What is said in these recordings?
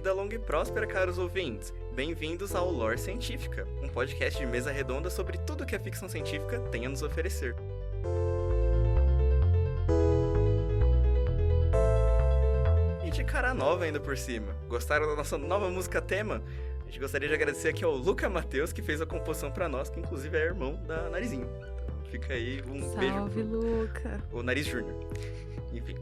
Vida longa e próspera, caros ouvintes. Bem-vindos ao Lore Científica, um podcast de mesa redonda sobre tudo que a ficção científica tem a nos oferecer. E de cara nova ainda por cima. Gostaram da nossa nova música tema? A gente gostaria de agradecer aqui ao Luca Matheus, que fez a composição pra nós, que inclusive é irmão da Narizinho. Então fica aí um beijo Salve, Luca. O Nariz Júnior. Enfim.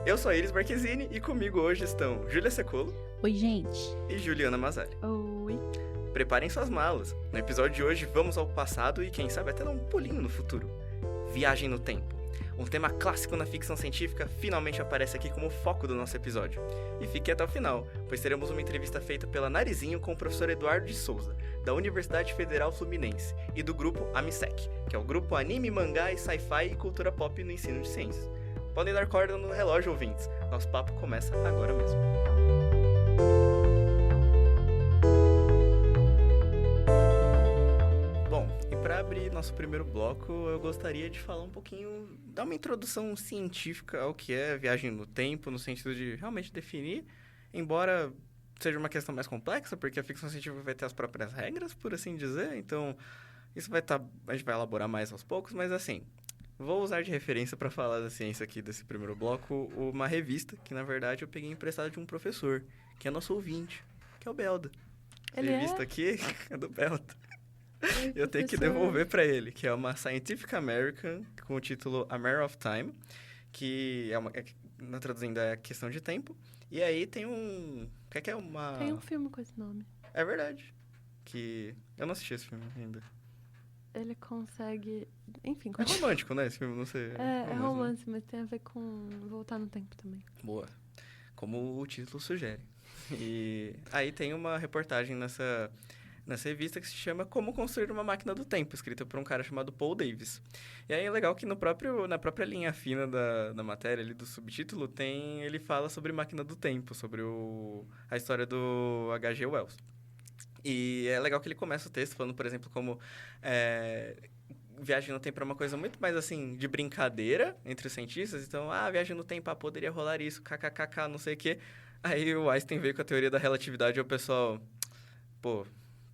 Eu sou a Iris Marquezine e comigo hoje estão Júlia Secolo. Oi, gente. E Juliana Mazari. Oi. Preparem suas malas. No episódio de hoje vamos ao passado e quem sabe até dar um pulinho no futuro. Viagem no tempo. Um tema clássico na ficção científica finalmente aparece aqui como foco do nosso episódio. E fique até o final, pois teremos uma entrevista feita pela Narizinho com o professor Eduardo de Souza, da Universidade Federal Fluminense, e do grupo AMISEC, que é o grupo Anime, Mangá e Sci-Fi e Cultura Pop no Ensino de Ciências. Podem dar corda no relógio, ouvintes. Nosso papo começa agora mesmo. Bom, e para abrir nosso primeiro bloco, eu gostaria de falar um pouquinho, dar uma introdução científica ao que é viagem no tempo, no sentido de realmente definir, embora seja uma questão mais complexa, porque a ficção científica vai ter as próprias regras, por assim dizer, então isso a gente vai elaborar mais aos poucos, mas assim, vou usar de referência para falar da ciência aqui desse primeiro bloco uma revista que, na verdade, eu peguei emprestada de um professor, que é nosso ouvinte, que é o Belda. Essa revista aqui é do Belda. Eu tenho que devolver para ele, que é uma Scientific American com o título A Matter of Time, que na traduzindo é questão de tempo. E aí tem Tem um filme com esse nome. É verdade. Que eu não assisti esse filme ainda. Ele consegue... Enfim... É romântico, né, esse filme? Não sei. É romance, mas tem a ver com voltar no tempo também. Boa. Como o título sugere. E aí tem uma reportagem nessa revista que se chama Como Construir uma Máquina do Tempo, escrita por um cara chamado Paul Davis. E aí é legal que na própria linha fina da matéria, ali do subtítulo, ele fala sobre máquina do tempo, sobre a história do H.G. Wells. E é legal que ele começa o texto falando, por exemplo, como viagem no tempo é uma coisa muito mais, assim, de brincadeira entre os cientistas. Então, viagem no tempo, poderia rolar isso, kkkk, não sei o quê. Aí o Einstein veio com a teoria da relatividade e o pessoal,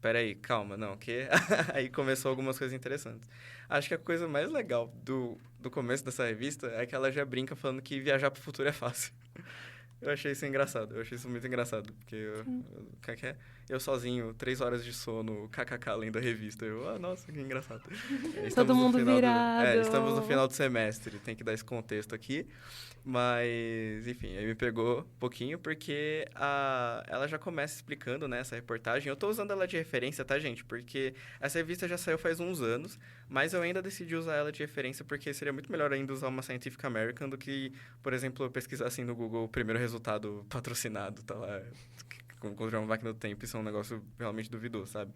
peraí, calma, não, o quê? Aí começou algumas coisas interessantes. Acho que a coisa mais legal do começo dessa revista é que ela já brinca falando que viajar pro futuro é fácil. Eu achei isso engraçado, muito engraçado, porque eu sozinho, 3 horas de sono, kkk, lendo a revista, nossa, que engraçado. Todo mundo virado. Estamos no final do semestre, tem que dar esse contexto aqui, mas, enfim, aí me pegou um pouquinho, porque ela já começa explicando, né, essa reportagem. Eu tô usando ela de referência, tá, gente? Porque essa revista já saiu faz uns anos, mas eu ainda decidi usar ela de referência, porque seria muito melhor ainda usar uma Scientific American do que, por exemplo, eu pesquisar assim no Google o primeiro resultado patrocinado, tá lá, encontrar uma máquina do tempo, isso é um negócio realmente duvidoso, sabe?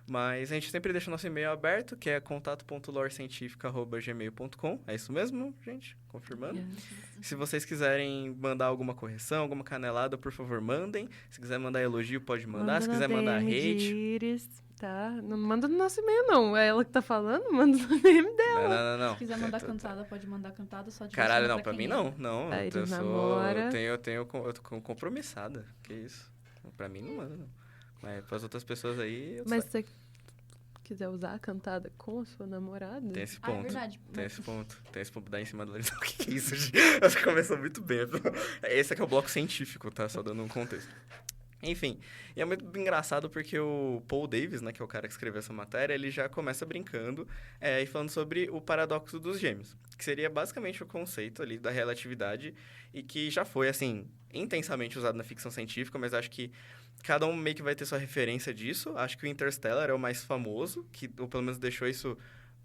Mas a gente sempre deixa o nosso e-mail aberto, que é contato.lorescientifica@gmail.com. É isso mesmo, gente? Confirmando. Yes. Se vocês quiserem mandar alguma correção, alguma canelada, por favor, mandem. Se quiser mandar elogio, pode mandar. Se quiser mandar hate... Iris, tá? Não manda no nosso e-mail, não. É ela que tá falando? Manda no DM dela. Não. Se quiser mandar cantada, pode mandar cantada só de Caralho, não, pra mim não. Aí Eu namora. tô compromissada. Que isso? Pra mim não manda, não. Mas pras outras pessoas aí... Mas se você quiser usar a cantada com a sua namorada... Tem esse ponto. É verdade. Tem esse ponto. Dar em cima do... O que é isso, gente? Acho que começou muito bem. Esse aqui é o bloco científico, tá? Só dando um contexto. Enfim, e é muito engraçado porque o Paul Davis, né, que é o cara que escreveu essa matéria, ele já começa brincando e falando sobre o paradoxo dos gêmeos, que seria basicamente o conceito ali da relatividade e que já foi, assim, intensamente usado na ficção científica, mas acho que cada um meio que vai ter sua referência disso. Acho que o Interstellar é o mais famoso, ou pelo menos deixou isso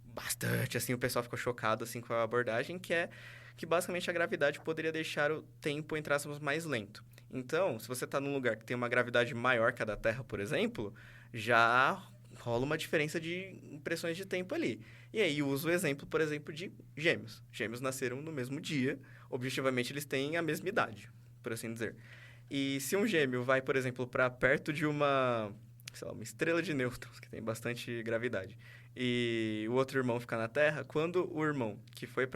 bastante, assim, o pessoal ficou chocado, assim, com a abordagem, que é que basicamente a gravidade poderia deixar o tempo, entre aspas, mais lento. Então, se você está num lugar que tem uma gravidade maior que a da Terra, por exemplo, já rola uma diferença de impressões de tempo ali. E aí uso o exemplo, por exemplo, de gêmeos. Gêmeos nasceram no mesmo dia, objetivamente eles têm a mesma idade, por assim dizer. E se um gêmeo vai, por exemplo, para perto de uma estrela de nêutrons, que tem bastante gravidade, e o outro irmão ficar na Terra, quando o irmão que fez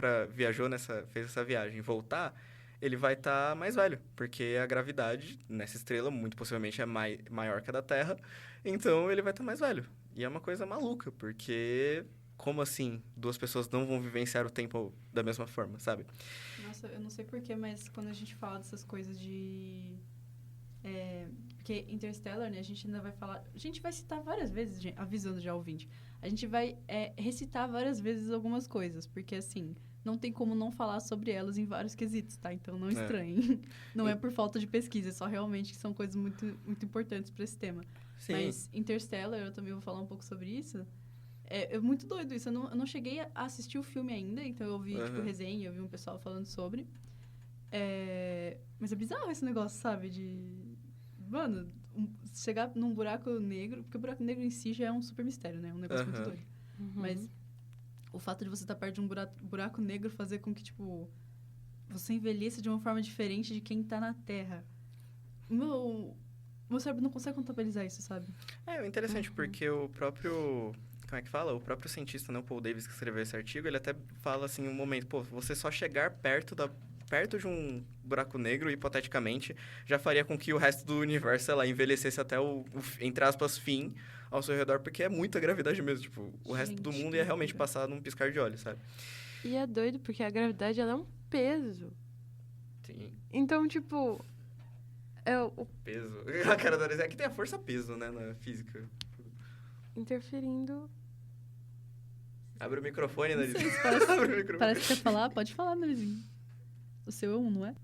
essa viagem voltar, ele vai estar mais velho, porque a gravidade nessa estrela, muito possivelmente, é maior que a da Terra, então ele vai estar mais velho. E é uma coisa maluca, porque como assim duas pessoas não vão vivenciar o tempo da mesma forma, sabe? Nossa, eu não sei porquê, mas quando a gente fala dessas coisas de... porque Interstellar, né, a gente ainda vai falar... A gente vai citar várias vezes, gente, avisando já o ouvinte. A gente vai recitar várias vezes algumas coisas, porque, assim, não tem como não falar sobre elas em vários quesitos, tá? Então, não estranhem. Não é por falta de pesquisa, é só realmente que são coisas muito, muito importantes para esse tema. Sim. Mas Interstellar, eu também vou falar um pouco sobre isso. É muito doido isso. Eu não cheguei a assistir o filme ainda, então eu ouvi, tipo, resenha, eu vi um pessoal falando sobre. Mas é bizarro esse negócio, sabe? Mano, chegar num buraco negro... Porque o buraco negro em si já é um super mistério, né? É um negócio muito doido. Mas o fato de você estar perto de um buraco negro fazer com que, tipo... Você envelheça de uma forma diferente de quem tá na Terra. Meu cérebro não consegue contabilizar isso, sabe? É interessante, porque o próprio... Como é que fala? O próprio cientista, né, o Paul Davis, que escreveu esse artigo, ele até fala, assim, um momento... Pô, você só chegar perto de um buraco negro, hipoteticamente, já faria com que o resto do universo, sei lá, envelhecesse até o entre aspas, fim ao seu redor, porque é muita gravidade mesmo. Tipo, o resto do mundo ia realmente passar num piscar de olhos, sabe? E é doido, porque a gravidade, ela é um peso. Sim. Então, tipo... o Peso. A cara da Arisa é que tem a força-peso, né, na física. interferindo... Abre o microfone, Nariz. Abre o microfone. Parece que quer falar. Pode falar, Narizinho. O seu é 1, não é?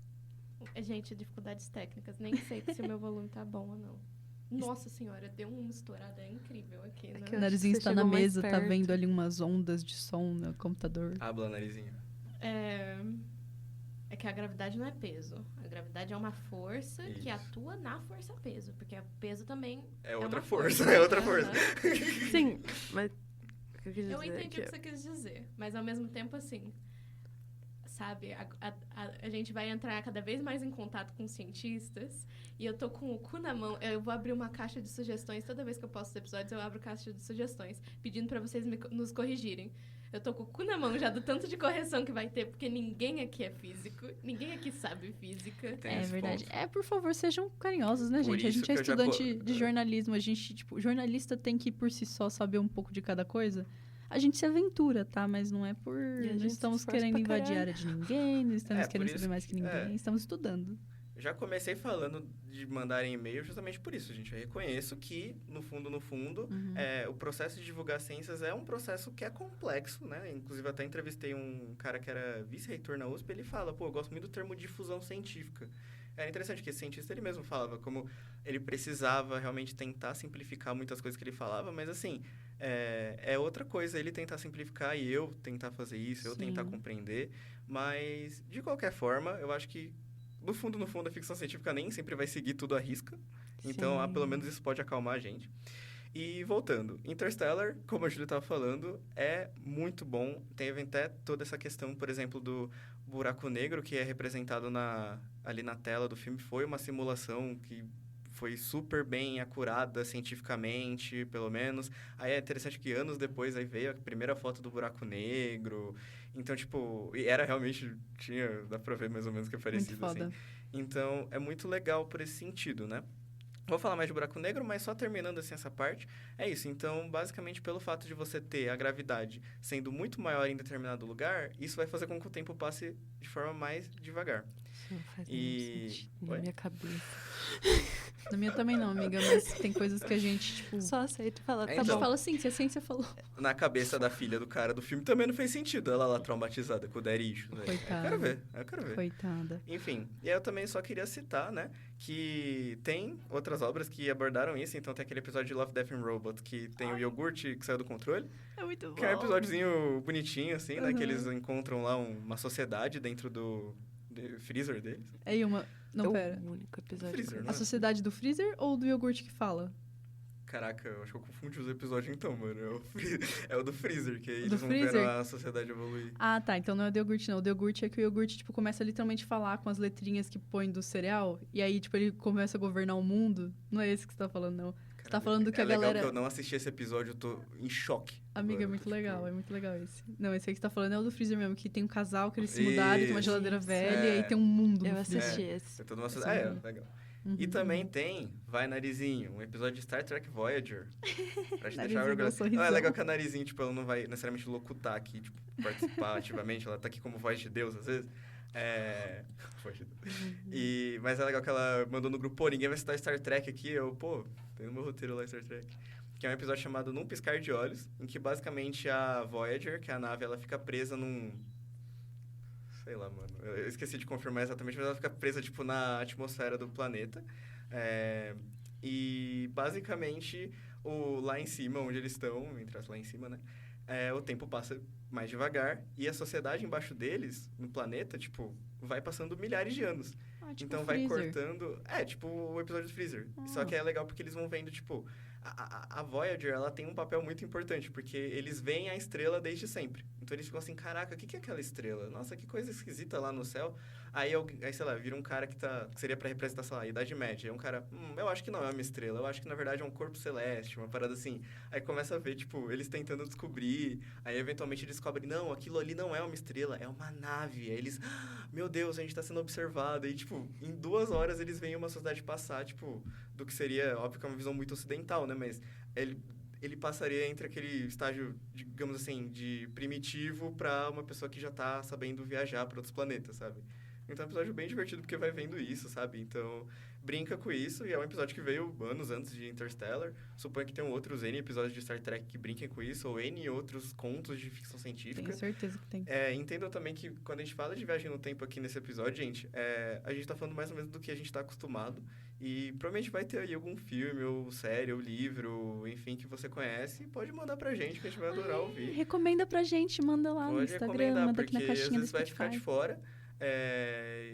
Gente, dificuldades técnicas. Nem sei se o meu volume tá bom ou não. Nossa senhora, deu uma estourada incrível aqui, né? O Narizinho está na mesa, tá vendo ali umas ondas de som no computador. Habla, Narizinho. É que a gravidade não é peso. A gravidade é uma força que atua na força-peso. Porque peso também é outra uma força. É outra força. Sim, mas... Eu entendi o que você quis dizer. Mas, ao mesmo tempo, assim... Sabe? A gente vai entrar cada vez mais em contato com cientistas. E eu tô com o cu na mão. Eu vou abrir uma caixa de sugestões. Toda vez que eu posto os episódios, eu abro caixa de sugestões. Pedindo pra vocês nos corrigirem. Eu tô com o cu na mão já do tanto de correção que vai ter. Porque ninguém aqui é físico. Ninguém aqui sabe física. É verdade. Ponto. Por favor, sejam carinhosos, né, gente? A gente é estudante de jornalismo. A gente, tipo, jornalista tem que, por si só, saber um pouco de cada coisa. A gente se aventura, tá? Mas não é por... Não estamos querendo invadir a área de ninguém, não estamos querendo saber mais que ninguém. Estamos estudando. Já comecei falando de mandarem e-mail justamente por isso, gente. Eu reconheço que, no fundo, o processo de divulgar ciências é um processo que é complexo, né? Inclusive, até entrevistei um cara que era vice-reitor na USP, ele fala, pô, eu gosto muito do termo difusão científica. Era interessante que esse cientista, ele mesmo falava como ele precisava realmente tentar simplificar muitas coisas que ele falava, mas, assim, é outra coisa ele tentar simplificar e eu tentar fazer isso, eu tentar compreender. Mas, de qualquer forma, eu acho que, no fundo, a ficção científica nem sempre vai seguir tudo à risca. Então, pelo menos isso pode acalmar a gente. E, voltando, Interstellar, como a Júlia estava falando, é muito bom. Teve até toda essa questão, por exemplo, do buraco negro, que é representado ali na tela do filme. Foi uma simulação que foi super bem acurada cientificamente, pelo menos. Aí é interessante que anos depois aí veio a primeira foto do buraco negro. Então, tipo, e era realmente... dá pra ver mais ou menos que é parecido, muito foda. Assim. Então, é muito legal por esse sentido, né? Vou falar mais de buraco negro, mas só terminando assim essa parte. É isso. Então, basicamente, pelo fato de você ter a gravidade sendo muito maior em determinado lugar, isso vai fazer com que o tempo passe de forma mais devagar. Isso não faz nenhum sentido na minha cabeça. Na minha também não, amiga, mas tem coisas que a gente, tipo... Só aceita e fala, tá bom. Fala assim, se a ciência falou. Na cabeça da filha do cara do filme também não fez sentido. Ela lá traumatizada com o Daddy Issues. Coitada. Eu quero ver. Coitada. Enfim, e eu também só queria citar, né, que tem outras obras que abordaram isso. Então tem aquele episódio de Love, Death and Robots que tem o iogurte que saiu do controle. É muito bom. Que é um episódiozinho bonitinho, assim, né, que eles encontram lá uma sociedade dentro do freezer deles. Não, pera. O único episódio. Freezer, né? A sociedade do freezer ou do iogurte que fala? Caraca, eu acho que eu confundi os episódios então, mano. É o do freezer, que aí eles vão freezer? ver a sociedade evoluir. Ah, tá. Então não é o do iogurte, não. O do iogurte é que o iogurte, tipo, começa a literalmente falar com as letrinhas que põe do cereal. E aí, tipo, ele começa a governar o mundo. Não é esse que você tá falando, não. Você tá falando que a legal galera... que eu não assisti esse episódio, eu tô em choque. Amiga, é Agora, muito eu tô, legal, tipo, é muito legal esse. Não, esse aí que você tá falando é o do Freezer mesmo, que tem um casal que eles se mudaram, tem uma Isso. geladeira velha É. e tem um mundo Eu no freezer. assisti esse. É toda uma... Sim. legal. Uhum, E também uhum. tem, vai Narizinho, um episódio de Star Trek Voyager. Pra te deixar Narizinho, orgulhoso. meu sorrisão. Não, é legal que a Narizinho, tipo, ela não vai necessariamente locutar aqui, tipo, participar ativamente. Ela tá aqui como voz de Deus, às vezes. Voz de Deus. Mas é legal que ela mandou no grupo, pô, ninguém vai citar Star Trek aqui. Tem no meu roteiro lá Star Trek. Que é um episódio chamado Num Piscar de Olhos, em que basicamente a Voyager, que é a nave, ela fica presa num... Sei lá, mano. Eu esqueci de confirmar exatamente, mas ela fica presa, tipo, na atmosfera do planeta. E, basicamente, lá em cima, onde eles estão, entre as lá em cima, né? O tempo passa mais devagar e a sociedade embaixo deles, no planeta, tipo, vai passando milhares de anos. Tipo Então vai Freezer. cortando... tipo o episódio do Freezer. Só que é legal porque eles vão vendo, tipo... A Voyager, ela tem um papel muito importante, porque eles veem a estrela desde sempre. Então eles ficam assim, caraca, o que é aquela estrela? Nossa, que coisa esquisita lá no céu. Aí sei lá, vira um cara que seria pra representar, sei lá, a Idade Média. Aí um cara, eu acho que não é uma estrela, eu acho que na verdade é um corpo celeste, uma parada assim. Aí começa a ver, tipo, eles tentando descobrir, aí eventualmente descobrem, não, aquilo ali não é uma estrela, é uma nave. Aí eles, meu Deus, a gente tá sendo observado. Aí, tipo, em 2 horas eles veem uma sociedade passar, tipo, do que seria, óbvio que é uma visão muito ocidental, né? Mas ele passaria entre aquele estágio, digamos assim, de primitivo pra uma pessoa que já tá sabendo viajar pra outros planetas, sabe? Então é um episódio bem divertido porque vai vendo isso, sabe? Então, brinca com isso. E é um episódio que veio anos antes de Interstellar. Suponho que tem outros N episódios de Star Trek que brinquem com isso. Ou N outros contos de ficção científica. Tenho certeza que tem. Entendam também que quando a gente fala de viagem no tempo aqui nesse episódio, gente, a gente tá falando mais ou menos do que a gente tá acostumado. E provavelmente vai ter aí algum filme, ou série, ou livro, enfim, que você conhece. E pode mandar pra gente, que a gente vai adorar ouvir. Recomenda pra gente, manda lá no Pode Instagram, recomendar, manda aqui porque na às caixinha do vezes vai ficar de Spotify. fora.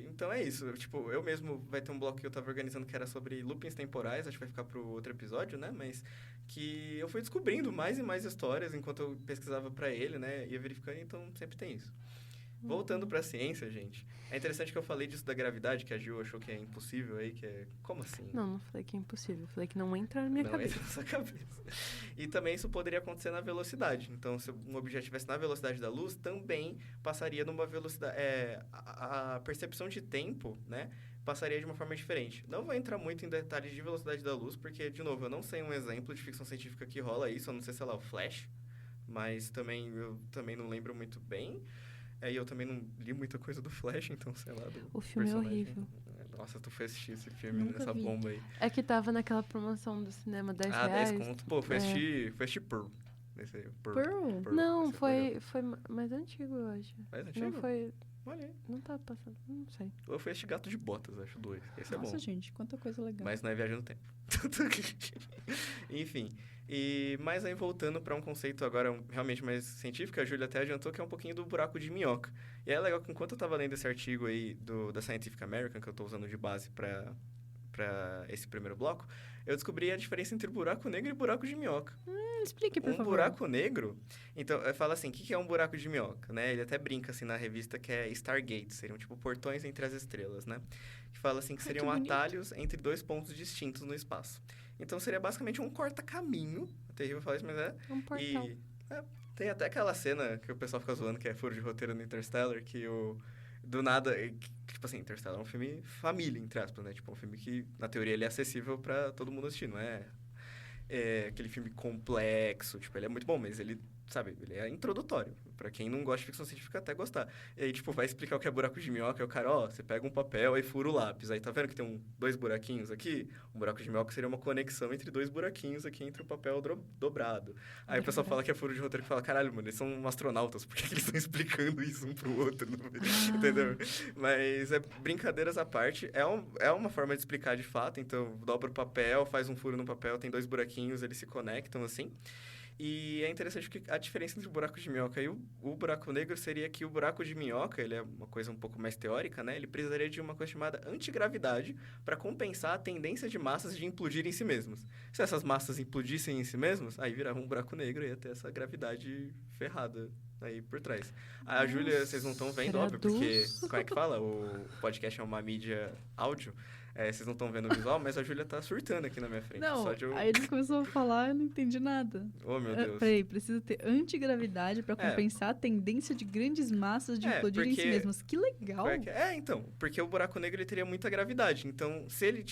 Então é isso. Tipo, eu mesmo vai ter um bloco que eu tava organizando que era sobre loopings temporais, acho que vai ficar pro outro episódio, né? Mas que eu fui descobrindo mais e mais histórias enquanto eu pesquisava pra ele, né? Ia verificando, então sempre tem isso. Voltando pra ciência, gente. É interessante que eu falei disso da gravidade, que a Gil achou que é impossível aí, que é... Como assim? Não falei que é impossível. Falei que não entra na minha Não cabeça. entra na sua cabeça. E também isso poderia acontecer na velocidade. Então, se um objeto estivesse na velocidade da luz, também passaria numa velocidade... a percepção de tempo, né? Passaria de uma forma diferente. Não vou entrar muito em detalhes de velocidade da luz, porque, de novo, eu não sei um exemplo de ficção científica que rola isso. Eu não sei, sei lá, o Flash. Mas eu também não lembro muito bem. E eu também não li muita coisa do Flash, então, sei lá, do O filme é personagem. horrível. Nossa, tu foi assistir esse filme Nunca nessa vi. bomba aí. É que tava naquela promoção do cinema, 10 reais. 10 conto. Pô, foi assistir Pearl. Esse aí, Pearl? Não, Esse é legal. foi mais antigo, eu acho. Mais antigo? Não foi... Olha aí. Não tava passando, não sei. Eu fui assistir Gato de Botas, acho, 2. Esse Nossa, é bom. gente, quanta coisa legal. Mas não é Viagem no Tempo. Enfim. Mas aí voltando para um conceito agora realmente mais científico, a Júlia até adiantou que é um pouquinho do buraco de minhoca. E é legal que enquanto eu tava lendo esse artigo aí da Scientific American, que eu tô usando de base para esse primeiro bloco, eu descobri a diferença entre buraco negro e buraco de minhoca. Explique, por favor. Buraco negro, então, fala assim, o que é um buraco de minhoca, né? Ele até brinca, assim, na revista que é Stargate, seriam, tipo, portões entre as estrelas, né? Que fala, assim, que seriam atalhos entre 2 pontos distintos no espaço. Então, seria basicamente um corta-caminho, é terrível falar isso, mas é... Um portal. E tem até aquela cena que o pessoal fica zoando, que é furo de roteiro no Interstellar, que do nada, tipo assim, Interstellar é um filme família, entre aspas, né? Tipo, um filme que, na teoria, ele é acessível pra todo mundo assistir, não é aquele filme complexo, tipo, ele é muito bom, mas ele, sabe, ele é introdutório. Pra quem não gosta de ficção científica, até gostar. E aí, tipo, vai explicar o que é buraco de minhoca, é o cara, você pega um papel, aí fura o lápis. Aí, tá vendo que tem 2 buraquinhos aqui? Um buraco de minhoca seria uma conexão entre 2 buraquinhos aqui, entre o papel dobrado. Aí o pessoal fala que é furo de roteiro, que fala, caralho, mano, eles são astronautas, por que eles estão explicando isso um pro outro? Entendeu? Mas, brincadeiras à parte, é uma forma de explicar de fato, então, dobra o papel, faz um furo no papel, tem 2 buraquinhos, eles se conectam, assim. E é interessante que a diferença entre o buraco de minhoca e o buraco negro seria que o buraco de minhoca, ele é uma coisa um pouco mais teórica, né? Ele precisaria de uma coisa chamada antigravidade para compensar a tendência de massas de implodir em si mesmas. Se essas massas implodissem em si mesmas, aí virava um buraco negro e ia ter essa gravidade ferrada aí por trás. A Júlia, vocês não estão vendo, óbvio, porque, como é que fala? O podcast é uma mídia áudio. Vocês não estão vendo o visual, mas a Júlia tá surtando aqui na minha frente. Não, Só de eu... aí eles começaram a falar, eu não entendi nada. Oh, meu Deus. Peraí, precisa ter antigravidade pra compensar a tendência de grandes massas de implodirem em si mesmas. Que legal! Então, porque o buraco negro ele teria muita gravidade. Então, se ele...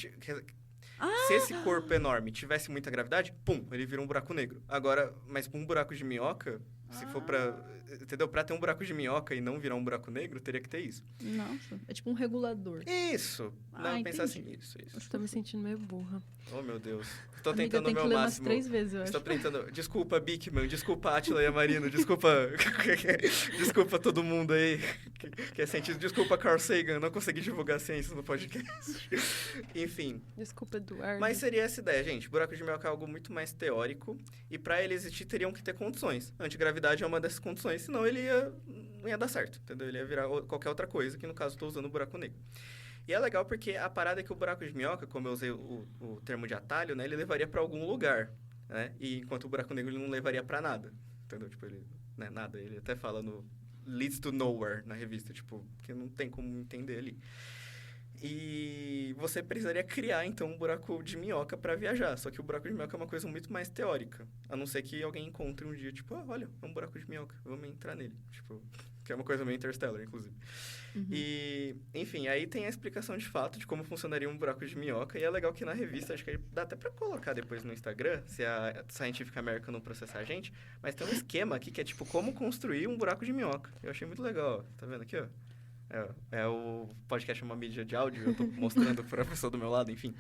Se esse corpo enorme tivesse muita gravidade, pum, ele vira um buraco negro. Agora, mas pra um buraco de minhoca, se for pra... Entendeu? Pra ter um buraco de minhoca e não virar um buraco negro, teria que ter isso. Nossa, é tipo um regulador. Isso! Não, pensar assim, isso. Eu tô me sentindo meio burra. Oh, meu Deus. Tô Amiga, tentando o meu ler máximo. umas 3 vezes, eu acho. Estou tentando... Desculpa, Bigman. Desculpa, Átila e a Marino. Desculpa... Desculpa todo mundo aí que é cientista. Desculpa, Carl Sagan. Não consegui divulgar ciência no podcast. Enfim. Desculpa, Eduardo. Mas seria essa ideia, gente. Buraco de minhoca é algo muito mais teórico. E pra ele existir, teriam que ter condições. A antigravidade é uma dessas condições. Senão ele não ia dar certo. Entendeu? Ele ia virar qualquer outra coisa. Que no caso, estou usando o buraco negro. E é legal porque a parada é que o buraco de minhoca, como eu usei o termo de atalho, né? Ele levaria pra algum lugar, né? E enquanto o buraco negro ele não levaria pra nada, entendeu? Tipo, ele... Né, nada. Ele até fala no... Leads to nowhere, na revista, tipo... Que não tem como entender ali. E você precisaria criar, então, um buraco de minhoca pra viajar. Só que o buraco de minhoca é uma coisa muito mais teórica. A não ser que alguém encontre um dia, tipo... olha, é um buraco de minhoca, vamos entrar nele. Tipo... Que é uma coisa meio Interstellar, inclusive. Uhum. E, enfim, aí tem a explicação de fato de como funcionaria um buraco de minhoca. E é legal que na revista, acho que dá até pra colocar depois no Instagram, se a Scientific American não processar a gente. Mas tem um esquema aqui que é tipo como construir um buraco de minhoca. Eu achei muito legal, ó. Tá vendo aqui, ó? O podcast é uma mídia de áudio, eu tô mostrando pra pessoa do meu lado, enfim.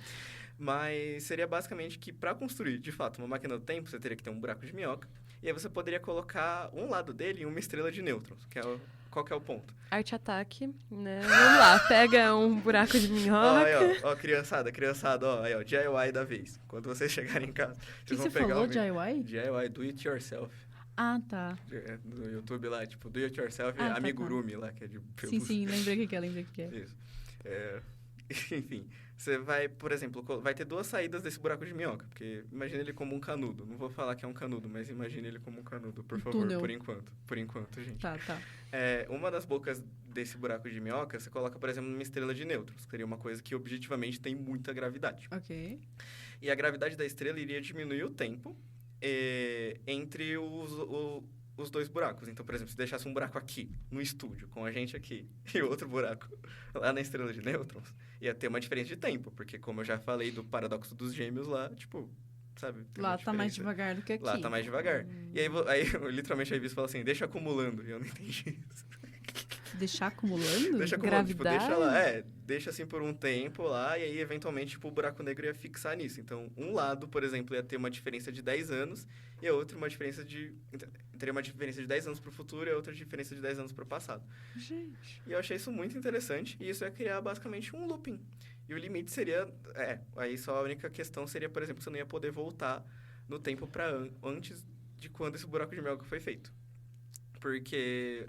Mas seria basicamente que para construir, de fato, uma máquina do tempo, você teria que ter um buraco de minhoca. E aí você poderia colocar um lado dele em uma estrela de nêutrons, qual que é o ponto? Arte ataque, né? Vamos lá, pega um buraco de minhoca. Ó, criançada, ó, aí, ó, DIY da vez. Quando vocês chegarem em casa, vocês vão você pegar falou, DIY? DIY, do it yourself. Ah, tá. No YouTube lá, tipo, do it yourself, tá. Amigurumi lá, que é de... Sim, lembrei o que é. Isso. Enfim, você vai, por exemplo, vai ter 2 saídas desse buraco de minhoca, porque imagina ele como um canudo. Não vou falar que é um canudo, mas imagine ele como um canudo, por favor, túnel. Por enquanto, gente. Tá. Uma das bocas desse buraco de minhoca, você coloca, por exemplo, numa estrela de nêutrons, que seria uma coisa que objetivamente tem muita gravidade. Ok. E a gravidade da estrela iria diminuir o tempo entre os 2 buracos. Então, por exemplo, se deixasse um buraco aqui, no estúdio, com a gente aqui, e outro buraco lá na estrela de nêutrons, ia ter uma diferença de tempo, porque como eu já falei do paradoxo dos gêmeos lá, tipo, sabe? Lá tá mais devagar do que aqui. Lá tá mais devagar. E aí literalmente a revista fala assim, deixa acumulando, e eu não entendi isso. Deixar acumulando? Deixa acumulando, Gravidade? tipo, deixa lá, deixa assim por um tempo lá, e aí eventualmente, tipo, o buraco negro ia fixar nisso. Então, um lado, por exemplo, ia ter uma diferença de 10 anos, e a outra teria uma diferença de 10 anos pro futuro e a outra diferença de 10 anos pro passado. Gente. E eu achei isso muito interessante, e isso ia criar basicamente um looping. E o limite seria, aí só a única questão seria, por exemplo, você não ia poder voltar no tempo para antes de quando esse buraco de minhoca foi feito. Porque,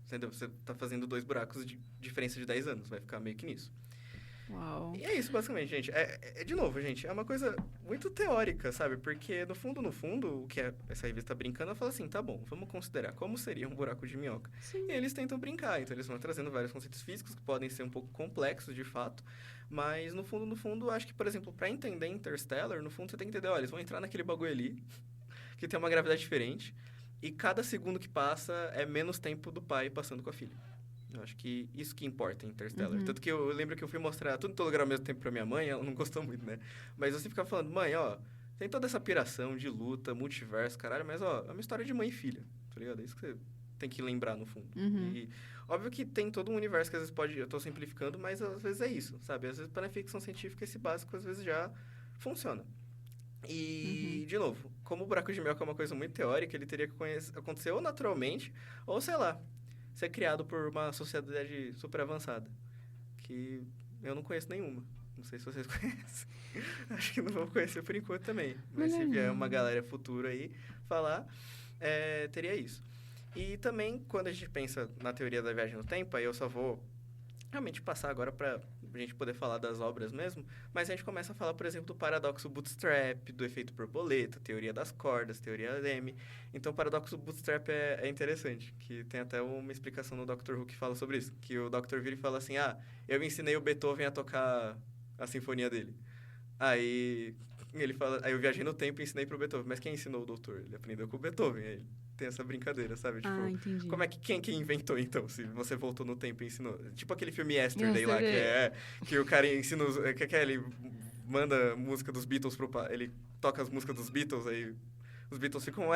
entendeu? Você tá fazendo 2 buracos de diferença de 10 anos, vai ficar meio que nisso. Uau. E é isso, basicamente, gente. De novo, gente, é uma coisa muito teórica, sabe? Porque, no fundo, o que essa revista tá brincando, ela fala assim, tá bom, vamos considerar como seria um buraco de minhoca. Sim. E eles tentam brincar, então eles vão trazendo vários conceitos físicos que podem ser um pouco complexos, de fato, mas, no fundo, acho que, por exemplo, para entender Interstellar, no fundo, você tem que entender, olha, eles vão entrar naquele bagulho ali, que tem uma gravidade diferente, e cada segundo que passa é menos tempo do pai passando com a filha. Eu acho que isso que importa em Interstellar. Uhum. Tanto que eu lembro que eu fui mostrar tudo em todo lugar ao mesmo tempo pra minha mãe, ela não gostou muito, né? Mas eu sempre ficava falando, mãe, ó, tem toda essa piração de luta, multiverso, caralho, mas, ó, é uma história de mãe e filha, tá ligado? É isso que você tem que lembrar, no fundo. Uhum. E óbvio que tem todo um universo que às vezes eu tô simplificando, mas às vezes é isso, sabe? Às vezes para ficção científica esse básico às vezes já funciona. E, de novo, como o buraco de minhoca é uma coisa muito teórica, ele teria que acontecer ou naturalmente, ou, sei lá, ser criado por uma sociedade super avançada, que eu não conheço nenhuma. Não sei se vocês conhecem. Acho que não vou conhecer por enquanto também. Mas se vier uma galera futura aí falar, teria isso. E também, quando a gente pensa na teoria da viagem no tempo, aí eu só vou realmente passar agora para a gente poder falar das obras mesmo, mas a gente começa a falar, por exemplo, do paradoxo Bootstrap, do efeito borboleta, teoria das cordas, teoria Leme. Então, o paradoxo Bootstrap é interessante, que tem até uma explicação no Dr. Who que fala sobre isso, que o Dr. vira e fala assim, eu ensinei o Beethoven a tocar a sinfonia dele. Aí ele fala, aí eu viajei no tempo e ensinei pro Beethoven. Mas quem ensinou o doutor? Ele aprendeu com o Beethoven. Aí tem essa brincadeira, sabe? Tipo, Entendi. como é que quem que inventou então? Se você voltou no tempo e ensinou, tipo aquele filme Yesterday lá que o cara ensina que ele manda música dos Beatles pro pai, ele toca as músicas dos Beatles, aí os Beatles ficam,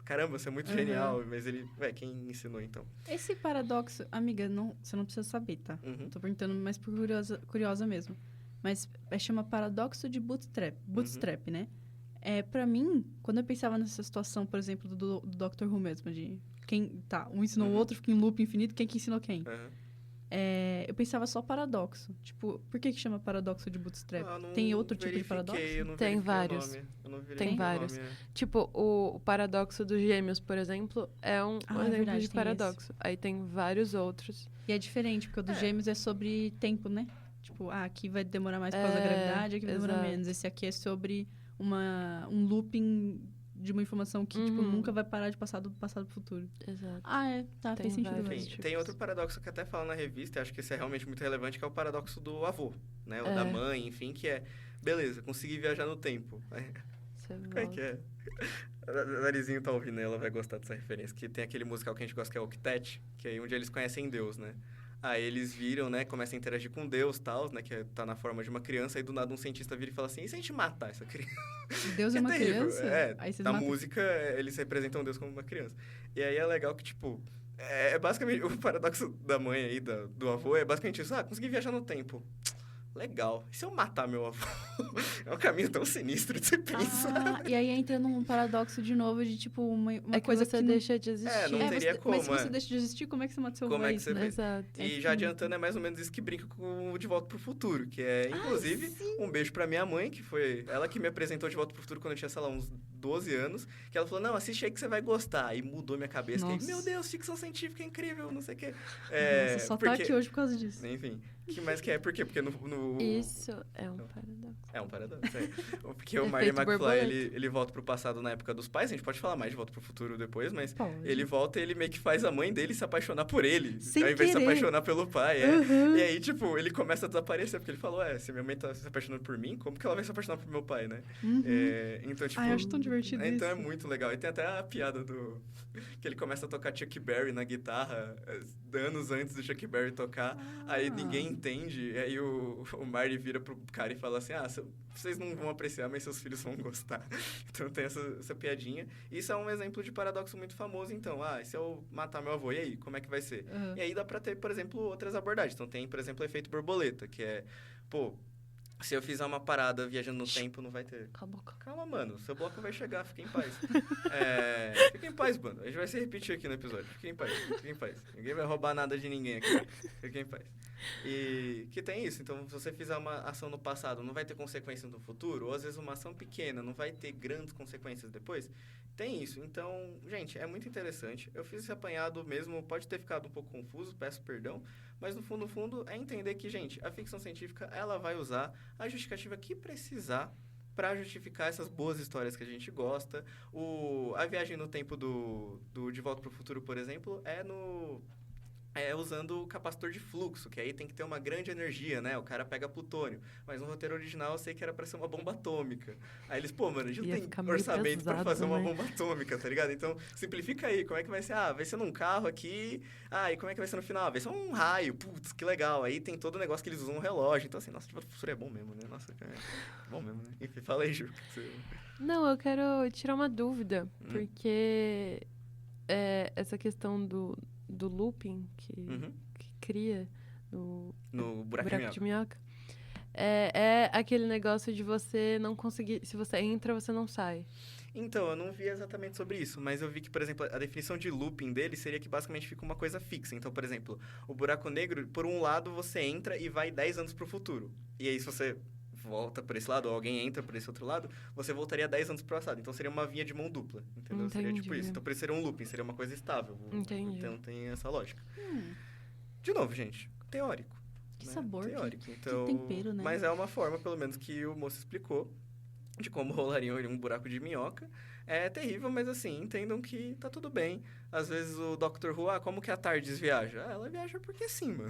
caramba, você é muito genial, mas ele, quem ensinou então? Esse paradoxo, amiga, você não precisa saber, tá? Uhum. Tô perguntando mais por curiosa mesmo. Mas chama paradoxo de bootstrap, né? Pra mim, quando eu pensava nessa situação, por exemplo, do Doctor Who mesmo, de um ensinou o outro, fica em loop infinito, quem que ensinou quem? Uhum. Eu pensava só paradoxo. Tipo, por que chama paradoxo de bootstrap? Não Tem outro tipo de paradoxo? Tem vários. Tem vários. Tipo, o paradoxo dos gêmeos, por exemplo, é um exemplo verdade, de paradoxo. Aí tem vários outros. E é diferente, porque o dos gêmeos é sobre tempo, né? Tipo, aqui vai demorar mais por causa da gravidade, aqui vai demorar menos. Esse aqui é sobre um looping de uma informação que, tipo, nunca vai parar de passar do passado pro futuro. Exato. Tá, fez sentido. Enfim, tem outro paradoxo que até fala na revista, acho que esse é realmente muito relevante, que é o paradoxo do avô, né? Ou da mãe, enfim, que é, beleza, consegui viajar no tempo. Como é que é? A Narizinho tá ouvindo, ela vai gostar dessa referência, que tem aquele musical que a gente gosta, que é o Octet, que é onde eles conhecem Deus, né? Aí eles viram, né, começam a interagir com Deus, tal, né, que tá na forma de uma criança, aí do nada um cientista vira e fala assim, e se a gente matar essa criança? Deus é uma terrível. criança? Aí na música, eles representam Deus como uma criança. E aí é legal que, tipo, é basicamente, o paradoxo da mãe aí, do avô, é basicamente isso, consegui viajar no tempo. Legal. E se eu matar meu avô? É um caminho tão sinistro de você pensar. E aí entra num paradoxo de novo de, tipo, uma coisa que você deixa de existir. Não teria como, mas se você deixa de existir, como é que você mata seu avô? Como é que você fez? Exato. E já adiantando, é mais ou menos isso que brinca com o De Volta pro Futuro, que é, inclusive, um beijo pra minha mãe, que foi ela que me apresentou De Volta pro Futuro quando eu tinha, sei lá, uns 12 anos, que ela falou, não, assiste aí que você vai gostar. E mudou minha cabeça. Que, meu Deus, ficção científica é incrível, não sei o quê. Nossa, só tá aqui hoje por causa disso. Enfim. Mas que é por quê? Porque Isso é um paradoxo. É um paradoxo, Porque o Marty McFly, ele volta pro passado na época dos pais. A gente pode falar mais de Volta pro Futuro depois, mas ele volta e ele meio que faz a mãe dele se apaixonar por ele. Sem ao invés de se querer. apaixonar pelo pai. E aí, tipo, ele começa a desaparecer, porque ele falou, se minha mãe tá se apaixonando por mim, como que ela vai se apaixonar por meu pai, né? Então, tipo... eu acho tão divertido isso. Então é muito legal. E tem até a piada que ele começa a tocar Chuck Berry na guitarra anos antes do Chuck Berry tocar. Aí ninguém entende. E aí o Marty vira pro cara e fala assim, vocês não vão apreciar, mas seus filhos vão gostar. Então tem essa piadinha. Isso é um exemplo de paradoxo muito famoso, então. E se eu matar meu avô, e aí? Como é que vai ser? E aí dá pra ter, por exemplo, outras abordagens. Então tem, por exemplo, o efeito borboleta, que é, se eu fizer uma parada viajando no tempo, não vai ter... Cala a boca. Calma, mano. Seu bloco vai chegar. Fica em paz. Fica em paz, mano. A gente vai se repetir aqui no episódio. Fica em paz. Fica em paz. Ninguém vai roubar nada de ninguém aqui. Fica em paz. E que tem isso. Então, se você fizer uma ação no passado, não vai ter consequências no futuro. Ou, às vezes, uma ação pequena não vai ter grandes consequências depois. Tem isso. Então, gente, é muito interessante. Eu fiz esse apanhado mesmo. Pode ter ficado um pouco confuso. Peço perdão. Mas, no fundo, é entender que, gente, a ficção científica, ela vai usar a justificativa que precisar para justificar essas boas histórias que a gente gosta. A viagem no tempo do De Volta para o Futuro, por exemplo, é usando o capacitor de fluxo, que aí tem que ter uma grande energia, né? O cara pega plutônio. Mas no roteiro original eu sei que era pra ser uma bomba atômica. Aí eles, mano, a gente não tem orçamento pra fazer uma bomba atômica, tá ligado? Então, simplifica aí. Como é que vai ser? Vai ser num carro aqui. E como é que vai ser no final? Vai ser um raio. Putz, que legal. Aí tem todo o negócio que eles usam um relógio. Então, assim, nossa, De Volta pro Futuro é bom mesmo, né? Nossa, é bom mesmo, né? Enfim, fala aí, Ju. Não, eu quero tirar uma dúvida, porque essa questão do looping que cria no buraco de minhoca é aquele negócio de você não conseguir... Se você entra, você não sai. Então, eu não vi exatamente sobre isso, mas eu vi que, por exemplo, a definição de looping dele seria que basicamente fica uma coisa fixa. Então, por exemplo, o buraco negro, por um lado, você entra e vai 10 anos pro futuro. E aí, se você volta por esse lado, ou alguém entra por esse outro lado, você voltaria 10 anos pro passado. Então, seria uma via de mão dupla, entendeu? Entendi. Seria tipo isso. Então, por isso seria um looping, seria uma coisa estável. Entendi. Então, tem essa lógica. De novo, gente, teórico. Que né? sabor, teórico. que Então, tempero, né? Mas é uma forma, pelo menos, que o moço explicou de como rolaria um buraco de minhoca. É terrível, mas assim, entendam que tá tudo bem. Às vezes o Dr. Who, como que a Tardes viaja? Ela viaja porque sim, mano.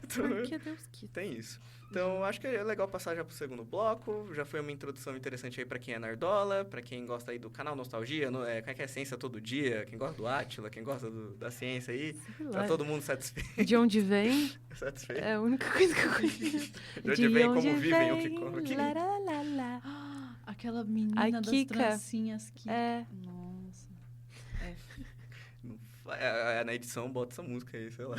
Então, porque Deus quis. Tem isso. Então, acho que é legal passar já pro segundo bloco. Já foi uma introdução interessante aí pra quem é nerdola, pra quem gosta aí do canal Nostalgia, como é que é Ciência Todo Dia, quem gosta do Átila, quem gosta da ciência aí. Tá todo mundo satisfeito. De onde vem? Satisfeito. É a única coisa que eu conheço. De onde vem, como vivem, o que comem. Aquela menina das trancinhas que... Nossa. Na edição, bota essa música aí, sei lá.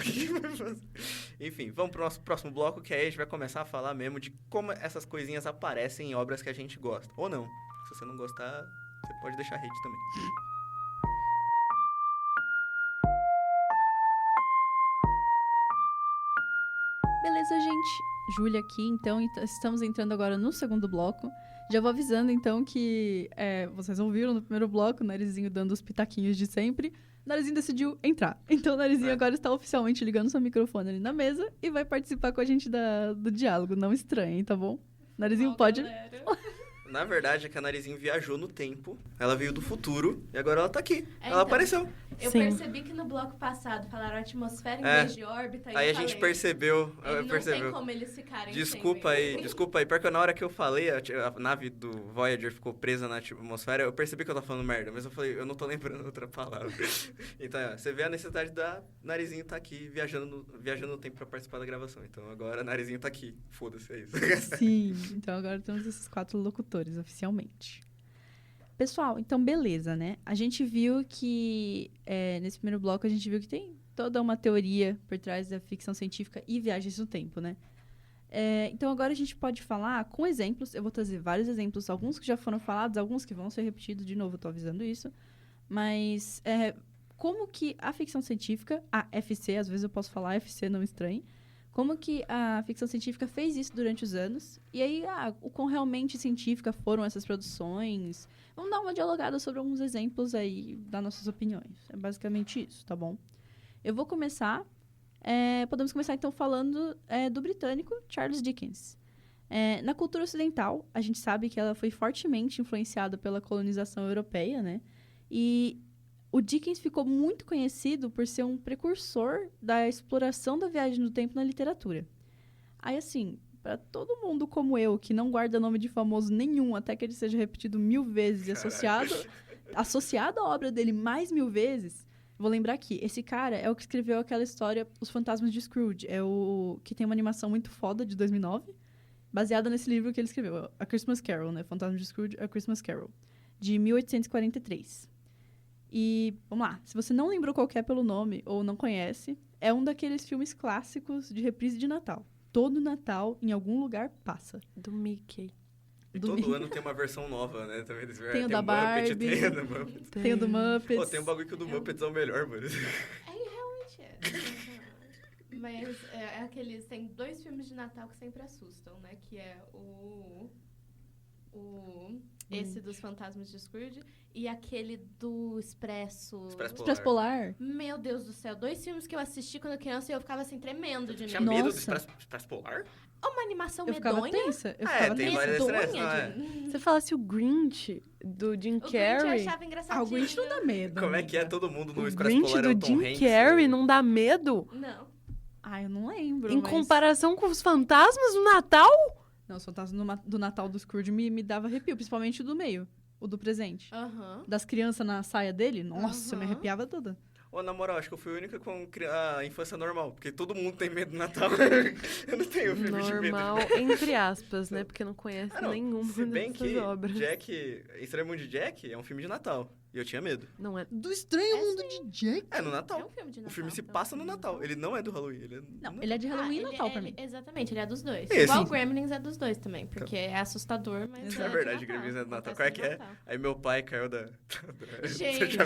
Enfim, vamos pro nosso próximo bloco, que aí a gente vai começar a falar mesmo de como essas coisinhas aparecem em obras que a gente gosta. Ou não. Se você não gostar, você pode deixar hate também. Beleza, gente. Júlia aqui, então estamos entrando agora no segundo bloco. Já vou avisando, então, que vocês ouviram no primeiro bloco, o Narizinho dando os pitaquinhos de sempre. O Narizinho decidiu entrar. Então, o Narizinho agora está oficialmente ligando seu microfone ali na mesa e vai participar com a gente do diálogo. Não estranhem, tá bom? Narizinho, pode... Na verdade, é que a Narizinho viajou no tempo, ela veio do futuro e agora ela tá aqui. Ela então, apareceu. Eu percebi que no bloco passado falaram atmosfera em vez de órbita. Aí a gente percebeu. Não tem como eles ficarem Desculpa aí. Porque na hora que eu falei, a nave do Voyager ficou presa na atmosfera, eu percebi que eu tava falando merda, mas eu falei, eu não tô lembrando outra palavra. Então, você vê a necessidade da Narizinho tá aqui viajando no tempo pra participar da gravação. Então agora a Narizinho tá aqui. Foda-se, é isso. Sim, então agora temos esses 4 locutores oficialmente. Pessoal, então beleza, né? A gente viu que, nesse primeiro bloco, a gente viu que tem toda uma teoria por trás da ficção científica e viagens no tempo, né? Então agora a gente pode falar com exemplos. Eu vou trazer vários exemplos, alguns que já foram falados, alguns que vão ser repetidos de novo, eu tô avisando isso. Mas como que a ficção científica, a FC, às vezes eu posso falar FC, não estranhe, como que a ficção científica fez isso durante os anos. E aí, o quão realmente científica foram essas produções. Vamos dar uma dialogada sobre alguns exemplos aí das nossas opiniões. É basicamente isso, tá bom? Eu vou começar... podemos começar, então, falando do britânico Charles Dickens. Na cultura ocidental, a gente sabe que ela foi fortemente influenciada pela colonização europeia, né? E... o Dickens ficou muito conhecido por ser um precursor da exploração da viagem no tempo na literatura. Aí, assim, para todo mundo como eu, que não guarda nome de famoso nenhum, até que ele seja repetido 1000 vezes e associado à obra dele mais 1000 vezes, vou lembrar que esse cara é o que escreveu aquela história Os Fantasmas de Scrooge. É o que tem uma animação muito foda, de 2009, baseada nesse livro que ele escreveu, A Christmas Carol, né? Fantasmas de Scrooge, A Christmas Carol, de 1843. E, vamos lá, se você não lembrou qual que é pelo nome ou não conhece, é um daqueles filmes clássicos de reprise de Natal. Todo Natal, em algum lugar, passa. Do Mickey. E todo ano tem uma versão nova, né? Também, tem o da Barbie. Tem o do Muppets. Tem o do Muppets. Tem um bagulho que o do Muppets é o melhor, mano. Realmente é. Mas aqueles... Tem 2 filmes de Natal que sempre assustam, né? Que é esse dos Fantasmas de Scrooge e aquele do Expresso Polar. Meu Deus do céu, 2 filmes que eu assisti quando criança e eu ficava assim, tremendo de medo. Tinha medo do Expresso Polar? Uma animação medonha. Ficava tensa. Eu ficava tem várias estresse, Você falasse o Grinch do Jim Carrey. O Grinch eu achava engraçadinho. O Grinch não dá medo. Como é que é todo mundo no o Expresso Polar? O Grinch do Jim Carrey não dá medo? Não. Eu não lembro. Em comparação com os fantasmas do Natal? Não, os fantasmas do Natal do Scrooge me dava arrepio, principalmente o do meio. O do presente. Das crianças na saia dele. Nossa, eu me arrepiava toda. Na moral, acho que eu fui a única com a infância normal. Porque todo mundo tem medo do Natal. Eu não tenho filme de medo. Normal, entre aspas, né? Porque não conhece nenhuma dessas obras. Estranho Mundo de Jack é um filme de Natal. E eu tinha medo. Não é. Do Estranho Mundo de Jack? É no Natal. É um filme de Natal. O filme se passa no Natal. Ele não é do Halloween. Ele é de Halloween e Natal pra mim. Exatamente, ele é dos dois. Esse. Igual Gremlins é dos dois também. Porque é assustador, mas é verdade, Gremlins é do Natal. Qual é que é? Aí meu pai caiu da Gente.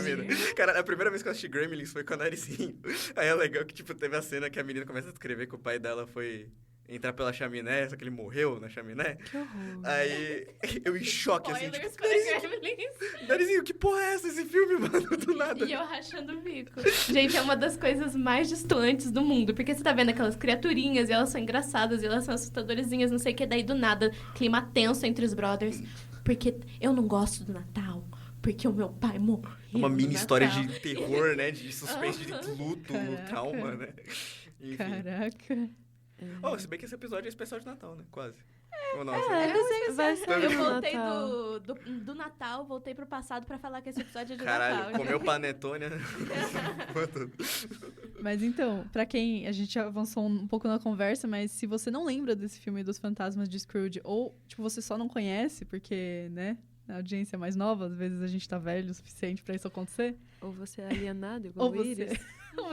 Cara, a primeira vez que eu assisti Gremlins foi com a Narizinho. Aí é legal que, teve a cena que a menina começa a descrever que o pai dela foi entrar pela chaminé, só que ele morreu na chaminé. Que horror. Aí eu em choque, assim, Narizinho, Narizinho, que porra é essa, esse filme, mano? Do nada. E eu rachando o bico. Gente, é uma das coisas mais distantes do mundo. Porque você tá vendo aquelas criaturinhas e elas são engraçadas e elas são assustadorzinhas, não sei o que. Daí, do nada, clima tenso entre os brothers. Porque eu não gosto do Natal. porque o meu pai morreu. Uma mini história de terror, né? De suspense, de luto, trauma, né? Enfim. Caraca. Se bem que esse episódio é especial de Natal, né? Quase. Ou não? Eu voltei do Natal, voltei pro passado pra falar que esse episódio é de Natal. Caralho, comeu panetone, né? Mas então, pra quem... A gente avançou um pouco na conversa, mas se você não lembra desse filme dos Fantasmas de Scrooge, ou, tipo, você só não conhece, porque, né... A audiência mais nova, às vezes a gente tá velho o suficiente pra isso acontecer. Ou você é alienado, igual o Iris.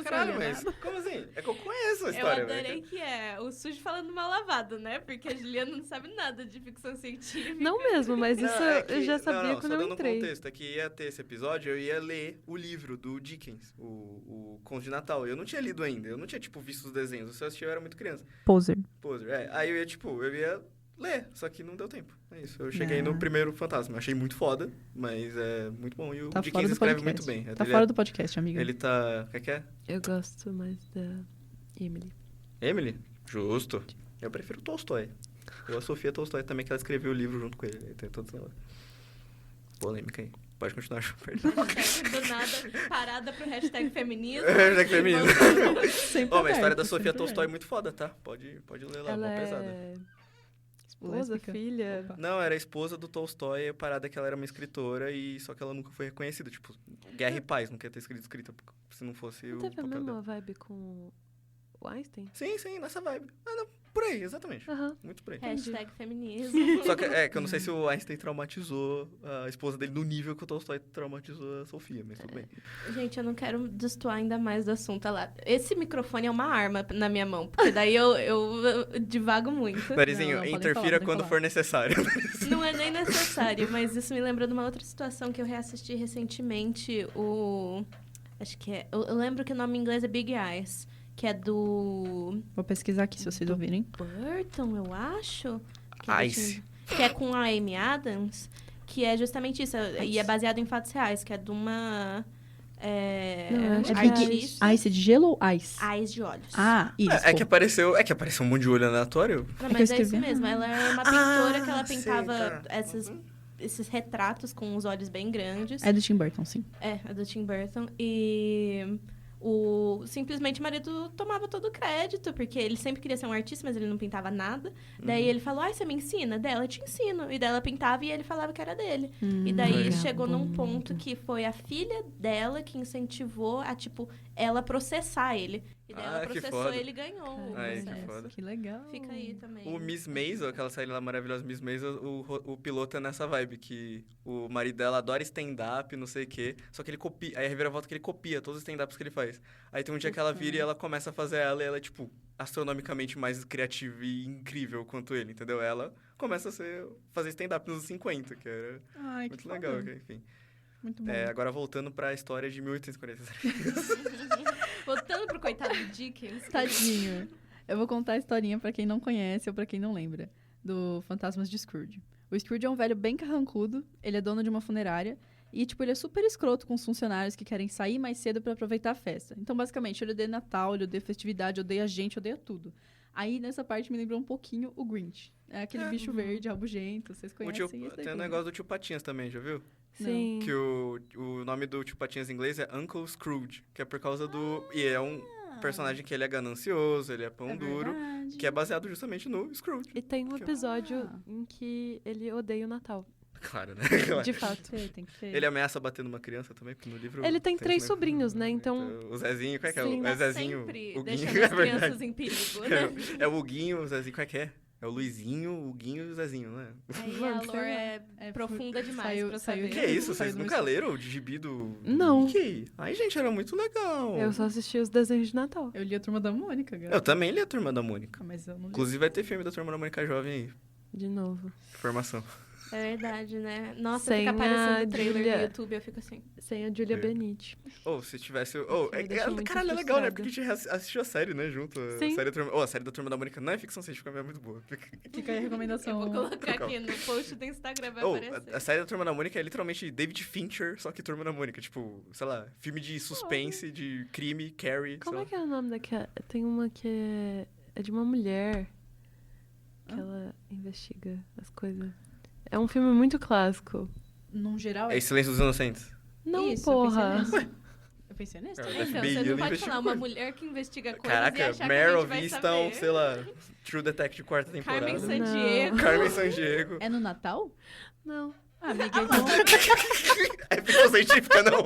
Caralho, mas como assim? É que eu conheço a história. Eu adorei que é o Sujo falando mal lavado, né? Porque a Juliana não sabe nada de ficção científica. Não mesmo, mas isso eu já sabia quando eu entrei. Só dando contexto, é que ia ter esse episódio, eu ia ler o livro do Dickens, o Conto de Natal. Eu não tinha lido ainda, eu não tinha, tipo, visto os desenhos. Se eu assistia, eu era muito criança. Poser. Aí eu ia ler, só que não deu tempo. É isso. Eu cheguei no primeiro Fantasma. Achei muito foda, mas é muito bom. E o Dickens escreve muito bem. Tá fora do podcast, amiga. Ele tá... O que é? Eu gosto mais da Emily. Emily? Justo. Eu prefiro Tolstói. A Sofia Tolstói também, que ela escreveu o livro junto com ele. Tem todos ela. Polêmica aí. Pode continuar. Do nada, parada pro hashtag feminismo. Hashtag feminismo. Mas a história da Sofia Tolstói é muito foda, tá? Pode ler lá, ela uma pesada. Esposa, filha... Opa. Não, era a esposa do Tolstói, a parada que ela era uma escritora, e só que ela nunca foi reconhecida. Tipo, Guerra e Paz, não quer ter sido escrita se não fosse não o teve a papel mesma dela. vibe com o Einstein? Sim, nessa vibe. Não, por aí, exatamente. Muito por aí. Hashtag feminismo. Só que que eu não sei se o Einstein traumatizou a esposa dele no nível que o Tolstói traumatizou a Sofia, mas tudo bem. Gente, eu não quero destoar ainda mais do assunto. Olha lá. Esse microfone é uma arma na minha mão, porque daí eu divago muito. Narizinho, interfira quando for necessário. Não é nem necessário, mas isso me lembra de uma outra situação que eu reassisti recentemente. Acho que é... Eu lembro que o nome em inglês é Big Eyes. Que é do... Vou pesquisar aqui, se vocês ouvirem. Burton, eu acho. Ice. Que é com a Amy Adams. Que é justamente isso. E é baseado em fatos reais. Que é de uma... artista. Ice de gelo ou ice? Eyes de olhos. Ah, isso. É que apareceu um monte de olho aleatório. Não, mas é isso mesmo. Ela é uma pintora que ela pintava esses retratos com os olhos bem grandes. É do Tim Burton, sim. É do Tim Burton. E... simplesmente o marido tomava todo o crédito, porque ele sempre queria ser um artista, mas ele não pintava nada. Daí ele falou, você me ensina? Dela, eu te ensino. E daí ela pintava e ele falava que era dele. E daí chegou num ponto que foi a filha dela que incentivou a, tipo, ela processar ele. E daí ela processou e ele ganhou. Que foda. Que legal. Fica aí também. O Miss Maisel, aquela série lá maravilhosa, Miss Maisel, o piloto é nessa vibe, que o marido dela adora stand-up, não sei o quê, só que ele copia, aí a reviravolta que ele copia todos os stand-ups que ele faz. Aí tem um dia que ela vira e ela começa a fazer e ela é, tipo, astronomicamente mais criativa e incrível quanto ele, entendeu? Ela começa a fazer stand-up nos 50, que era muito legal, enfim. Muito bom. Agora voltando pra história de 1847. Voltando pro coitado do Dickens. Tadinho. Eu vou contar a historinha pra quem não conhece ou pra quem não lembra, do Fantasmas de Scrooge. O Scrooge é um velho bem carrancudo, ele é dono de uma funerária, e, tipo, ele é super escroto com os funcionários que querem sair mais cedo pra aproveitar a festa. Então, basicamente, ele odeia Natal, ele odeia festividade, odeia gente, odeia tudo. Aí, nessa parte, me lembrou um pouquinho o Grinch. É aquele bicho verde, rabugento, vocês conhecem tem um negócio do Tio Patinhas também, já viu? Sim. Que o nome do Tio Patinhas em inglês é Uncle Scrooge, que é por causa do... E é um personagem que ele é ganancioso, ele é pão duro, que é baseado justamente no Scrooge. E tem um episódio em que ele odeia o Natal. Claro, né? De fato. Tem que ser. Ele ameaça bater numa criança também, porque no livro... Ele tem 3 sobrinhos, né? Então... O Zezinho, qual é que é? Sim. O Zezinho, Sempre o Guinho, deixando as crianças em perigo, né? É o Guinho, o Zezinho, qual é que é? É o Luizinho, o Guinho e o Zezinho, né? Aí a lore é profunda demais pra saber. Que é isso? Vocês nunca leram o Gibi do Não. Mickey? Ai, gente, era muito legal. Eu só assisti os desenhos de Natal. Eu li a Turma da Mônica, galera. Eu também li a Turma da Mônica. Mas eu não li. Inclusive vai ter filme da Turma da Mônica jovem aí. De novo. Informação. É verdade, né? Nossa, Sem fica aparecendo a o trailer Julia. no YouTube, eu fico assim. Sem a Julia Benite. Ou se tivesse... Me deixa muito Caralho, é legal, né? frustrada. Porque a gente assistiu a série, né? Junto. Sim. A série da Turma da Mônica não é ficção científica, mas é muito boa. Fica aí a recomendação. Eu vou colocar aqui no post do Instagram, vai aparecer. A série da Turma da Mônica é literalmente David Fincher, só que Turma da Mônica. Tipo, sei lá, filme de suspense, de crime, Carrie, Como sei é que é o nome daquela... Tem uma que é de uma mulher que ela investiga as coisas. É um filme muito clássico. num geral... É Silêncio dos Inocentes. Não, Isso, porra. Eu pensei nesse. Então, você não pode falar uma mulher que investiga coisas e achar Meryl que a gente vai Vistão, saber. sei lá, True Detective quarta temporada. Carmen Sandiego. Carmen Sandiego. É no Natal? Não. Amiga, então... É ficção científica, não.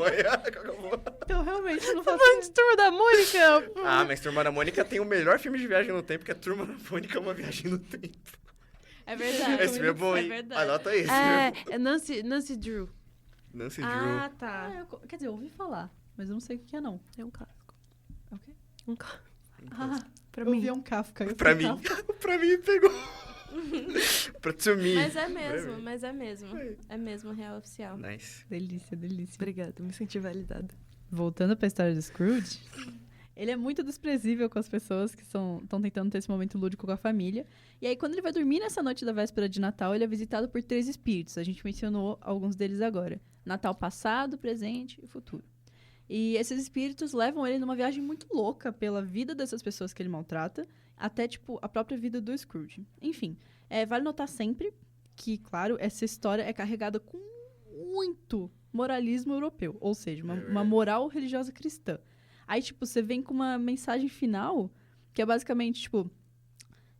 então realmente não faço... Falando de Turma da Mônica. Ah, mas Turma da Mônica tem o melhor filme de viagem no tempo, que é Turma da Mônica, uma viagem no tempo. É verdade. Esse filme é bom, hein? verdade. Anota isso. É Nancy Drew. Nancy Drew. Ah, tá. Quer dizer, eu ouvi falar, mas eu não sei o que é, não. É um clássico. É o quê? Um clássico. Pra Pra mim. mim. É um Kafka. Pra mim. Pra mim, pegou. To me. Mas é mesmo. É mesmo, real oficial. Nice. Delícia, delícia. Obrigada, me senti validada. Voltando pra história do Scrooge, ele é muito desprezível com as pessoas que estão tentando ter esse momento lúdico com a família. E aí, quando ele vai dormir nessa noite da véspera de Natal, ele é visitado por 3 espíritos. A gente mencionou alguns deles agora. Natal passado, presente e futuro. E esses espíritos levam ele numa viagem muito louca pela vida dessas pessoas que ele maltrata, até, tipo, a própria vida do Scrooge. Enfim, vale notar sempre que, claro, essa história é carregada com muito moralismo europeu. Ou seja, uma moral religiosa cristã. Aí, tipo, você vem com uma mensagem final, que é basicamente, tipo...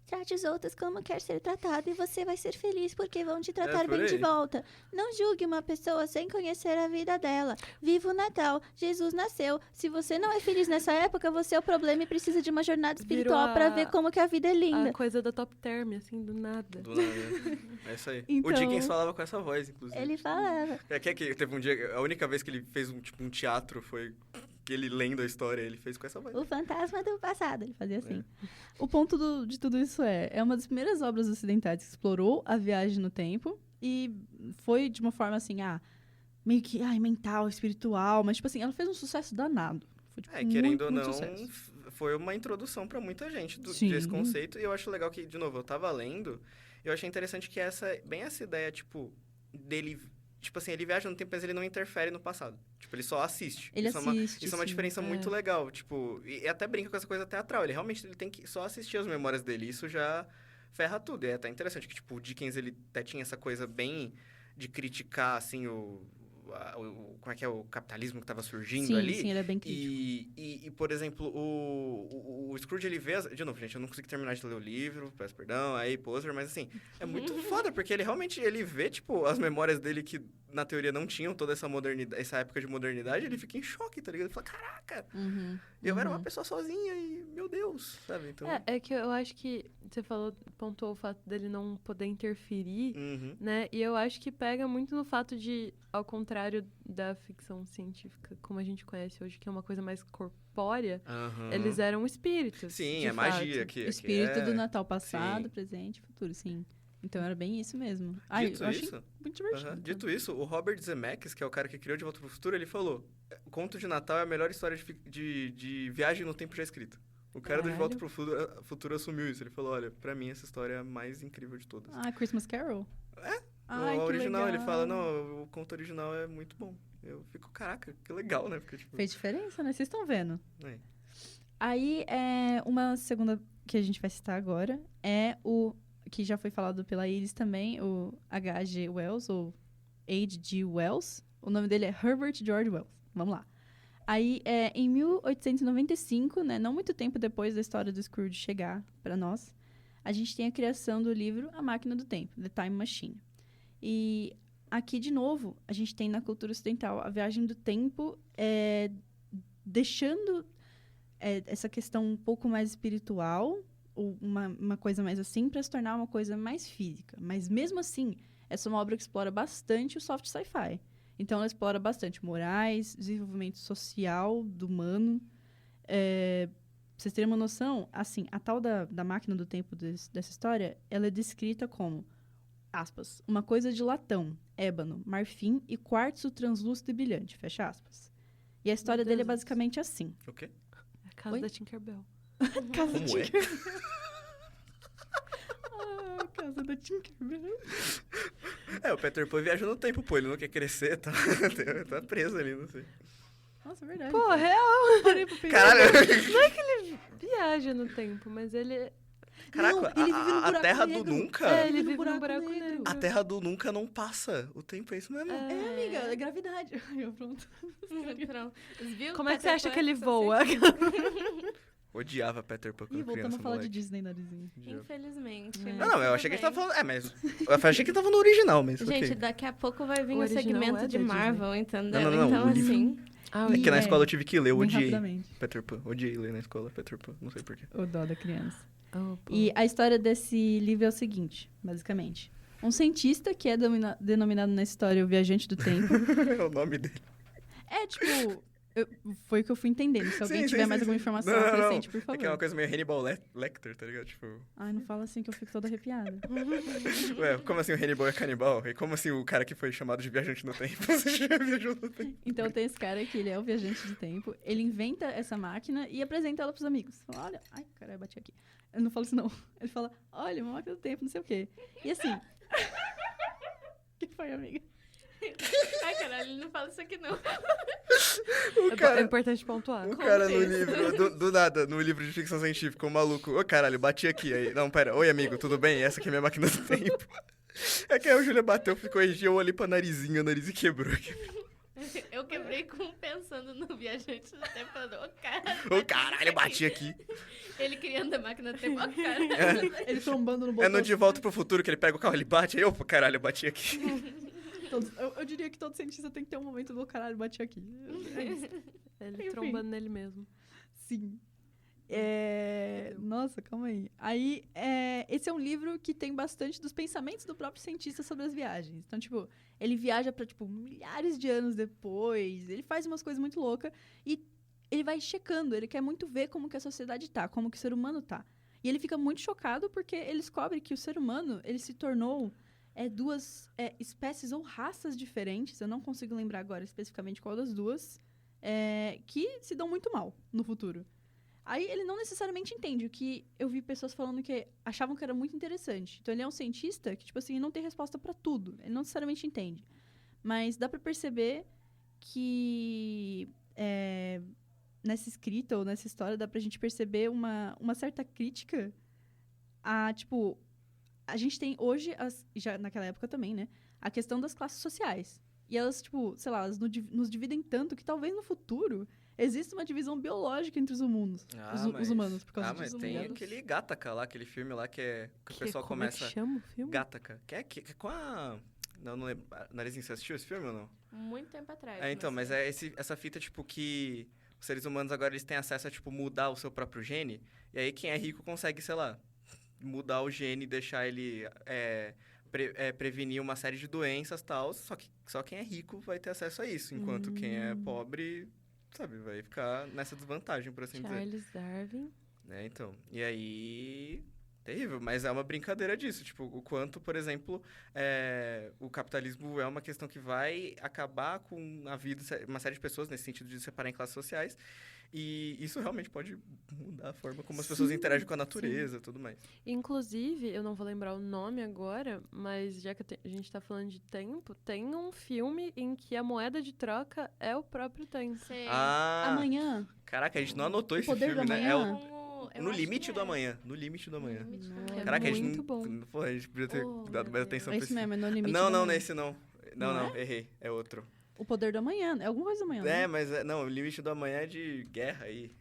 Trate os outros como quer ser tratado e você vai ser feliz porque vão te tratar bem de volta. Não julgue uma pessoa sem conhecer a vida dela. Viva o Natal. Jesus nasceu. Se você não é feliz nessa época, você é o problema e precisa de uma jornada espiritual pra ver como que a vida é linda. A coisa da Top Term, assim, do nada. Do nada. É isso aí. Então, o Dickens falava com essa voz, inclusive. Ele falava. Que teve um dia... A única vez que ele fez um teatro foi... Que ele lendo a história, ele fez com essa voz. O fantasma do passado, ele fazia assim. O ponto de tudo isso é uma das primeiras obras ocidentais que explorou a viagem no tempo e foi de uma forma assim, meio que, mental, espiritual, mas tipo assim, ela fez um sucesso danado. Foi, tipo, querendo ou muito não, sucesso. foi uma introdução pra muita gente desse conceito. E eu acho legal que, de novo, eu tava lendo, eu achei interessante que bem essa ideia, tipo, dele... Tipo assim, ele viaja no tempo, mas ele não interfere no passado. Tipo, ele só assiste. Isso é uma diferença muito legal. Tipo, e até brinca com essa coisa teatral. Ele tem que só assistir as memórias dele. Isso já ferra tudo. E é até interessante que, tipo, o Dickens, ele até tinha essa coisa bem de criticar, assim, como é que é o capitalismo que estava surgindo ali. Sim, ele é bem crítico. E por exemplo, o Scrooge, ele vê... De novo, gente, eu não consegui terminar de ler o livro, peço perdão, aí, poser, mas assim, é muito foda, porque ele realmente, ele vê, tipo, as memórias dele que, na teoria, não tinham toda essa modernidade, essa época de modernidade, ele fica em choque, tá ligado? Ele fala, caraca, eu era uma pessoa sozinha e, meu Deus, sabe? Então... É que eu acho que você pontuou o fato dele não poder interferir, né? E eu acho que pega muito no fato de, ao contrário da ficção científica, como a gente conhece hoje, que é uma coisa mais corpórea, eles eram espíritos. Sim, é magia. Espírito do Natal passado, presente e futuro, sim. Então era bem isso mesmo. Dito isso, muito divertido. Dito isso, o Robert Zemeckis, que é o cara que criou De Volta pro Futuro, ele falou: Conto de Natal é a melhor história de viagem no tempo já escrita. O cara do De Volta pro Futuro assumiu isso. Ele falou: olha, pra mim essa história é a mais incrível de todas. Christmas Carol? No original, ele fala: não, o conto original é muito bom. Eu fico, caraca, que legal, né? Porque, tipo... Fez diferença, né? Vocês estão vendo. Aí, uma segunda que a gente vai citar agora é o que já foi falado pela Iris também, o H.G. Wells, ou H.G. Wells. O nome dele é Herbert George Wells. Vamos lá. Aí, em 1895, né, não muito tempo depois da história do Scrooge chegar para nós, a gente tem a criação do livro A Máquina do Tempo, The Time Machine. E aqui, de novo, a gente tem na cultura ocidental a viagem do tempo deixando essa questão um pouco mais espiritual, ou uma coisa mais assim, para se tornar uma coisa mais física. Mas, mesmo assim, essa é uma obra que explora bastante o soft sci-fi. Então, ela explora bastante morais, desenvolvimento social do humano. Pra vocês terem uma noção, assim, a tal da máquina do tempo dessa história, ela é descrita como, aspas, uma coisa de latão, ébano, marfim e quartzo translúcido e brilhante, fecha aspas. E a história dele é basicamente assim. O quê? A casa da Tinkerbell. Casa Como é? Casa da Tinkerbell. O Peter Pan viaja no tempo, ele não quer crescer, tá preso ali, não sei. Nossa, é verdade. Pô, real. Parei pra pensar. Caralho! Não é que ele viaja no tempo, mas ele... Caraca, não, ele vive no a Terra negro. do Nunca... ele vive num buraco negro. A Terra do Nunca não passa. O tempo é isso mesmo. Amiga, é gravidade. Eu, pronto. Pronto. Viu? Como é que você acha Pan que ele só voa? Odiava Peter Pan quando Ih, voltamos criança, a falar moleque. de Disney, narizinho. Infelizmente. É. mas Não, eu tudo achei que ele bem. tava falando... mas... Eu achei que ele tava no original, mas Gente, ok. daqui a pouco vai vir O o original segmento é de da Marvel, entendeu? Não, Então, o livro. assim... É que na escola eu tive que ler, eu Bem odiei rapidamente. Peter Pan. Odiei ler na escola Peter Pan, não sei porquê. O dó da criança. Oh, E a história desse livro é o seguinte, basicamente. Um cientista, que é denominado na história o Viajante do Tempo. É o nome dele. É, tipo... foi o que eu fui entendendo. Se alguém Sim, tiver sim, mais sim, alguma sim. informação, Não, acrescente, por É favor. que é uma coisa meio Hannibal Lecter, tá ligado? Tipo... Ai, não fala assim que eu fico toda arrepiada. Ué, como assim o Hannibal é canibal? E como assim o cara que foi chamado de viajante no tempo? Você já viajou no tempo? Então tem esse cara que ele é o viajante do tempo. Ele inventa essa máquina e apresenta ela pros amigos. Fala, olha... Ai, caralho, bati aqui. Ele não fala isso, não. Ele fala, olha, uma máquina do tempo, não sei o quê. E assim... O que foi, amiga? Ai, caralho, ele não fala isso aqui, não. É importante pontuar. O cara no Contexto. livro, do nada, no livro de ficção científica, o maluco, ô caralho, bati aqui aí. Não, pera, oi amigo, tudo bem? Essa aqui é minha máquina do tempo. É que aí o Júlia bateu, ficou corrigir, eu olhei pra narizinho, o nariz quebrou. Eu quebrei pensando no viajante do tempo, falando, ô Ô caralho, bati aqui. Ele criando a máquina do tempo, ó, cara. Ele trombando no botão. É no De Volta pro Futuro que ele pega o carro, ele bate, aí, opa, caralho, eu bati aqui. Eu diria que todo cientista tem que ter um momento do caralho, bati aqui. É isso. Ele Enfim. trombando nele mesmo. Sim. Nossa, calma aí. Aí, esse é um livro que tem bastante dos pensamentos do próprio cientista sobre as viagens. Então, tipo, ele viaja pra, tipo, milhares de anos depois, ele faz umas coisas muito loucas e ele vai checando, ele quer muito ver como que a sociedade tá, como que o ser humano tá. E ele fica muito chocado porque ele descobre que o ser humano, ele se tornou duas espécies ou raças diferentes, eu não consigo lembrar agora especificamente qual das duas, que se dão muito mal no futuro. Aí ele não necessariamente entende, o que eu vi pessoas falando que achavam que era muito interessante. Então ele é um cientista que, tipo assim, não tem resposta pra tudo. Ele não necessariamente entende. Mas dá pra perceber que nessa escrita ou nessa história dá pra gente perceber uma certa crítica a, tipo... A gente tem hoje, já naquela época também, né? A questão das classes sociais. E elas, tipo, sei lá, elas nos dividem tanto que talvez no futuro exista uma divisão biológica entre os humanos. Os humanos, por causa disso. Mas tem aquele Gattaca lá, aquele filme lá que o pessoal como começa... é que chama o filme? Gattaca. Que é com a... Não lembro. Narizinho, você assistiu esse filme ou não? Muito tempo atrás. Então, mas é essa fita, tipo, que os seres humanos agora eles têm acesso a, tipo, mudar o seu próprio gene. E aí quem é rico consegue, sei lá, mudar o gene e deixar ele prevenir uma série de doenças e tal. Só que só quem é rico vai ter acesso a isso. Enquanto quem é pobre, sabe, vai ficar nessa desvantagem, por assim dizer. Charles Darwin. Então, e aí... Terrível, mas é uma brincadeira disso. Tipo, o quanto, por exemplo, o capitalismo é uma questão que vai acabar com a vida de uma série de pessoas, nesse sentido de separar em classes sociais. E isso realmente pode mudar a forma como as pessoas interagem com a natureza e tudo mais. Inclusive, eu não vou lembrar o nome agora, mas já que a gente tá falando de tempo, tem um filme em que a moeda de troca é o próprio tempo. Sei. Amanhã. Caraca, a gente não anotou esse Poder filme, do né? Amanhã? No Limite do Amanhã. No Limite do Amanhã. É Caraca, a gente muito não... bom. Pô, a gente podia ter dado mais atenção pra Esse esse mesmo, filme. é No Limite Não, do não, Amanhã. nesse não. Não, errei. É outro. O Poder do Amanhã. É alguma coisa do amanhã, né? Mas... Não, o Limite do Amanhã é de guerra aí.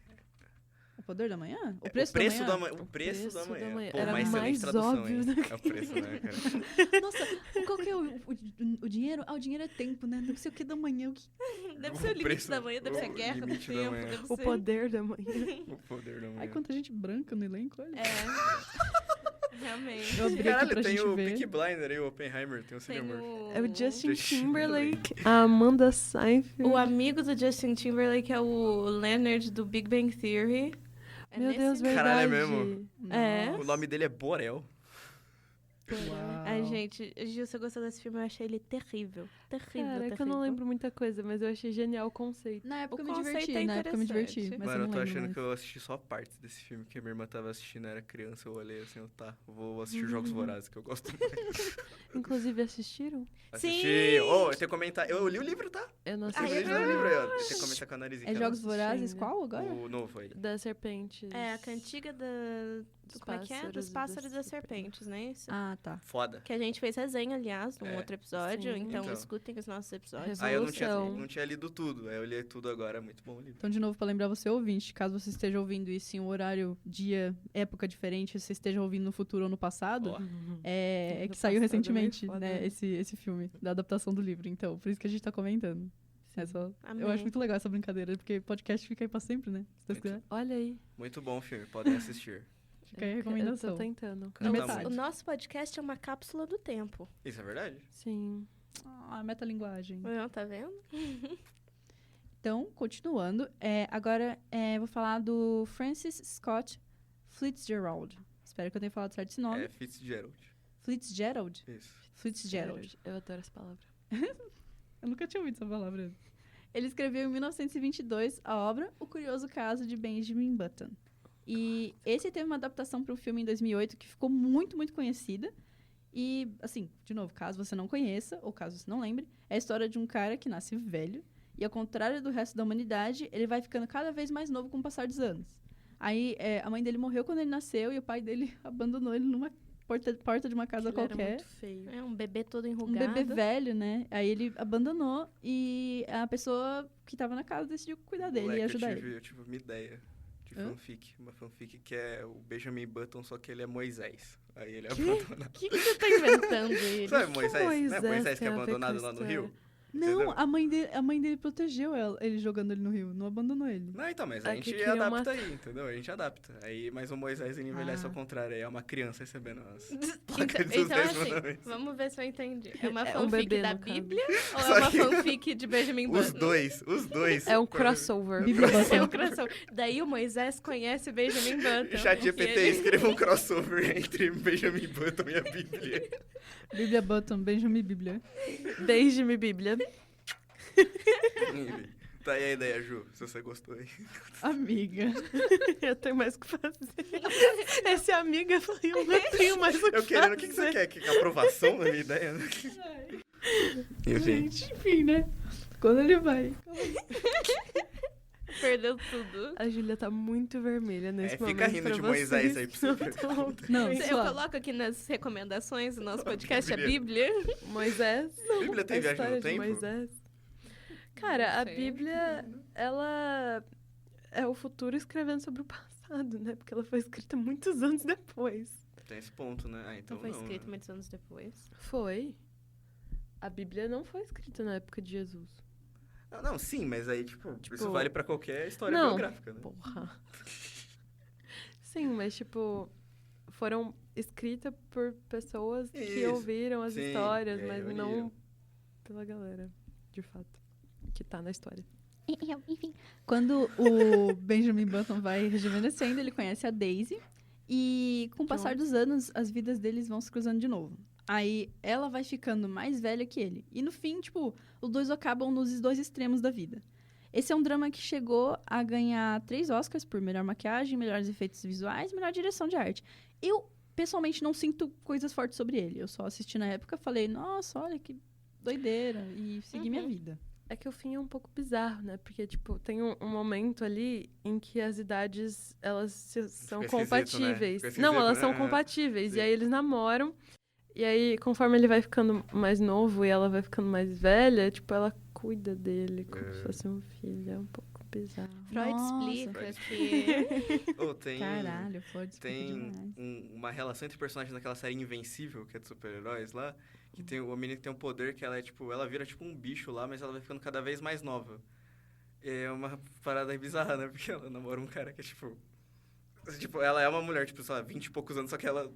O Poder do Amanhã? O preço do amanhã. O preço do amanhã. Pô, Era uma excelente mais tradução, óbvio, hein? né? É o preço, né, cara? Nossa, qual que é o dinheiro? O dinheiro é tempo, né? Não sei o que da manhã. Deve ser o limite da manhã, deve ser a guerra do limite da tempo, manhã. deve O ser... poder da manhã. O poder da manhã. Ai, quanta gente branca no elenco, olha. Realmente. Eu abri aqui Caralho, pra tem gente o ver. Peaky Blinder aí, o Oppenheimer, tem o Cillian Tem Murphy. É o Justin Justin Timberlake, a Amanda Seyfried. O amigo do Justin Timberlake é o Leonard do Big Bang Theory. Meu nesse Deus, filme. verdade. Caralho, é mesmo? É. O nome dele é Borel. Uau. Ai, gente, Gil, você gostou desse filme? Eu achei ele terrível. Terrível, Cara, é terrível. que eu não lembro muita coisa, mas eu achei genial o conceito. Na época O eu me conceito diverti, é na época eu me diverti. interessante. Mas Mano, eu tô achando mais. que eu assisti só partes desse filme que a minha irmã tava assistindo, era criança, eu olhei assim, vou assistir Jogos Vorazes, que eu gosto muito. Inclusive, assistiram? Assisti! Oh, eu tenho que comentar, eu li o livro, tá? Eu não Eu assisti. li o livro aí, ó. Eu tenho que comentar com a narizinha. É Jogos assisti Vorazes ainda. qual agora? O novo aí. Das serpentes. É, a cantiga Como é que é? Dos pássaros e das serpentes, né? Isso. Ah, tá. Foda. Que a gente fez resenha, aliás, num outro episódio. Então, escutem os nossos episódios. Aí eu não tinha lido tudo. Aí eu li tudo agora. Muito bom o livro. Então, de novo, pra lembrar você, ouvinte, caso você esteja ouvindo isso em um horário, dia, época diferente, você esteja ouvindo no futuro ou no passado, é que saiu recentemente, né, esse filme, da adaptação do livro. Então, por isso que a gente tá comentando. Eu acho muito legal essa brincadeira, porque podcast fica aí pra sempre, né? Se quiser. Olha aí. Muito bom o filme, podem assistir. Fica aí a recomendação. Eu tô tentando. O nosso podcast é uma cápsula do tempo. Isso é verdade? Sim. Metalinguagem. Tá vendo? Então, continuando, agora vou falar do Francis Scott Fitzgerald. Espero que eu tenha falado certo esse nome. É Fitzgerald. Fitzgerald? Isso. Fitzgerald. Eu adoro essa palavra. Eu nunca tinha ouvido essa palavra. Ele escreveu em 1922 a obra O Curioso Caso de Benjamin Button. E esse teve uma adaptação para um filme em 2008 que ficou muito, muito conhecida. E, assim, de novo, caso você não conheça, ou caso você não lembre, é a história de um cara que nasce velho e, ao contrário do resto da humanidade, ele vai ficando cada vez mais novo com o passar dos anos. Aí, a mãe dele morreu quando ele nasceu e o pai dele abandonou ele numa porta de uma casa qualquer. Era muito feio. É um bebê todo enrugado. Um bebê velho, né? Aí ele abandonou e a pessoa que tava na casa decidiu cuidar dele e ajudar ele. Eu tive uma ideia de fanfic. Uma fanfic que é o Benjamin Button, só que ele é Moisés. Aí ele é abandonado. O que você tá inventando aí? Sabe Moisés? Não é Moisés que é abandonado lá no rio? Não, a mãe dele protegeu ele jogando ele no rio, não abandonou ele. Não, então, mas a gente adapta aí, entendeu? A gente adapta. Aí, mas o Moisés ele envelhece ao contrário, aí é uma criança recebendo as placas dos 10 mandamentos. Vamos ver se eu entendi. É uma fanfic da Bíblia ou Só é uma fanfic de Benjamin Button? Os dois. É um crossover. É um crossover. Daí o Moisés conhece Benjamin Button. ChatGPT escreva um crossover entre Benjamin Button e a Bíblia. Bíblia Button, Benjamin Bíblia. Benjamin Bíblia. Tá aí a ideia, Ju, se você gostou aí. Amiga. Eu tenho mais o que fazer. Esse amiga foi eu não tenho mais o que fazer. Eu querendo, o que você quer? Que aprovação da minha ideia? Enfim, né? Quando ele vai... Perdeu tudo. A Júlia tá muito vermelha nesse momento. Fica rindo de Moisés aí pra você ver. Não, eu coloco aqui nas recomendações do nosso podcast a Bíblia. Moisés. A Bíblia tem viagem no tempo? Moisés. Cara, a Bíblia, ela é o futuro escrevendo sobre o passado, né? Porque ela foi escrita muitos anos depois. Tem esse ponto, né? Então não foi escrita muitos anos depois? Foi. A Bíblia não foi escrita na época de Jesus. Não, sim, mas aí, tipo, isso vale pra qualquer história biográfica, né? Porra. Sim, mas, tipo, foram escritas por pessoas que ouviram as histórias, mas não pela galera, de fato, que tá na história. Enfim. Quando o Benjamin Button vai rejuvenescendo, ele conhece a Daisy. E com o passar dos anos, as vidas deles vão se cruzando de novo. Aí ela vai ficando mais velha que ele. E no fim, tipo, os dois acabam nos dois extremos da vida. Esse é um drama que chegou a ganhar 3 Oscars por melhor maquiagem, melhores efeitos visuais, melhor direção de arte. Eu, pessoalmente, não sinto coisas fortes sobre ele. Eu só assisti na época, falei, nossa, olha que doideira. E segui minha vida. É que o fim é um pouco bizarro, né? Porque, tipo, tem um momento ali em que as idades, elas são compatíveis. Né? Não, elas são compatíveis. Sim. E aí eles namoram. E aí, conforme ele vai ficando mais novo e ela vai ficando mais velha, tipo, ela cuida dele como se fosse um filho. É um pouco bizarro. Freud explica que... Caralho, Freud explica tem uma relação entre personagens naquela série Invencível, que é de super-heróis lá, que tem o menino que tem um poder que ela é, tipo, ela vira tipo um bicho lá, mas ela vai ficando cada vez mais nova. É uma parada bizarra, né? Porque ela namora um cara que é, tipo, ela é uma mulher, tipo, sei lá, 20 e poucos anos, só que ela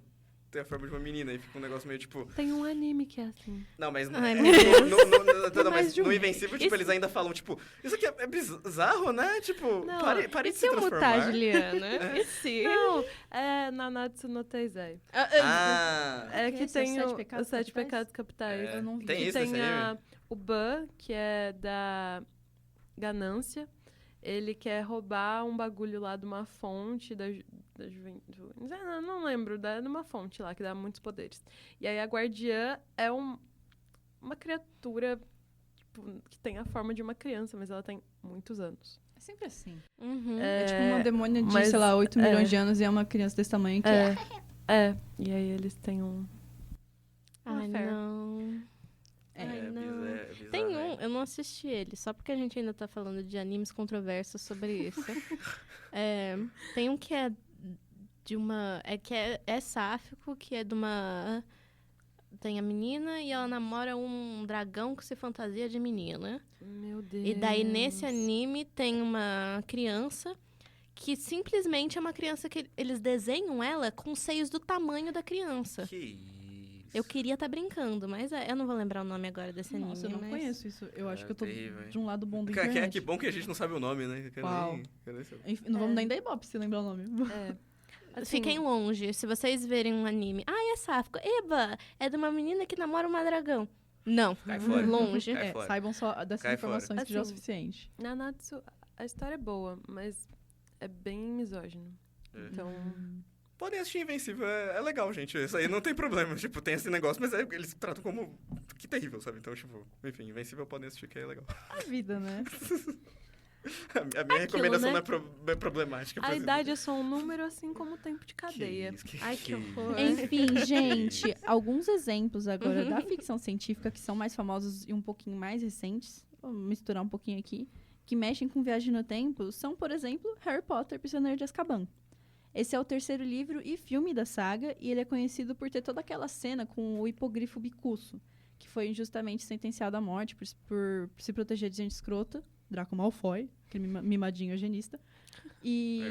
tem a forma de uma menina e fica um negócio meio, tipo... Tem um anime que é assim. Não, mas... Ai, meu Deus. Mas no Invencível, tipo, eles ainda falam, tipo... Isso aqui é bizarro, né? Tipo, pare de se transformar. Mutar, Juliana? E se? Não, é Nanatsu no Taizai. É que tem os 7 pecados capitais. Eu não vi. Tem isso nesse anime? O Ban, que é da ganância. Ele quer roubar um bagulho lá de uma fonte da juventude. Não lembro, de uma fonte lá que dá muitos poderes. E aí a guardiã é uma criatura, tipo, que tem a forma de uma criança, mas ela tem muitos anos. É sempre assim. Uhum. É tipo uma demônia de, sei lá, 8 milhões de anos e é uma criança desse tamanho que E aí eles têm um... Ai, não. Ai, bizarro, Tem eu não assisti ele, só porque a gente ainda tá falando de animes controversos sobre isso. Tem um que é de uma... É sáfico, que é de uma... Tem a menina e ela namora um dragão que se fantasia de menina. Meu Deus. E daí, nesse anime, tem uma criança que simplesmente é uma criança que eles desenham ela com seios do tamanho da criança. Que isso. Eu queria estar brincando, mas eu não vou lembrar o nome agora desse anime. Nossa, eu não conheço isso. Eu acho que eu tô terrível, de um lado bom do internet. Que bom que a gente não sabe o nome, né? Uau. Enfim, não vamos nem dar ibope se lembrar o nome. Assim, fiquem longe. Se vocês verem um anime... é sáfico. Eba! É de uma menina que namora uma dragão. Não. Cai fora. Longe. Cai fora. Saibam só dessas Cai informações fora. que já é o Assim, suficiente. Nanatsu, a história é boa, mas é bem misógino. Então... Podem assistir Invencível, é legal, gente. Isso aí não tem problema. Tipo, tem esse negócio, mas eles tratam como... Que terrível, sabe? Então, tipo, enfim, Invencível podem assistir, que é legal. A vida, né? A minha recomendação não é problemática. A idade é só um número, assim como o tempo de cadeia. Que horror. Enfim, gente, alguns exemplos agora da ficção científica que são mais famosos e um pouquinho mais recentes, vou misturar um pouquinho aqui, que mexem com viagem no tempo, são, por exemplo, Harry Potter, Prisioneiro de Azkaban. Esse é o terceiro livro e filme da saga, e ele é conhecido por ter toda aquela cena com o hipogrifo bicuço, que foi injustamente sentenciado à morte por se proteger de gente escrota, Draco Malfoy, aquele mimadinho eugenista. E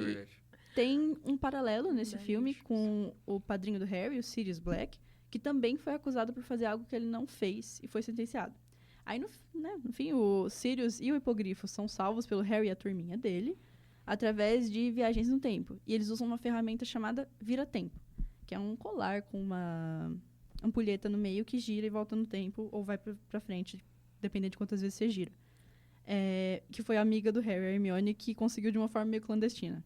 tem um paralelo nesse filme com o padrinho do Harry, o Sirius Black, que também foi acusado por fazer algo que ele não fez e foi sentenciado. Aí, no fim, o Sirius e o hipogrifo são salvos pelo Harry e a turminha dele, através de viagens no tempo. E eles usam uma ferramenta chamada Vira-Tempo, que é um colar com uma ampulheta no meio que gira e volta no tempo, ou vai pra frente, dependendo de quantas vezes você gira. Que foi a amiga do Harry, a Hermione, que conseguiu de uma forma meio clandestina.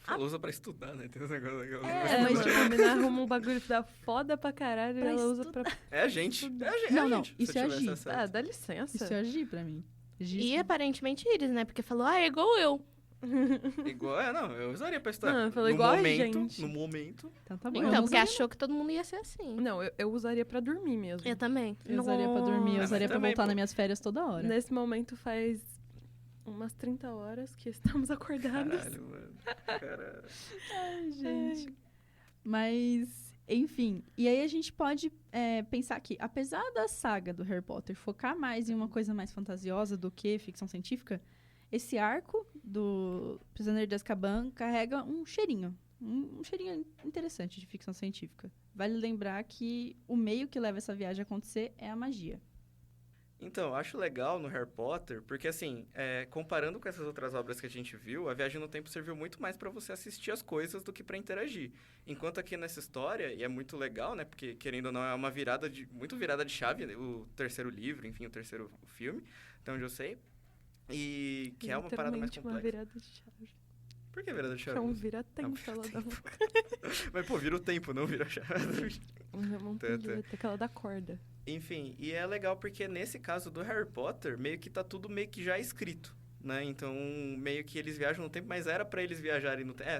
Ela usa pra estudar, né? Tem uns negócios... Mas a menina arruma um bagulho da foda pra caralho e ela usa pra... É a gente. Não, isso é agir. Dá licença. Isso é agir pra mim. E aparentemente Iris, né? Porque falou, é igual eu. Eu usaria pra estudar. Não, falou igual a gente. No momento. Então tá bom. Então, porque achou que todo mundo ia ser assim. Não, eu usaria pra dormir mesmo. Eu também. Eu usaria pra dormir, eu usaria pra voltar nas minhas férias toda hora. Nesse momento faz umas 30 horas que estamos acordados. Caralho, mano. Caralho. Ai, gente. Mas, enfim. E aí a gente pode pensar que, apesar da saga do Harry Potter focar mais em uma coisa mais fantasiosa do que ficção científica, esse arco do Prisioneiro de Azkaban carrega um cheirinho. Um cheirinho interessante de ficção científica. Vale lembrar que o meio que leva essa viagem a acontecer é a magia. Então, eu acho legal no Harry Potter, porque assim, comparando com essas outras obras que a gente viu, a viagem no tempo serviu muito mais pra você assistir as coisas do que pra interagir. Enquanto aqui nessa história, e é muito legal, né, porque querendo ou não, é uma muito virada de chave, né, o terceiro livro, enfim, o terceiro filme, até onde eu sei, e que é uma parada mais complexa. Uma virada de chave. Por que virada de chave? É um vira-tempo, ela dá boca. Mas, pô, vira o tempo, não vira a chave. Aquela da corda. Enfim, e é legal porque nesse caso do Harry Potter, meio que tá tudo meio que já escrito, né? Então, meio que eles viajam no tempo, mas era pra eles viajarem no tempo.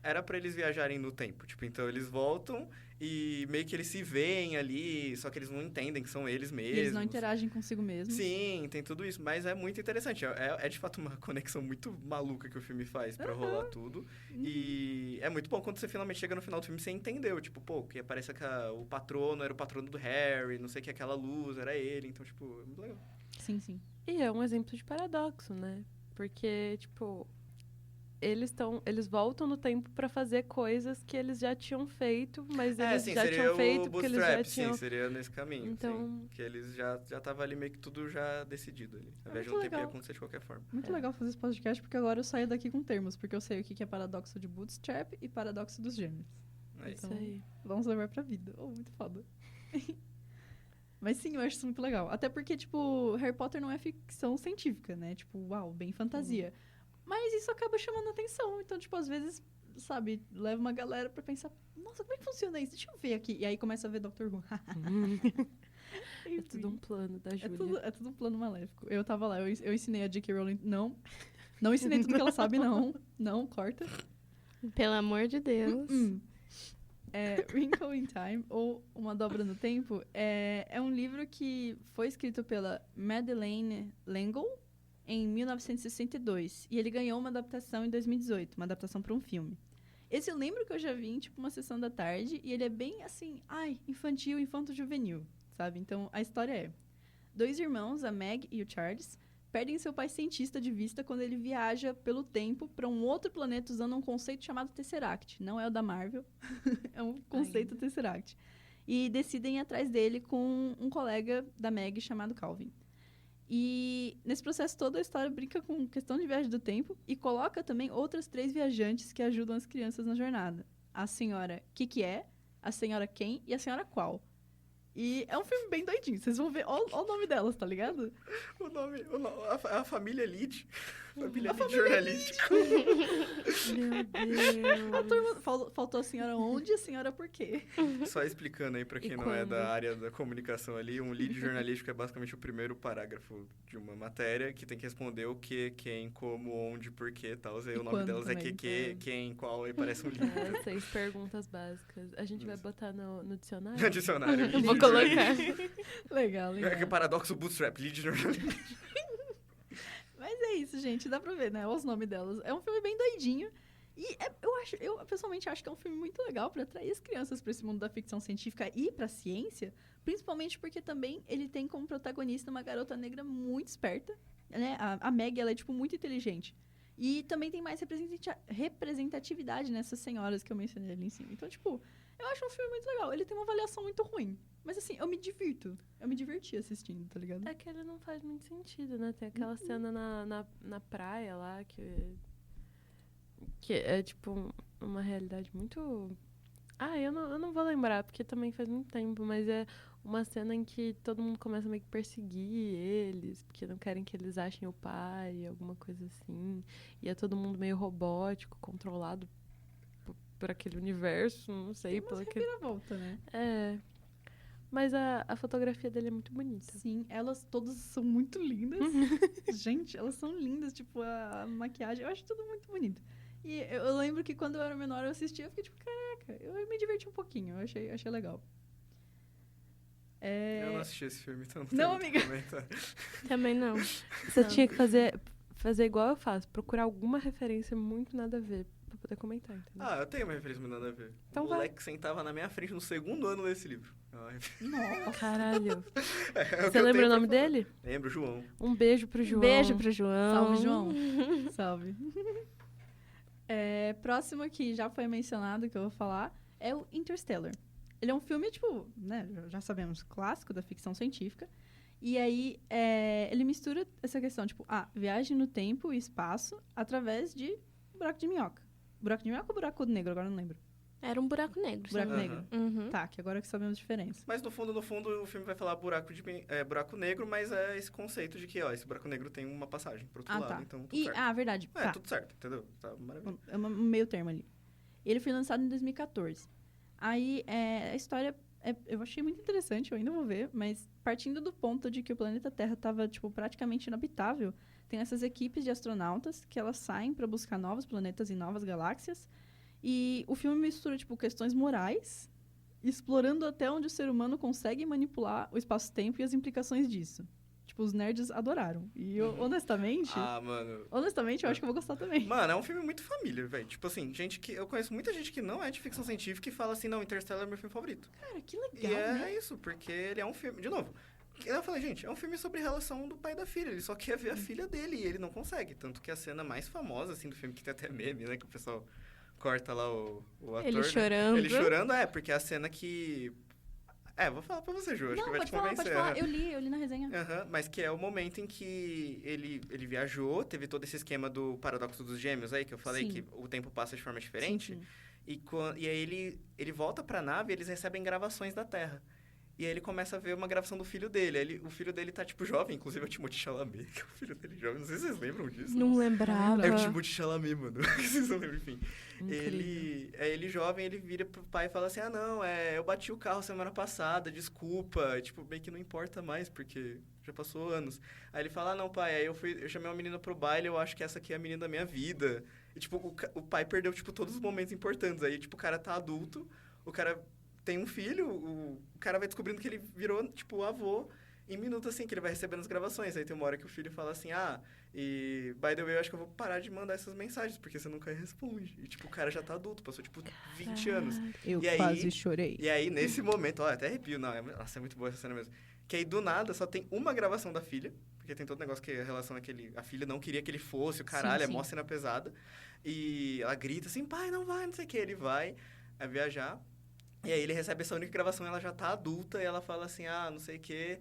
Era pra eles viajarem no tempo. Tipo, então eles voltam e meio que eles se veem ali, só que eles não entendem que são eles mesmos. E eles não interagem consigo mesmos. Sim, tem tudo isso, mas é muito interessante. É de fato uma conexão muito maluca que o filme faz pra rolar tudo. E é muito bom quando você finalmente chega no final do filme e você entendeu. Tipo, pô, que parece que o patrono era o patrono do Harry, não sei o que, aquela luz era ele. Então, tipo, é muito legal. Sim, sim. E é um exemplo de paradoxo, né? Porque, tipo, eles voltam no tempo pra fazer coisas que eles já tinham feito, mas eles já tinham feito porque eles já tinham... Sim, seria nesse caminho. Então... Sim, que eles já tava ali meio que tudo já decidido ali. A viagem no tempo ia acontecer de qualquer forma. Muito legal fazer esse podcast, porque agora eu saio daqui com termos, porque eu sei o que é paradoxo de Bootstrap e paradoxo dos gêmeos. É então, isso aí. Vamos levar pra vida. Muito foda. Mas sim, eu acho isso muito legal. Até porque, tipo, Harry Potter não é ficção científica, né? Tipo, uau, bem fantasia. Mas isso acaba chamando atenção. Então, tipo, às vezes, sabe, leva uma galera pra pensar, nossa, como é que funciona isso? Deixa eu ver aqui. E aí começa a ver Dr. Who. É tudo um plano da Júlia. É tudo um plano maléfico. Eu tava lá, eu ensinei a J.K. Rowling, não Não ensinei tudo que ela sabe, não. Não, corta. Pelo amor de Deus. Wrinkle in Time, ou Uma Dobra no Tempo, é um livro que foi escrito pela Madeleine L'Engle em 1962. E ele ganhou uma adaptação em 2018, uma adaptação para um filme. Esse eu lembro que eu já vi em, tipo, uma sessão da tarde, e ele é bem, assim, infantil, infanto-juvenil, sabe? Então, a história é: 2 irmãos, a Meg e o Charles, perdem seu pai cientista de vista quando ele viaja pelo tempo para um outro planeta usando um conceito chamado Tesseract. Não é o da Marvel, é um conceito Tesseract. E decidem ir atrás dele com um colega da Meg chamado Calvin. E nesse processo todo a história brinca com questão de viagem do tempo e coloca também outras 3 viajantes que ajudam as crianças na jornada. A senhora que é, a senhora quem e a senhora qual. E é um filme bem doidinho. Vocês vão ver. Olha o nome delas, tá ligado? A família Lead. Família Lead jornalística. Meu Deus. A turma, faltou a senhora onde e a senhora por quê? Só explicando aí pra quem não é da área da comunicação ali, um lead jornalístico é basicamente o primeiro parágrafo de uma matéria que tem que responder o que, quem, como, onde, por quê e tal. Aí o nome delas também, é quem, qual, aí parece um livro. 6 perguntas básicas. A gente vai botar no dicionário? No dicionário. Eu vou colocar. Legal. É que paradoxo bootstrap, lead jornalístico. Mas é isso, gente. Dá pra ver, né? Os nomes delas. É um filme bem doidinho. E eu pessoalmente acho que é um filme muito legal pra atrair as crianças pra esse mundo da ficção científica e pra ciência. Principalmente porque também ele tem como protagonista uma garota negra muito esperta. Né? A Meg, ela é, tipo, muito inteligente. E também tem mais representatividade nessas senhoras que eu mencionei ali em cima. Então, tipo, eu acho um filme muito legal. Ele tem uma avaliação muito ruim. Mas, assim, eu me divirto. Eu me diverti assistindo, tá ligado? É que ele não faz muito sentido, né? Tem aquela cena na praia lá que é, tipo, uma realidade muito... eu não vou lembrar, porque também faz muito tempo, mas é uma cena em que todo mundo começa meio que perseguir eles, porque não querem que eles achem o pai, alguma coisa assim. E é todo mundo meio robótico, controlado por aquele universo, não sei. Tem umas reviravolta, né? Mas a fotografia dele é muito bonita. Sim, elas todas são muito lindas. Gente, elas são lindas, tipo, a maquiagem. Eu acho tudo muito bonito. E eu lembro que quando eu era menor eu assistia, eu fiquei tipo, caraca, eu me diverti um pouquinho, eu achei legal. Eu não assisti esse filme, então não, amiga. Também não. Você tinha que fazer igual eu faço, procurar alguma referência muito nada a ver pra poder comentar, entendeu? Eu tenho uma referência muito nada a ver. Então o moleque sentava na minha frente no 2º ano desse livro. Nossa. Caralho. Você lembra o nome dele? Lembro, João. Um beijo pro João. Beijo pro João. Salve, João. Salve. Próximo que já foi mencionado, que eu vou falar, é o Interstellar. Ele é um filme, tipo, né, já sabemos, clássico da ficção científica. E aí, ele mistura essa questão, tipo, viagem no tempo e espaço através de buraco de minhoca. Buraco de minhoca ou buraco negro? Agora eu não lembro. Era um buraco negro. Buraco negro? Uhum. Tá, que agora que sabemos a diferença. Mas no fundo, o filme vai falar buraco negro, mas é esse conceito de que, esse buraco negro tem uma passagem pro outro lado, tá. então tudo certo. Verdade. Tá. Tudo certo, entendeu? Tá maravilhoso. É um meio termo ali. Ele foi lançado em 2014. Aí, a história, eu achei muito interessante, eu ainda vou ver, mas partindo do ponto de que o planeta Terra estava, tipo, praticamente inabitável, tem essas equipes de astronautas que elas saem para buscar novos planetas e novas galáxias. E o filme mistura, tipo, questões morais, explorando até onde o ser humano consegue manipular o espaço-tempo e as implicações disso. Tipo, os nerds adoraram. E eu, honestamente... mano... Honestamente, eu acho que eu vou gostar também. Mano, é um filme muito família, velho. Tipo assim, eu conheço muita gente que não é de ficção científica e fala assim, não, Interstellar é meu filme favorito. Cara, que legal, e né? É isso, porque ele é um filme... De novo, eu falei, gente, é um filme sobre a relação do pai e da filha. Ele só quer ver a filha dele e ele não consegue. Tanto que a cena mais famosa, assim, do filme, que tem até meme, né? Que o pessoal corta lá o ator. Ele chorando. Ele chorando, porque é a cena que... vou falar pra você, Ju. Acho que vai te convencer. Pode falar. Eu li na resenha. Mas que é o momento em que ele viajou, teve todo esse esquema do paradoxo dos gêmeos aí, que eu falei, Sim. que o tempo passa de forma diferente. Sim. E aí ele volta pra nave e eles recebem gravações da Terra. E aí ele começa a ver uma gravação do filho dele. O filho dele tá, tipo, jovem. Inclusive é o Timothée Chalamet, que é o filho dele jovem. Não sei se vocês lembram disso. Não lembrava. É o Timothée Chalamet, mano. Vocês não lembram, enfim. Incrível. Ele jovem, ele vira pro pai e fala assim, não, eu bati o carro semana passada, desculpa. E, tipo, bem que não importa mais, porque já passou anos. Aí ele fala, não, pai, aí eu chamei uma menina pro baile, eu acho que essa aqui é a menina da minha vida. E, tipo, o pai perdeu, tipo, todos os momentos importantes. Aí, tipo, o cara tá adulto, o cara tem um filho, o cara vai descobrindo que ele virou, tipo, avô em minutos, assim, que ele vai recebendo as gravações. Aí tem uma hora que o filho fala assim, e, by the way, eu acho que eu vou parar de mandar essas mensagens, porque você nunca responde. E, tipo, o cara já tá adulto, passou, tipo, 20 anos. Eu quase chorei. E aí, nesse momento, até arrepio, nossa, é muito boa essa cena mesmo. Que aí, do nada, só tem uma gravação da filha, porque tem todo negócio que a relação é que a filha não queria que ele fosse, o caralho, sim. É mó cena pesada. E ela grita assim, pai, não vai, não sei o que. Ele vai viajar. E aí ele recebe essa única gravação, ela já tá adulta, e ela fala assim, não sei o quê.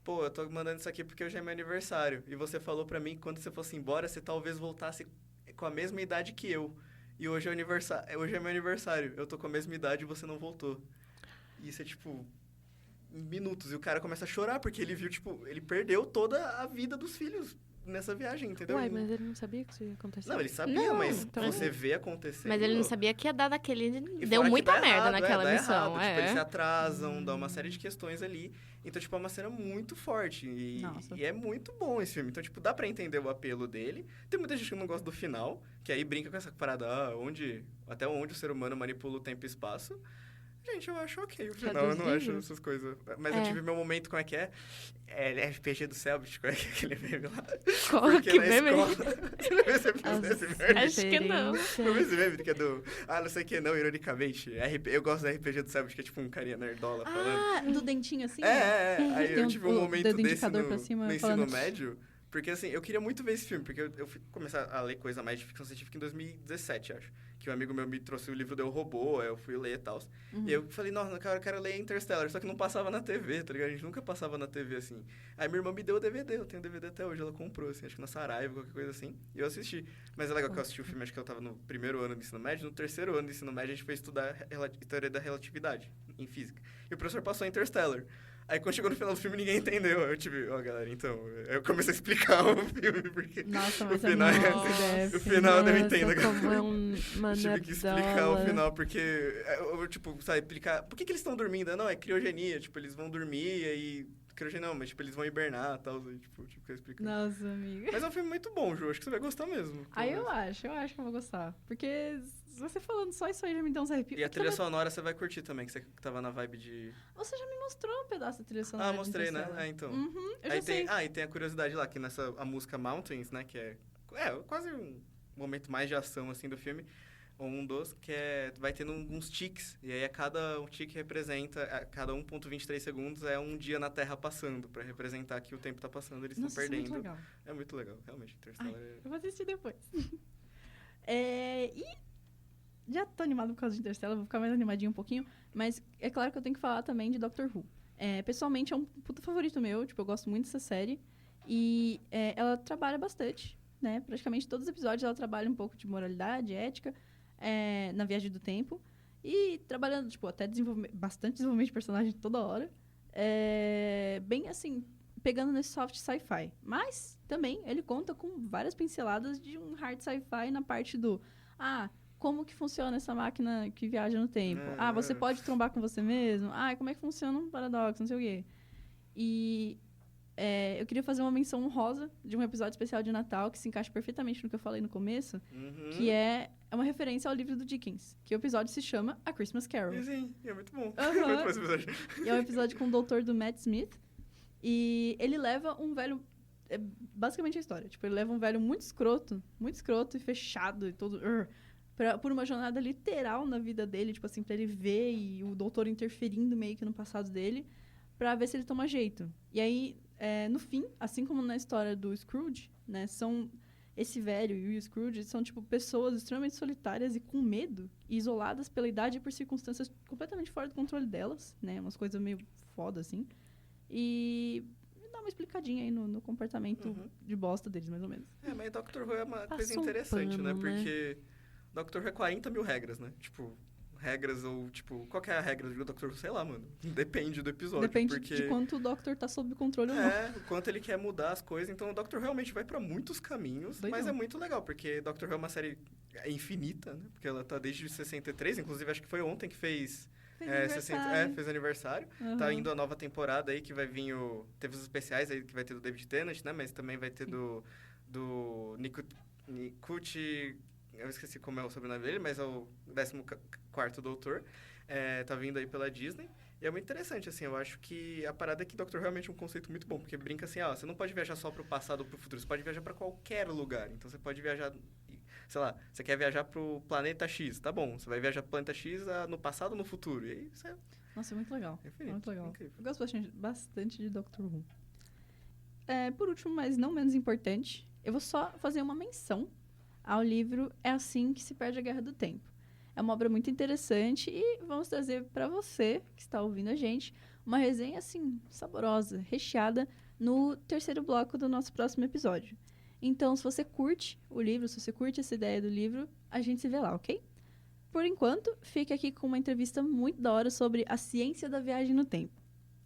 Pô, eu tô mandando isso aqui porque hoje é meu aniversário. E você falou pra mim que quando você fosse embora, você talvez voltasse com a mesma idade que eu. E hoje é meu aniversário. Eu tô com a mesma idade e você não voltou. E isso é, tipo, minutos. E o cara começa a chorar, porque ele viu, tipo, ele perdeu toda a vida dos filhos nessa viagem, entendeu? Uai, mas ele não sabia que isso ia acontecer. Não, ele sabia, mas você vê acontecer. Mas ele não sabia que ia dar daquele... E Deu muita merda errado, naquela missão. Tipo, eles se atrasam, dá uma série de questões ali. Então, tipo, é uma cena muito forte. E é muito bom esse filme. Então, tipo, dá pra entender o apelo dele. Tem muita gente que não gosta do final, que aí brinca com essa parada, até onde o ser humano manipula o tempo e espaço. Gente, eu acho ok o final, eu não acho essas coisas. Mas eu tive meu momento, como é que é? É RPG do Selbit, como é que é aquele meme lá? Que meme? Você viu esse meme? Acho que não. Não viu esse meme que é do... não sei o que não, ironicamente. Eu gosto do RPG do Selbit, que é tipo um carinha nerdola falando. Do dentinho assim? Aí eu tive um momento desse no ensino médio. Porque, assim, eu queria muito ver esse filme, porque eu fui começar a ler coisa mais de ficção científica em 2017, acho. Que um amigo meu me trouxe o livro do Eu, Robô, aí eu fui ler e tal. E eu falei, nossa, cara, eu quero ler Interstellar, só que não passava na TV, tá ligado? A gente nunca passava na TV, assim. Aí minha irmã me deu o DVD, eu tenho o DVD até hoje, ela comprou, assim, acho que na Saraiva, qualquer coisa assim. E eu assisti. Mas é legal que eu assisti o filme, acho que eu tava no primeiro ano do ensino médio. No terceiro ano do ensino médio, a gente foi estudar teoria da relatividade, em física. E o professor passou Interstellar. Aí, quando chegou no final do filme, ninguém entendeu. Eu tive, galera, então... Eu comecei a explicar o filme, porque... Nossa, mas o final eu não entendo. Como é uma tive que explicar o final, porque... Eu, tipo, sabe, explicar... Por que eles estão dormindo? Não, é criogenia. Tipo, eles vão dormir, aí... Criogenia não, mas, tipo, eles vão hibernar e tal. Tipo, que eu explico. Nossa, amiga. Mas é um filme muito bom, Ju. Acho que você vai gostar mesmo. Eu acho que eu vou gostar. Porque... Você falando só isso aí já me deu uns arrepios. E a trilha sonora você vai curtir também, que você tava na vibe de... Você já me mostrou um pedaço da trilha sonora. Mostrei, né? Então. Eu já sei. E tem a curiosidade lá, que a música Mountains, né? Que é quase um momento mais de ação, assim, do filme. Um dos, que vai tendo uns tiques. E aí, cada um tique representa... cada 1.23 segundos é um dia na Terra passando, pra representar que o tempo tá passando, eles estão perdendo. Isso é muito legal. É muito legal, realmente. Interstellar Eu vou assistir depois. E... Já tô animado por causa de Interstellar, vou ficar mais animadinho um pouquinho. Mas é claro que eu tenho que falar também de Doctor Who. Pessoalmente, é um puta favorito meu. Tipo, eu gosto muito dessa série. E ela trabalha bastante, né? Praticamente todos os episódios ela trabalha um pouco de moralidade, ética, na viagem do tempo. E trabalhando, tipo, até bastante desenvolvimento de personagem toda hora. Bem assim, pegando nesse soft sci-fi. Mas, também, ele conta com várias pinceladas de um hard sci-fi na parte do... como que funciona essa máquina que viaja no tempo? Você pode trombar com você mesmo? Como é que funciona um paradoxo? Não sei o quê. E eu queria fazer uma menção honrosa de um episódio especial de Natal que se encaixa perfeitamente no que eu falei no começo, que é uma referência ao livro do Dickens, que o episódio se chama A Christmas Carol. Sim, é muito bom. Muito bom esse episódio. E é um episódio com o doutor do Matt Smith, e ele leva um velho... basicamente a história. Tipo, ele leva um velho muito escroto e fechado e todo... por uma jornada literal na vida dele, tipo assim, pra ele ver e o doutor interferindo meio que no passado dele, pra ver se ele toma jeito. E aí, no fim, assim como na história do Scrooge, né, esse velho e o Scrooge são, tipo, pessoas extremamente solitárias e com medo, e isoladas pela idade e por circunstâncias completamente fora do controle delas, né, umas coisas meio foda, assim. E... dá uma explicadinha aí no comportamento de bosta deles, mais ou menos. Mas Doctor Who é uma coisa interessante, né? Porque... Doctor Who é 40 mil regras, né? Tipo, regras ou, tipo, qual que é a regra do Doctor Who? Sei lá, mano. Depende do episódio. Depende de quanto o Doctor tá sob controle ou não. O quanto ele quer mudar as coisas. Então o Doctor realmente vai pra muitos caminhos, mas é muito legal, porque Doctor Who é uma série infinita, né? Porque ela tá desde 63, inclusive acho que foi ontem que fez... fez aniversário. Uhum. Tá indo a nova temporada aí, que vai vir teve os especiais aí, que vai ter do David Tennant, né? Mas também vai ter do Nikuchi... Eu esqueci como é o sobrenome dele, mas é o 14º Doutor. Tá vindo aí pela Disney. E é muito interessante, assim, eu acho que a parada é que Doctor realmente é um conceito muito bom, porque brinca assim, você não pode viajar só pro passado ou pro futuro, você pode viajar pra qualquer lugar. Então você pode viajar, sei lá, você quer viajar pro planeta X, tá bom, você vai viajar pro planeta X no passado ou no futuro. E aí você... Nossa, é muito legal. Infinito, muito legal. Incrível. Eu gosto bastante de Doctor Who. Por último, mas não menos importante, eu vou só fazer uma menção ao livro É Assim que se Perde a Guerra do Tempo. É uma obra muito interessante e vamos trazer para você, que está ouvindo a gente, uma resenha, assim, saborosa, recheada, no 3º bloco do nosso próximo episódio. Então, se você curte o livro, se você curte essa ideia do livro, a gente se vê lá, ok? Por enquanto, fique aqui com uma entrevista muito da hora sobre a ciência da viagem no tempo.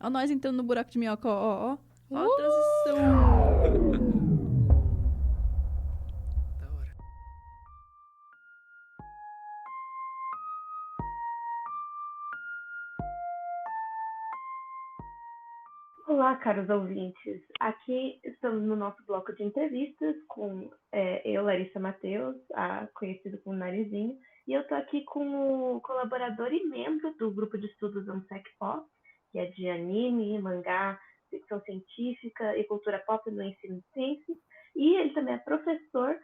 Ó nós entrando no buraco de minhoca, ó a transição! Olá, caros ouvintes. Aqui estamos no nosso bloco de entrevistas com eu, Larissa Mateus, conhecido como Narizinho, e eu estou aqui com o colaborador e membro do grupo de estudos Unsec Pop, que é de anime, mangá, ficção científica e cultura pop no ensino de ciências, e ele também é professor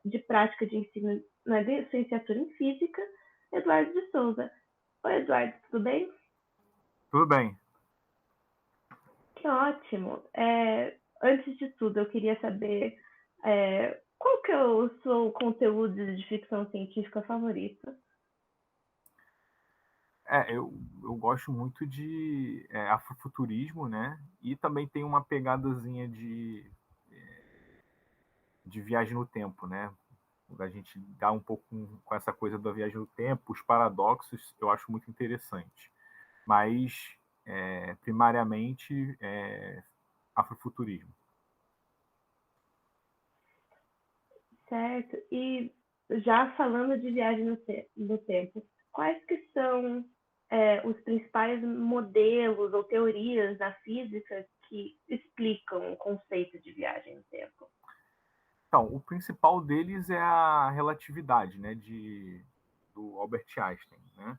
de prática de ensino na licenciatura em física, Eduardo de Souza. Oi, Eduardo, tudo bem? Tudo bem. Que ótimo. Antes de tudo, eu queria saber qual que é o seu conteúdo de ficção científica favorito? Eu gosto muito de afrofuturismo, né? E também tem uma pegadazinha de viagem no tempo, né? A gente dá um pouco com essa coisa da viagem no tempo, os paradoxos, eu acho muito interessante. Mas, primariamente, afrofuturismo. Certo. E já falando de viagem no tempo, quais que são os principais modelos ou teorias da física que explicam o conceito de viagem no tempo? Então, o principal deles é a relatividade, né, do Albert Einstein, né?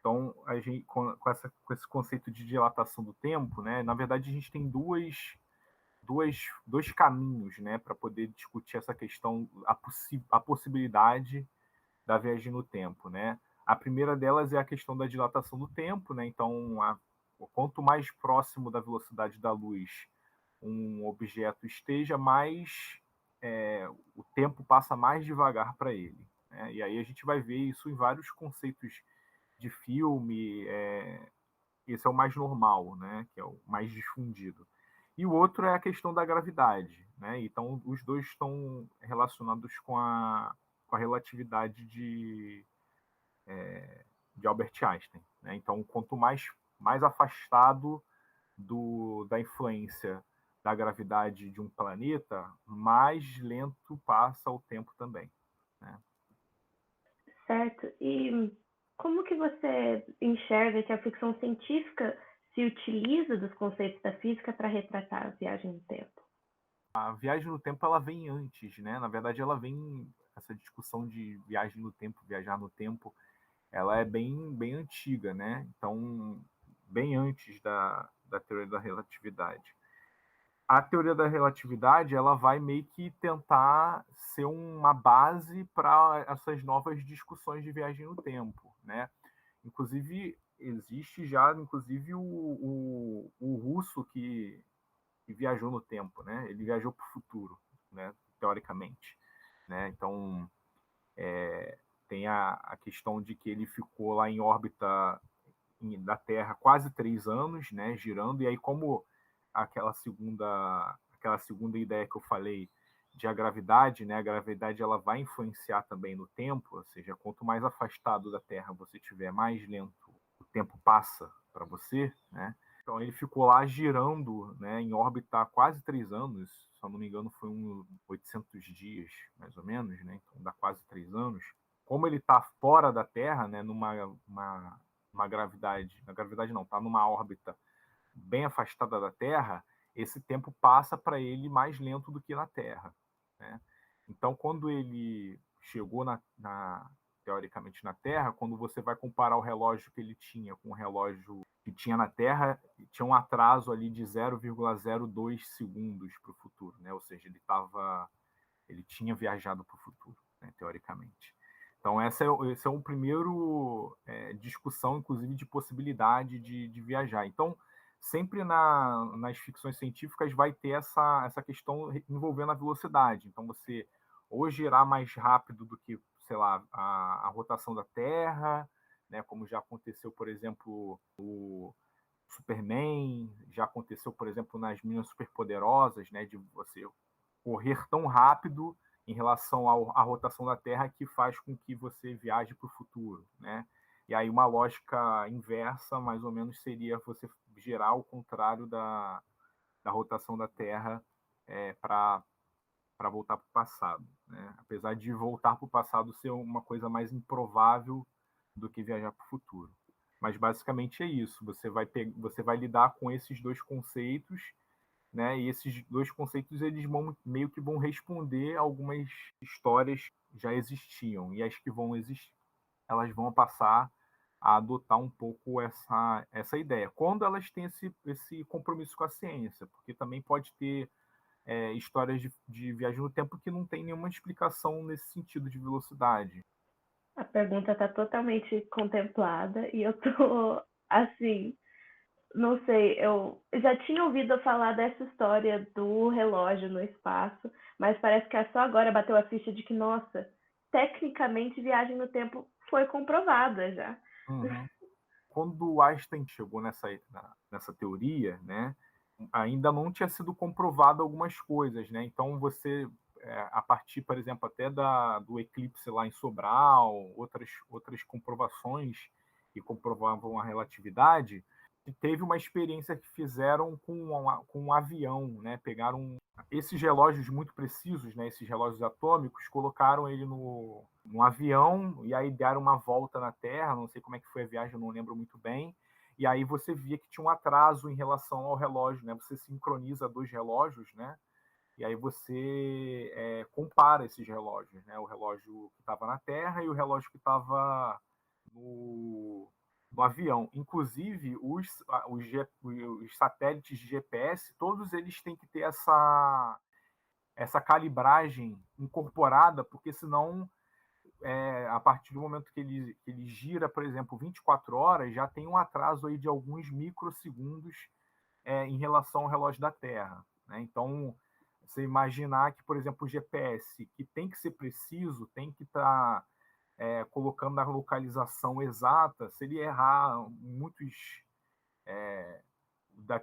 Então, a gente, com esse conceito de dilatação do tempo, né, na verdade, a gente tem dois caminhos, né, para poder discutir essa questão, a possibilidade da viagem no tempo, né? A primeira delas é a questão da dilatação do tempo, né? Então, quanto mais próximo da velocidade da luz um objeto esteja, mais o tempo passa mais devagar para ele, né? E aí a gente vai ver isso em vários conceitos de filme. Esse é o mais normal, né? Que é o mais difundido. E o outro é a questão da gravidade, né? Então, os dois estão relacionados com a relatividade de Albert Einstein, né? Então, quanto mais afastado da influência da gravidade de um planeta, mais lento passa o tempo também, né? Certo. E como que você enxerga que a ficção científica se utiliza dos conceitos da física para retratar a viagem no tempo? A viagem no tempo, ela vem antes, né? Na verdade, essa discussão de viagem no tempo, viajar no tempo, ela é bem antiga, né? Então, bem antes da teoria da relatividade. A teoria da relatividade, ela vai meio que tentar ser uma base para essas novas discussões de viagem no tempo, né? Inclusive, existe já, o russo que viajou no tempo, né? Ele viajou para o futuro, né? Teoricamente, né? Então, tem a questão de que ele ficou lá em órbita da Terra quase 3 anos, né? Girando, e aí como aquela segunda ideia que eu falei a gravidade, né? A gravidade ela vai influenciar também no tempo, ou seja, quanto mais afastado da Terra você estiver, mais lento o tempo passa para você, né? Então ele ficou lá girando, né, em órbita há quase 3 anos, se eu não me engano foi uns 800 dias, mais ou menos, né? Então dá quase 3 anos. Como ele está fora da Terra, né, numa gravidade, na gravidade não, está numa órbita bem afastada da Terra, esse tempo passa para ele mais lento do que na Terra, né? Então, quando ele chegou teoricamente na Terra, quando você vai comparar o relógio que ele tinha com o relógio que tinha na Terra, tinha um atraso ali de 0,02 segundos para o futuro, né? Ou seja, ele tinha viajado para o futuro, né, teoricamente. Então, esse é o primeiro discussão, inclusive, de possibilidade de viajar. Então, sempre nas ficções científicas vai ter essa questão envolvendo a velocidade. Então, você ou girar mais rápido do que, sei lá, a rotação da Terra, né, como já aconteceu, por exemplo, o Superman, já aconteceu, por exemplo, nas Meninas Superpoderosas, né, de você correr tão rápido em relação à rotação da Terra que faz com que você viaje para o futuro, né? E aí uma lógica inversa, mais ou menos, seria você girar ao contrário da rotação da Terra para voltar para o passado, né? Apesar de voltar para o passado ser uma coisa mais improvável do que viajar para o futuro. Mas basicamente é isso. Você vai lidar com esses dois conceitos, né? E esses dois conceitos eles meio que vão responder algumas histórias que já existiam e as que vão existir, elas vão passar a adotar um pouco essa ideia. Quando elas têm esse compromisso com a ciência, porque também pode ter histórias de viagem no tempo que não tem nenhuma explicação nesse sentido de velocidade. A pergunta está totalmente contemplada e eu tô assim, não sei, eu já tinha ouvido falar dessa história do relógio no espaço, mas parece que é só agora bateu a ficha de que, nossa, tecnicamente viagem no tempo foi comprovada já. Uhum. Quando o Einstein chegou nessa teoria, né, ainda não tinha sido comprovado algumas coisas, né? Então você, a partir, por exemplo, até do eclipse lá em Sobral, outras comprovações que comprovavam a relatividade, teve uma experiência que fizeram com um avião, né? Pegaram esses relógios muito precisos, né? Esses relógios atômicos, colocaram ele num avião e aí deram uma volta na Terra, não sei como é que foi a viagem, eu não lembro muito bem, e aí você via que tinha um atraso em relação ao relógio, né? Você sincroniza dois relógios, né? E aí você compara esses relógios, né? O relógio que estava na Terra e o relógio que estava no avião. Inclusive, os satélites de GPS, todos eles têm que ter essa calibragem incorporada, porque senão, a partir do momento que ele gira, por exemplo, 24 horas, já tem um atraso aí de alguns microsegundos em relação ao relógio da Terra, né? Então, você imaginar que, por exemplo, o GPS, que tem que ser preciso, tem que estar colocando na localização exata, se ele errar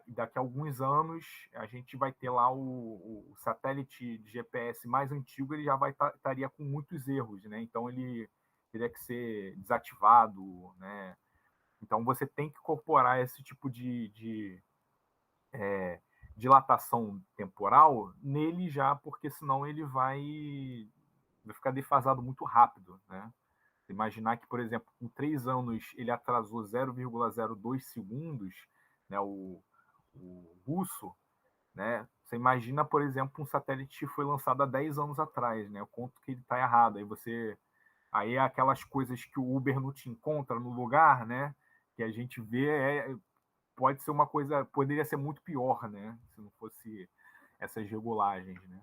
daqui a alguns anos, a gente vai ter lá o satélite de GPS mais antigo, ele já estaria com muitos erros, né? Então ele teria que ser desativado, né? Então você tem que incorporar esse tipo de dilatação temporal nele já, porque senão ele vai ficar defasado muito rápido, né? Imaginar que, por exemplo, em 3 anos ele atrasou 0,02 segundos, né, o russo, né? Você imagina, por exemplo, um satélite que foi lançado há 10 anos atrás, né? O quanto que ele está errado. Aí é aquelas coisas que o Uber não te encontra no lugar, né? Que a gente vê, pode ser uma coisa, poderia ser muito pior, né? Se não fosse essas regulagens, né?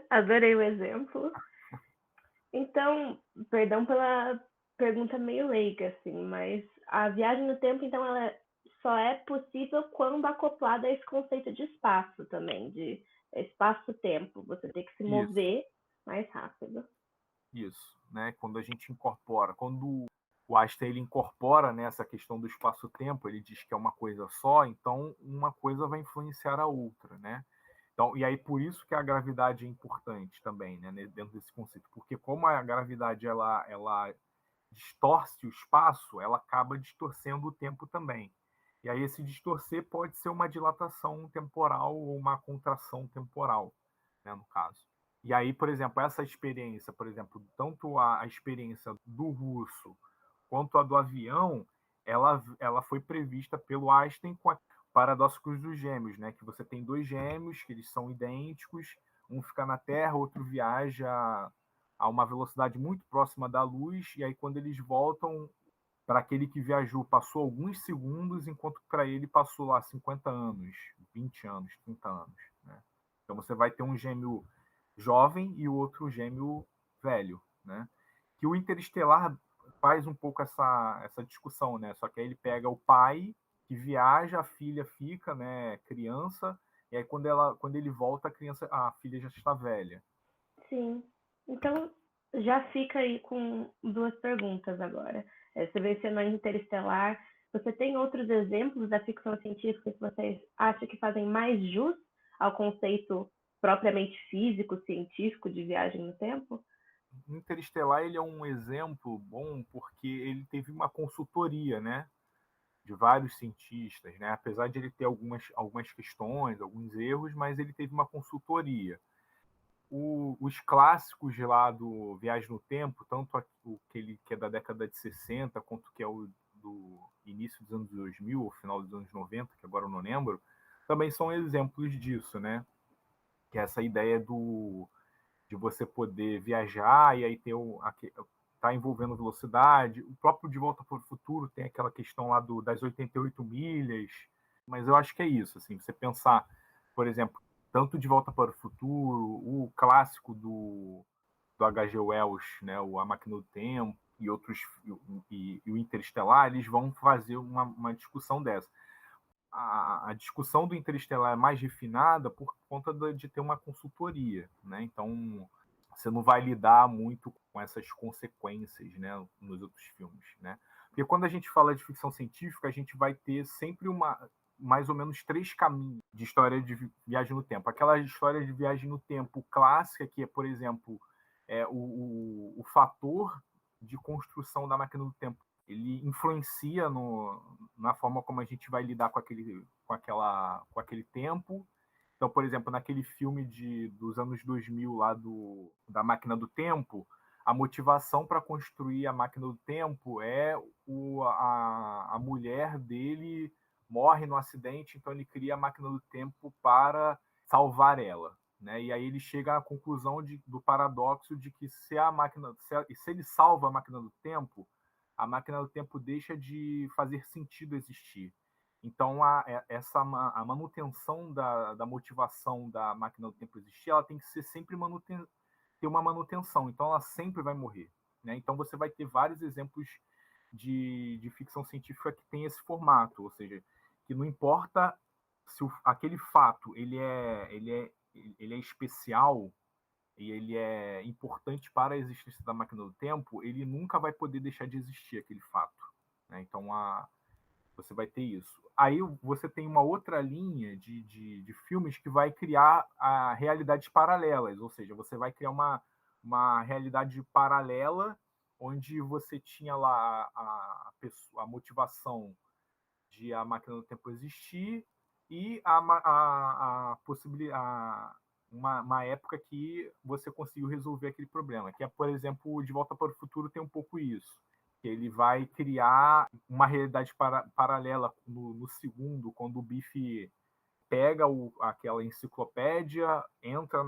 Adorei o exemplo. Então, perdão pela pergunta meio leiga, assim, mas a viagem no tempo, então, ela só é possível quando acoplada a esse conceito de espaço também, de espaço-tempo. Você tem que se mover mais rápido. Isso, né? Quando a gente incorpora, quando o Einstein ele incorpora nessa questão do espaço-tempo, ele diz que é uma coisa só, então uma coisa vai influenciar a outra, né? Então, e aí por isso que a gravidade é importante também, né, dentro desse conceito, porque como a gravidade ela distorce o espaço, ela acaba distorcendo o tempo também. E aí esse distorcer pode ser uma dilatação temporal ou uma contração temporal, né, no caso. E aí, por exemplo, essa experiência, por exemplo, tanto a experiência do russo quanto a do avião, ela foi prevista pelo Einstein com a paradoxo dos gêmeos, né? Que você tem dois gêmeos, que eles são idênticos, um fica na Terra, outro viaja a uma velocidade muito próxima da luz, e aí quando eles voltam, para aquele que viajou passou alguns segundos, enquanto para ele passou lá 50 anos, 20 anos, 30 anos, né? Então você vai ter um gêmeo jovem e o outro gêmeo velho, né? Que o Interestelar faz um pouco essa discussão, né? Só que aí ele pega o pai que viaja, a filha fica, né, criança, e aí quando ele volta, a filha já está velha. Sim. Então, já fica aí com duas perguntas agora. Você mencionou Interestelar. Você tem outros exemplos da ficção científica que vocês acham que fazem mais jus ao conceito propriamente físico, científico de viagem no tempo? Interestelar ele é um exemplo bom porque ele teve uma consultoria, né, de vários cientistas, né? Apesar de ele ter algumas questões, alguns erros, mas ele teve uma consultoria. Os clássicos lá do Viagem no Tempo, tanto aquele que é da década de 60, quanto que é o do início dos anos 2000, ou final dos anos 90, que agora eu não lembro, também são exemplos disso, né? Que é essa ideia de você poder viajar e aí ter tá envolvendo velocidade. O próprio De Volta para o Futuro tem aquela questão lá das 88 milhas, mas eu acho que é isso, assim, você pensar, por exemplo, tanto De Volta para o Futuro, o clássico do H.G. Wells, né, A Máquina do Tempo, e outros, e o Interestelar, eles vão fazer uma discussão dessa. A discussão do Interestelar é mais refinada por conta de ter uma consultoria, né? Então, você não vai lidar muito com essas consequências, né, nos outros filmes, né? Porque quando a gente fala de ficção científica, a gente vai ter sempre mais ou menos 3 caminhos de história de viagem no tempo. Aquela história de viagem no tempo clássica, que é, por exemplo, o fator de construção da máquina do tempo, ele influencia na forma como a gente vai lidar com aquele tempo. Então, por exemplo, naquele filme dos anos 2000 lá da Máquina do Tempo, a motivação para construir a Máquina do Tempo é a mulher dele morre no acidente, então ele cria a Máquina do Tempo para salvar ela, né? E aí ele chega à conclusão do paradoxo de que se ele salva a Máquina do Tempo, a Máquina do Tempo deixa de fazer sentido existir. Então, a manutenção da motivação da Máquina do Tempo existir, ela tem que ser sempre ter uma manutenção. Então, ela sempre vai morrer, né? Então, você vai ter vários exemplos de ficção científica que tem esse formato, ou seja, que não importa se aquele fato ele é especial e ele é importante para a existência da Máquina do Tempo, ele nunca vai poder deixar de existir aquele fato, né? Então, você vai ter isso. Aí você tem uma outra linha de filmes que vai criar realidades paralelas, ou seja, você vai criar uma realidade paralela onde você tinha lá a motivação de a Máquina do Tempo existir e a possibilidade, uma época que você conseguiu resolver aquele problema, que é, por exemplo, De Volta para o Futuro tem um pouco isso. Ele vai criar uma realidade paralela no segundo, quando o Biff pega aquela enciclopédia, entra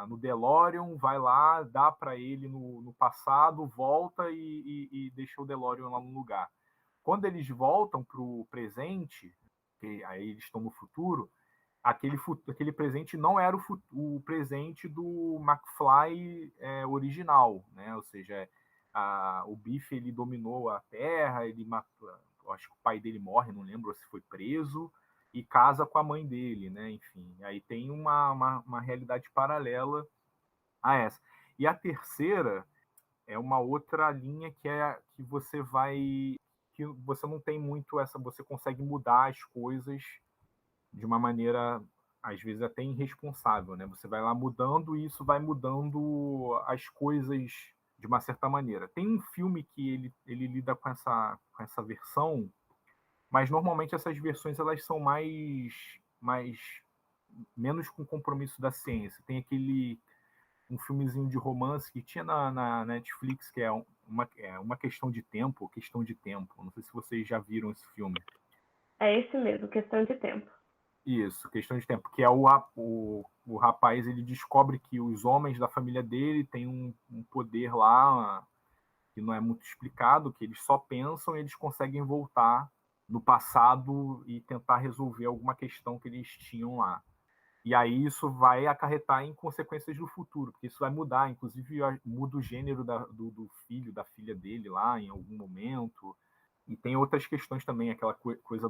no DeLorean, vai lá, dá para ele no passado, volta e deixa o DeLorean lá no lugar. Quando eles voltam para o presente, que aí eles estão no futuro, aquele presente não era o presente do McFly original, né? Ou seja, o Biff ele dominou a Terra, ele matou, acho que o pai dele morre, não lembro se foi preso, e casa com a mãe dele, né? Enfim, aí tem uma realidade paralela a essa. E a terceira é uma outra linha que você não tem muito você consegue mudar as coisas de uma maneira às vezes até irresponsável, né? Você vai lá mudando e isso vai mudando as coisas de uma certa maneira. Tem um filme que ele lida com essa versão, mas normalmente essas versões elas são menos com compromisso da ciência. Tem um filmezinho de romance que tinha na Netflix, que é uma questão de tempo. Não sei se vocês já viram esse filme. É esse mesmo, Questão de Tempo. Isso, Questão de Tempo, que é o rapaz, ele descobre que os homens da família dele têm um poder lá que não é muito explicado, que eles só pensam e eles conseguem voltar no passado e tentar resolver alguma questão que eles tinham lá. E aí isso vai acarretar em consequências no futuro, porque isso vai mudar, inclusive muda o gênero do filho, da filha dele lá em algum momento. E tem outras questões também, aquela coisa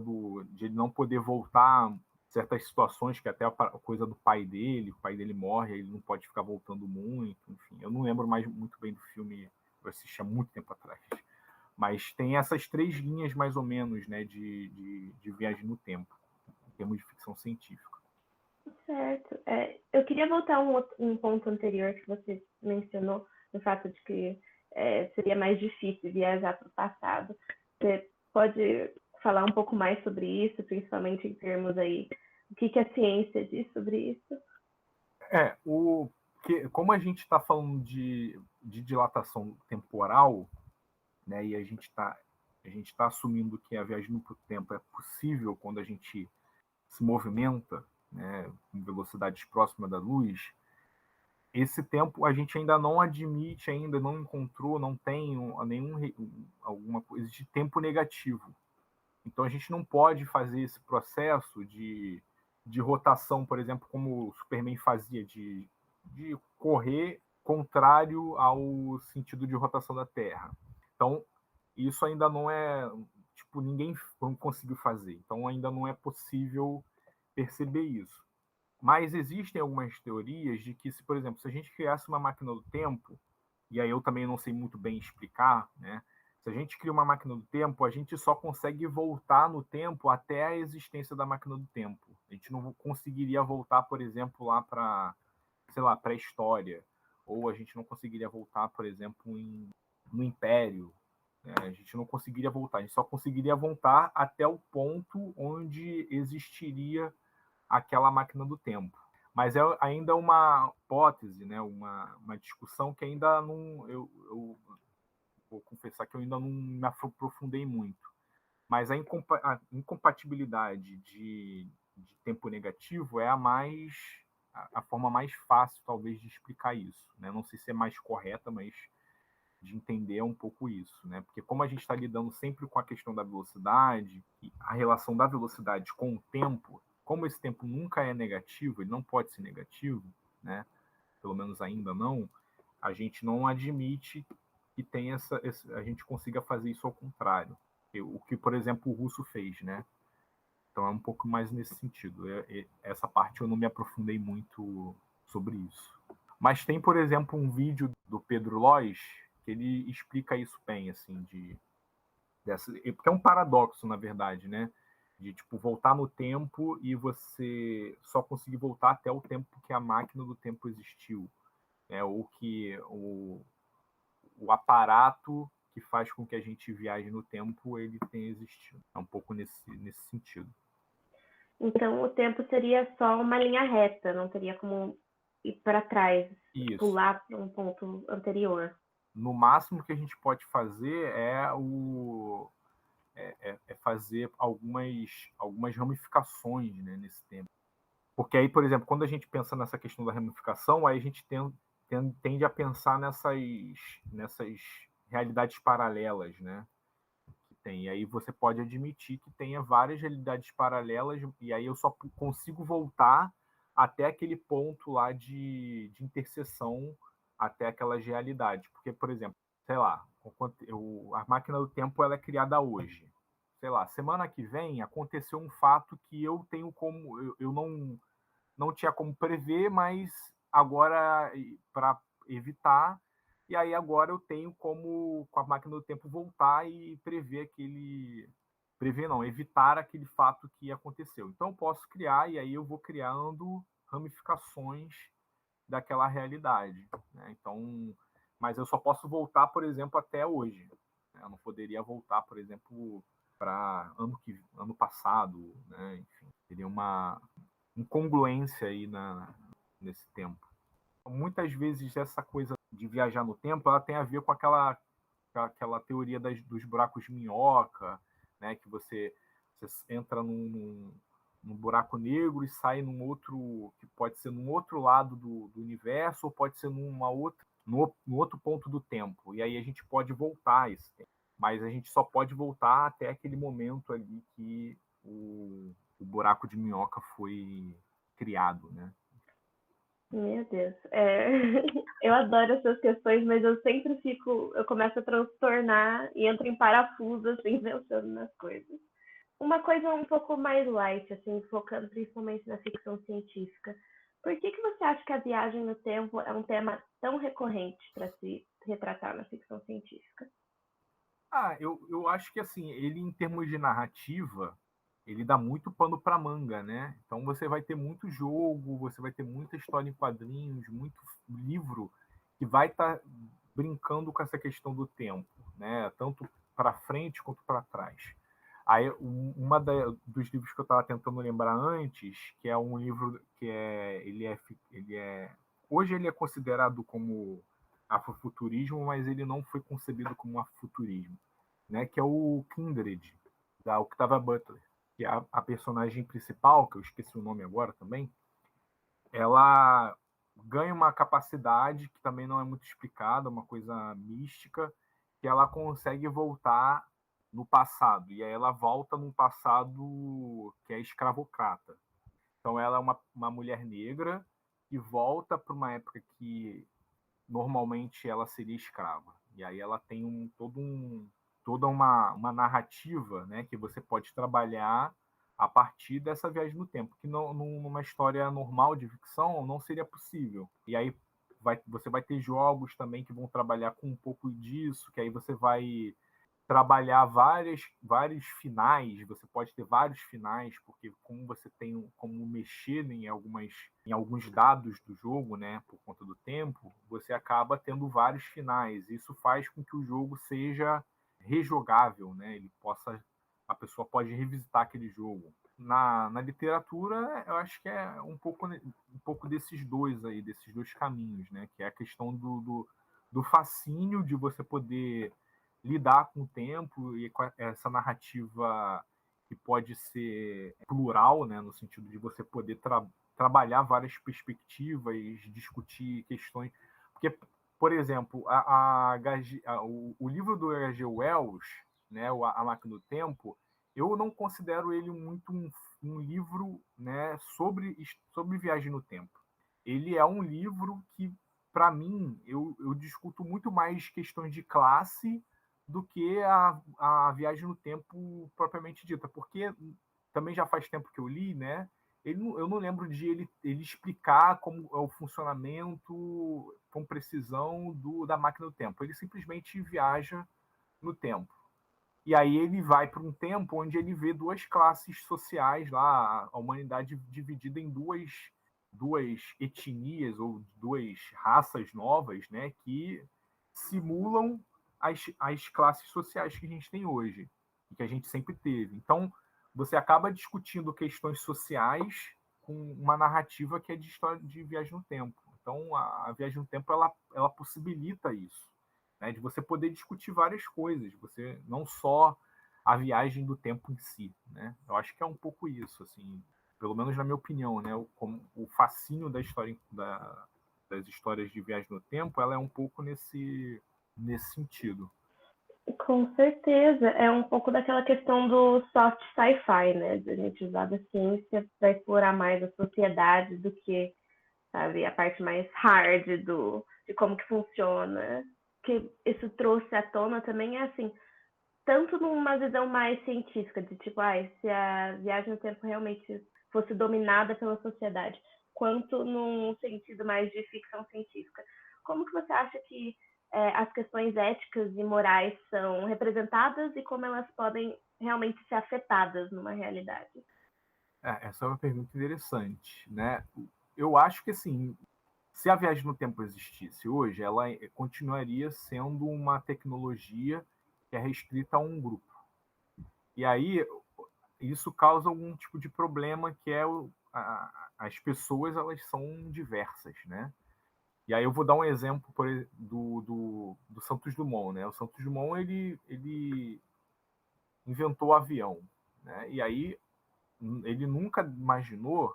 de ele não poder voltar certas situações, que até a coisa do pai dele, o pai dele morre, ele não pode ficar voltando muito, enfim. Eu não lembro mais muito bem do filme, eu assisti há muito tempo atrás. Mas tem essas 3 linhas, mais ou menos, né, de viagem no tempo, em termos de ficção científica. Certo. Eu queria voltar a um ponto anterior que você mencionou, no fato de que seria mais difícil viajar para o passado. Você pode falar um pouco mais sobre isso, principalmente em termos aí, o que a ciência diz sobre isso? Como a gente está falando de dilatação temporal, né, e a gente tá assumindo que a viagem no tempo é possível quando a gente se movimenta, né, com velocidades próximas da luz, esse tempo a gente ainda não admite, ainda não encontrou, não tem alguma coisa de tempo negativo. Então a gente não pode fazer esse processo de rotação, por exemplo, como o Superman fazia, de correr contrário ao sentido de rotação da Terra. Então, isso ainda não é... Tipo, ninguém conseguiu fazer. Então, ainda não é possível perceber isso. Mas existem algumas teorias de que, por exemplo, se a gente criasse uma máquina do tempo, e aí eu também não sei muito bem explicar, né? Se a gente cria uma máquina do tempo, a gente só consegue voltar no tempo até a existência da máquina do tempo. A gente não conseguiria voltar, por exemplo, lá para, sei lá, pré-história. Ou a gente não conseguiria voltar, por exemplo, no Império. Né? A gente não conseguiria voltar. A gente só conseguiria voltar até o ponto onde existiria aquela máquina do tempo. Mas é ainda uma hipótese, né? uma discussão que ainda não... Eu vou confessar que eu ainda não me aprofundei muito. Mas a incompatibilidade de tempo negativo é a forma mais fácil, talvez, de explicar isso. Né? Não sei se é mais correta, mas de entender um pouco isso. Né? Porque como a gente está lidando sempre com a questão da velocidade, e a relação da velocidade com o tempo, como esse tempo nunca é negativo, ele não pode ser negativo, né? Pelo menos ainda não, a gente não admite que tem a gente consiga fazer isso ao contrário. O que, por exemplo, o Russo fez, né? Então é um pouco mais nesse sentido. Essa parte eu não me aprofundei muito sobre isso. Mas tem, por exemplo, um vídeo do Pedro Lois que ele explica isso bem, assim, porque é um paradoxo, na verdade, né? De tipo voltar no tempo e você só conseguir voltar até o tempo que a máquina do tempo existiu, né? Ou que o aparato que faz com que a gente viaje no tempo ele tenha existido. É um pouco nesse sentido. Então o tempo seria só uma linha reta, não teria como ir para trás, isso. Pular para um ponto anterior. No máximo que a gente pode fazer é fazer algumas ramificações, né, nesse tempo. Porque aí, por exemplo, quando a gente pensa nessa questão da ramificação, aí a gente tende a pensar nessas realidades paralelas, né? Que tem. E aí você pode admitir que tenha várias realidades paralelas, e aí eu só consigo voltar até aquele ponto lá de interseção até aquelas realidades. Porque, por exemplo, sei lá, a máquina do tempo ela é criada hoje. Sei lá, semana que vem aconteceu um fato que eu tenho como... Eu não tinha como prever, mas agora, para evitar, e aí agora eu tenho como, com a máquina do tempo, voltar e prever prever não, evitar aquele fato que aconteceu. Então eu posso criar, e aí eu vou criando ramificações daquela realidade, né? Então, mas eu só posso voltar, por exemplo, até hoje. Eu não poderia voltar, por exemplo, para ano passado, né? Enfim, teria uma incongruência aí nesse tempo. Muitas vezes essa coisa de viajar no tempo, ela tem a ver com aquela teoria dos buracos de minhoca, né? Que você entra num buraco negro e sai num outro, que pode ser num outro lado do universo, ou pode ser no outro ponto do tempo. E aí a gente pode voltar a esse tempo. Mas a gente só pode voltar até aquele momento ali que o buraco de minhoca foi criado, né? Meu Deus. Eu adoro essas questões, mas eu sempre eu começo a transtornar e entro em parafuso, assim, pensando nas coisas. Uma coisa um pouco mais light, assim, focando principalmente na ficção científica. Por que você acha que a viagem no tempo é um tema tão recorrente para se retratar na ficção científica? Eu acho que, assim, ele, em termos de narrativa, ele dá muito pano para manga, né? Então você vai ter muito jogo, você vai ter muita história em quadrinhos, muito livro que vai estar brincando com essa questão do tempo, né? Tanto para frente quanto para trás. Aí, dos livros que eu estava tentando lembrar antes, que é um livro que hoje ele é considerado como afrofuturismo, mas ele não foi concebido como afrofuturismo, né? Que é o Kindred, da Octavia Butler, que é a personagem principal, que eu esqueci o nome agora também. Ela ganha uma capacidade que também não é muito explicada, uma coisa mística, que ela consegue voltar no passado, e aí ela volta num passado que é escravocrata. Então ela é uma mulher negra que volta para uma época que normalmente ela seria escrava. E aí ela tem toda uma narrativa, né, que você pode trabalhar a partir dessa viagem no tempo, que numa história normal de ficção não seria possível. E aí você vai ter jogos também que vão trabalhar com um pouco disso, que aí você vai trabalhar vários finais, você pode ter vários finais, porque como você tem como mexer em alguns dados do jogo, né, por conta do tempo, você acaba tendo vários finais. Isso faz com que o jogo seja rejogável, né? A pessoa pode revisitar aquele jogo. Na literatura, eu acho que é um pouco desses dois caminhos, né? Que é a questão do fascínio de você poder lidar com o tempo e com essa narrativa que pode ser plural, né, no sentido de você poder trabalhar várias perspectivas, discutir questões. Porque, por exemplo, o livro do H.G. Wells, né, A Máquina do Tempo, eu não considero ele muito um livro, né, sobre viagem no tempo. Ele é um livro que, para mim, eu discuto muito mais questões de classe do que a viagem no tempo propriamente dita, porque também já faz tempo que eu li, né? Eu não lembro de ele explicar como é o funcionamento com precisão da máquina do tempo. Ele simplesmente viaja no tempo. E aí ele vai para um tempo onde ele vê duas classes sociais lá, a humanidade dividida em duas etnias ou duas raças novas, né? Que simulam as classes sociais que a gente tem hoje e que a gente sempre teve. Então, você acaba discutindo questões sociais com uma narrativa que é de história de viagem no tempo. Então, a viagem no tempo ela possibilita isso, né? De você poder discutir várias coisas, você não só a viagem do tempo em si, né? Eu acho que é um pouco isso, assim, pelo menos na minha opinião, né? O fascínio da história das histórias de viagem no tempo, ela é um pouco nesse sentido. Com certeza. É um pouco daquela questão do soft sci-fi, né? De a gente usar da ciência para explorar mais a sociedade do que, sabe, a parte mais hard de como que funciona. Que isso trouxe à tona também é assim, tanto numa visão mais científica, de tipo, se a viagem no tempo realmente fosse dominada pela sociedade, quanto num sentido mais de ficção científica. Como que você acha que as questões éticas e morais são representadas e como elas podem realmente ser afetadas numa realidade? Essa é uma pergunta interessante, né? Eu acho que, assim, se a viagem no tempo existisse hoje, ela continuaria sendo uma tecnologia que é restrita a um grupo. E aí, isso causa algum tipo de problema, que é as pessoas, elas são diversas, né? E aí eu vou dar um exemplo do Santos Dumont, né? O Santos Dumont, ele inventou o avião, né? E aí ele nunca imaginou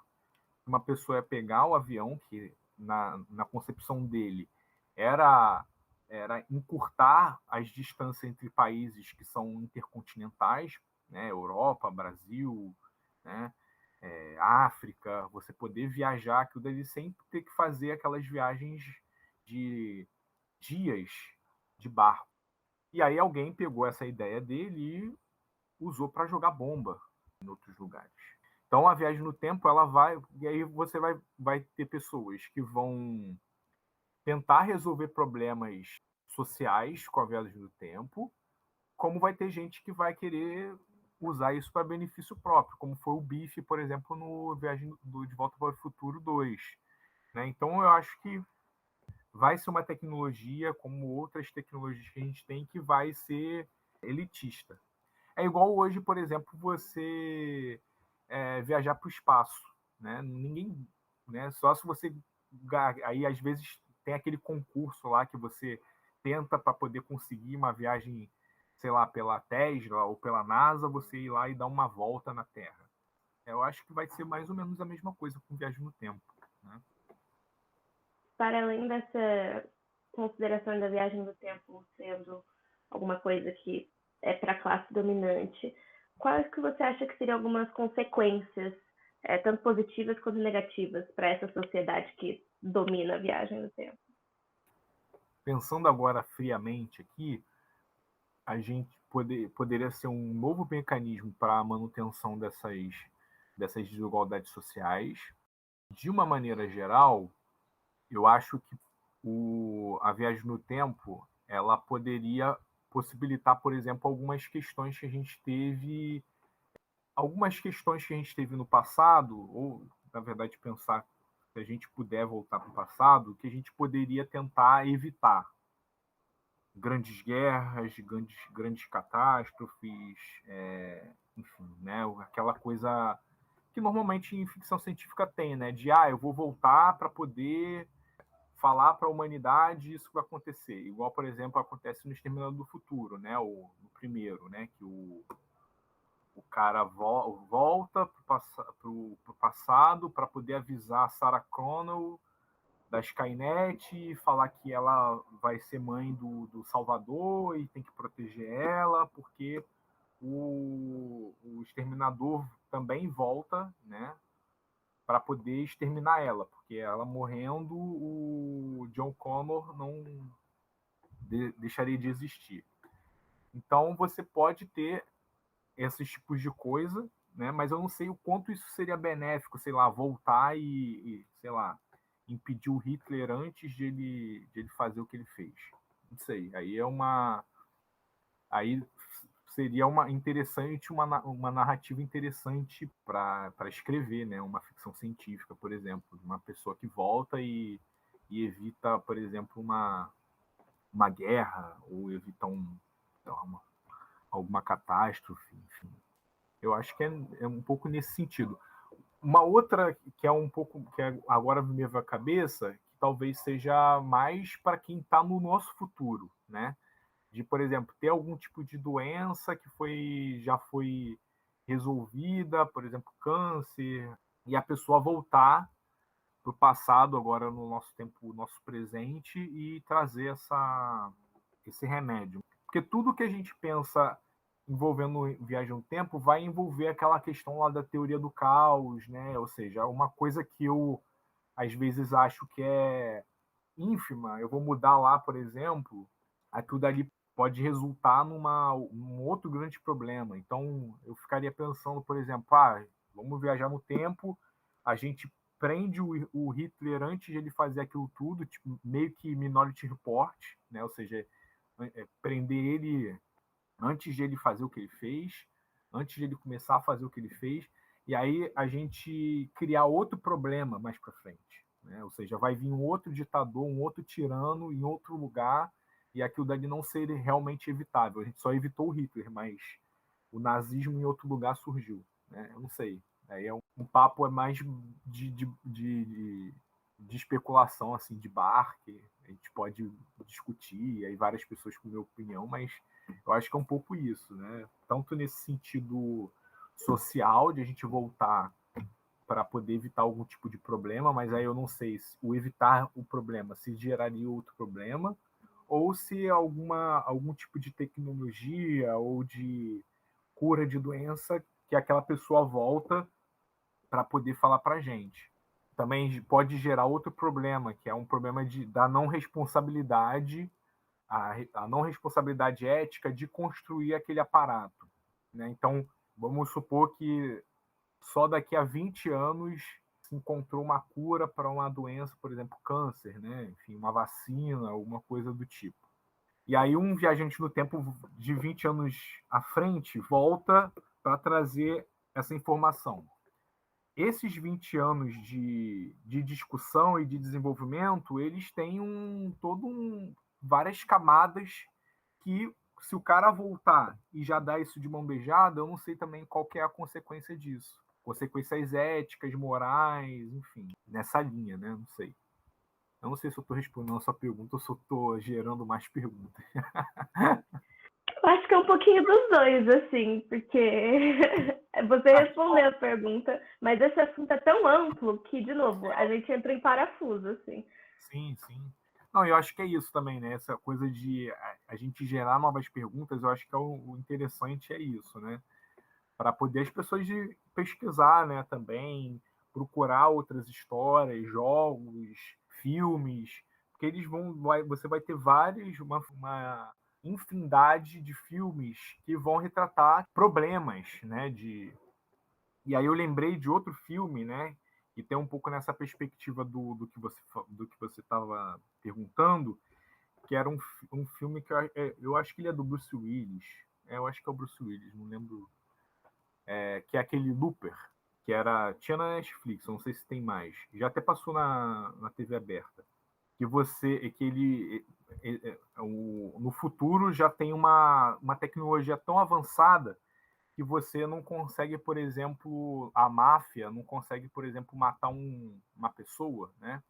que uma pessoa ia pegar o avião, que na concepção dele era encurtar as distâncias entre países que são intercontinentais, né? Europa, Brasil, né? África, você poder viajar, aquilo dele sempre ter que fazer aquelas viagens de dias de barco. E aí alguém pegou essa ideia dele e usou para jogar bomba em outros lugares. Então a viagem no tempo, ela vai, e aí você vai ter pessoas que vão tentar resolver problemas sociais com a viagem no tempo, como vai ter gente que vai querer usar isso para benefício próprio, como foi o Biff, por exemplo, no Viagem De Volta para o Futuro 2. Né? Então eu acho que vai ser uma tecnologia, como outras tecnologias que a gente tem, que vai ser elitista. É igual hoje, por exemplo, você viajar para o espaço. Né? Ninguém, né? Só se você... Aí, às vezes, tem aquele concurso lá que você tenta para poder conseguir uma viagem, sei lá, pela Tesla ou pela NASA, você ir lá e dar uma volta na Terra. Eu acho que vai ser mais ou menos a mesma coisa com viagem no tempo. Né? Para além dessa consideração da viagem no tempo sendo alguma coisa que é para a classe dominante, quais que você acha que seriam algumas consequências, tanto positivas quanto negativas, para essa sociedade que domina a viagem no tempo? Pensando agora friamente aqui, a gente poderia ser um novo mecanismo para a manutenção dessas desigualdades sociais. De uma maneira geral, eu acho que a viagem no tempo, ela poderia possibilitar, por exemplo, algumas questões que a gente teve no passado, ou, na verdade, pensar se a gente puder voltar para o passado, que a gente poderia tentar evitar. Grandes guerras, grandes catástrofes, enfim, né? Aquela coisa que normalmente em ficção científica tem, né? De eu vou voltar para poder falar para a humanidade isso que vai acontecer. Igual, por exemplo, acontece no Exterminador do Futuro, né? No primeiro, né? Que o cara volta para o passado para poder avisar a Sarah Connor da Skynet e falar que ela vai ser mãe do Salvador e tem que proteger ela, porque o Exterminador também volta, né, para poder exterminar ela, porque ela morrendo, o John Connor não deixaria de existir. Então você pode ter esses tipos de coisa, né, mas eu não sei o quanto isso seria benéfico, sei lá, voltar e sei lá, impedir o Hitler antes de ele fazer o que ele fez. Não sei. Aí seria uma narrativa interessante para escrever, né? Uma ficção científica, por exemplo, uma pessoa que volta e evita, por exemplo, uma guerra ou evita alguma catástrofe, enfim. Eu acho que é um pouco nesse sentido. Uma outra que é um pouco, que agora me veio à cabeça, que talvez seja mais para quem está no nosso futuro, né? De, por exemplo, ter algum tipo de doença que já foi resolvida, por exemplo, câncer, e a pessoa voltar para o passado, agora no nosso tempo, no nosso presente, e trazer esse remédio. Porque tudo que a gente pensa envolvendo viagem no tempo vai envolver aquela questão lá da teoria do caos, né? Ou seja, uma coisa que eu às vezes acho que é ínfima, eu vou mudar lá, por exemplo, aquilo dali pode resultar num outro grande problema. Então, eu ficaria pensando, por exemplo, vamos viajar no tempo, a gente prende o Hitler antes de ele fazer aquilo tudo, tipo, meio que Minority Report, né? Ou seja, prender ele antes de ele fazer o que ele fez, antes de ele começar a fazer o que ele fez, e aí a gente criar outro problema mais para frente, né? Ou seja, vai vir um outro ditador, um outro tirano em outro lugar, e aquilo dali não ser realmente evitável. A gente só evitou o Hitler, mas o nazismo em outro lugar surgiu, né? Eu não sei. Aí um papo mais de especulação, assim, de bar, que a gente pode discutir, aí várias pessoas com minha opinião, mas eu acho que é um pouco isso, né? Tanto nesse sentido social, de a gente voltar para poder evitar algum tipo de problema, mas aí eu não sei se o evitar o problema se geraria outro problema, ou se algum tipo de tecnologia ou de cura de doença que aquela pessoa volta para poder falar para a gente. Também pode gerar outro problema, que é um problema da não responsabilidade, a não responsabilidade ética de construir aquele aparato, né? Então, vamos supor que só daqui a 20 anos se encontrou uma cura para uma doença, por exemplo, câncer, né? Enfim, uma vacina, alguma coisa do tipo. E aí um viajante no tempo de 20 anos à frente volta para trazer essa informação. Esses 20 anos de discussão e de desenvolvimento, eles têm várias camadas que, se o cara voltar e já dar isso de mão beijada, eu não sei também qual que é a consequência disso. Consequências éticas, morais, enfim, nessa linha, né? Não sei. Eu não sei se eu estou respondendo a sua pergunta ou se eu estou gerando mais perguntas. Eu acho que é um pouquinho dos dois, assim, porque você respondeu a pergunta, mas esse assunto é tão amplo que, de novo, a gente entra em parafuso, assim. Sim, sim. Não, eu acho que é isso também, né? Essa coisa de a gente gerar novas perguntas, eu acho que o interessante é isso, né? Para poder as pessoas pesquisar, né, também, procurar outras histórias, jogos, filmes, porque você vai ter uma infinidade de filmes que vão retratar problemas, né, e aí eu lembrei de outro filme, né, que tem um pouco nessa perspectiva do que você estava perguntando, que era um filme que eu acho que ele é do Bruce Willis. Eu acho que é o Bruce Willis, não lembro. Que é aquele Looper, tinha na Netflix, não sei se tem mais. Já até passou na TV aberta. No futuro já tem uma tecnologia tão avançada que você não consegue, por exemplo, a máfia não consegue, por exemplo, matar uma pessoa, né?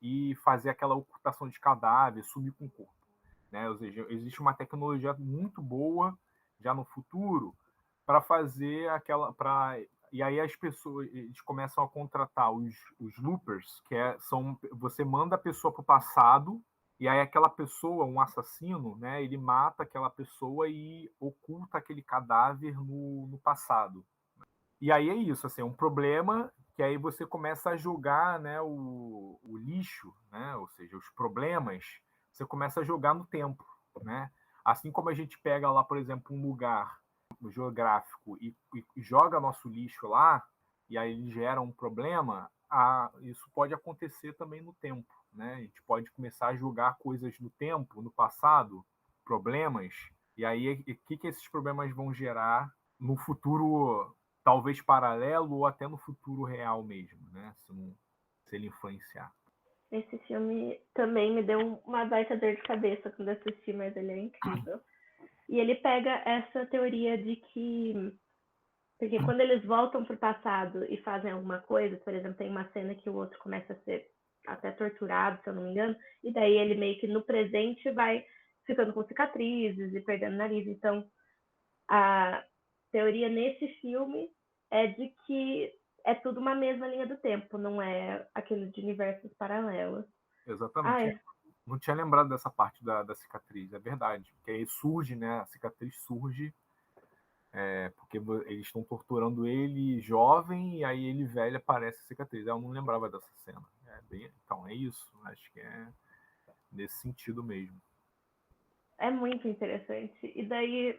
E fazer aquela ocultação de cadáver, sumir com o corpo, né? Ou seja, existe uma tecnologia muito boa já no futuro para fazer e aí as pessoas eles começam a contratar os loopers, você manda a pessoa para o passado e aí aquela pessoa, um assassino, né, ele mata aquela pessoa e oculta aquele cadáver no passado. E aí é isso, assim, é um problema que aí você começa a jogar, né, o lixo, né, ou seja, os problemas, você começa a jogar no tempo, né? Assim como a gente pega lá, por exemplo, um lugar geográfico e joga nosso lixo lá, e aí ele gera um problema, isso pode acontecer também no tempo, né? A gente pode começar a jogar coisas no tempo, no passado, problemas, e aí o que esses problemas vão gerar no futuro, talvez paralelo ou até no futuro real mesmo, né? Se ele influenciar. Esse filme também me deu uma baita dor de cabeça quando assisti, mas ele é incrível. E ele pega essa teoria de que... Porque quando eles voltam pro passado e fazem alguma coisa, por exemplo, tem uma cena que o outro começa a ser até torturado, se eu não me engano, e daí ele meio que no presente vai ficando com cicatrizes e perdendo nariz. Então, a teoria nesse filme é de que é tudo uma mesma linha do tempo, não é aquele de universos paralelos. Exatamente. Não tinha lembrado dessa parte da cicatriz, é verdade. Porque aí surge, né? A cicatriz surge porque eles estão torturando ele jovem e aí ele velho aparece a cicatriz. Eu não lembrava dessa cena. Então, é isso. Acho que é nesse sentido mesmo. É muito interessante. E daí,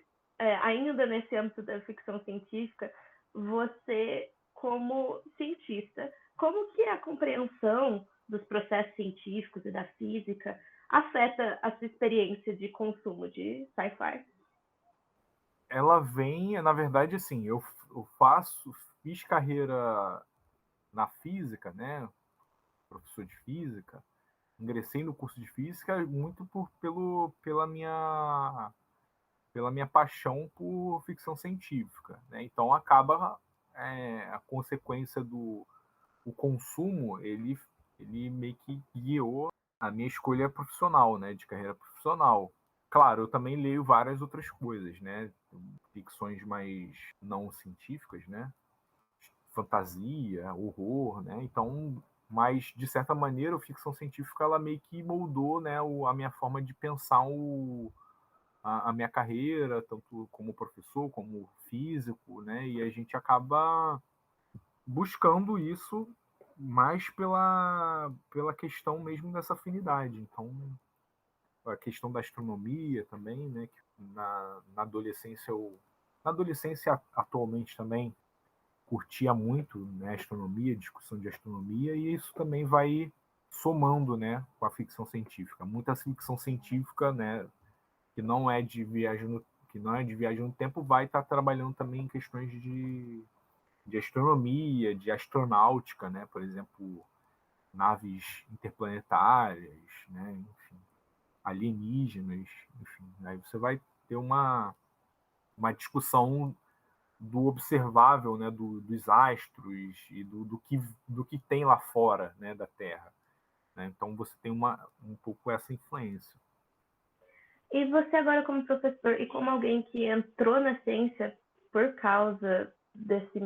ainda nesse âmbito da ficção científica, você, como cientista, como que a compreensão dos processos científicos e da física afeta a sua experiência de consumo de sci-fi? Ela vem, na verdade, assim, eu fiz carreira na física, né? Professor de física, ingressei no curso de física muito pela minha paixão por ficção científica, né? Então acaba a consequência o consumo, ele meio que guiou a minha escolha profissional, né? De carreira profissional. Claro, eu também leio várias outras coisas, né? Ficções mais não científicas, né? Fantasia, horror, né? Então, mas de certa maneira, a ficção científica ela meio que moldou, né, a minha forma de pensar a minha carreira, tanto como professor, como físico, né? E a gente acaba buscando isso mais pela questão mesmo dessa afinidade. Então, a questão da astronomia também, né? Que na adolescência atualmente também curtia muito, né, astronomia, discussão de astronomia, e isso também vai somando, né, com a ficção científica. Muita ficção científica, né, que não é de viagem no tempo, vai estar trabalhando também em questões de astronomia, de astronáutica, né, por exemplo, naves interplanetárias, né, enfim, alienígenas, enfim. Aí você vai ter uma discussão do observável, né, dos astros e do que tem lá fora, né, da Terra. Né? Então você tem um pouco essa influência. E você agora como professor e como alguém que entrou na ciência por causa desse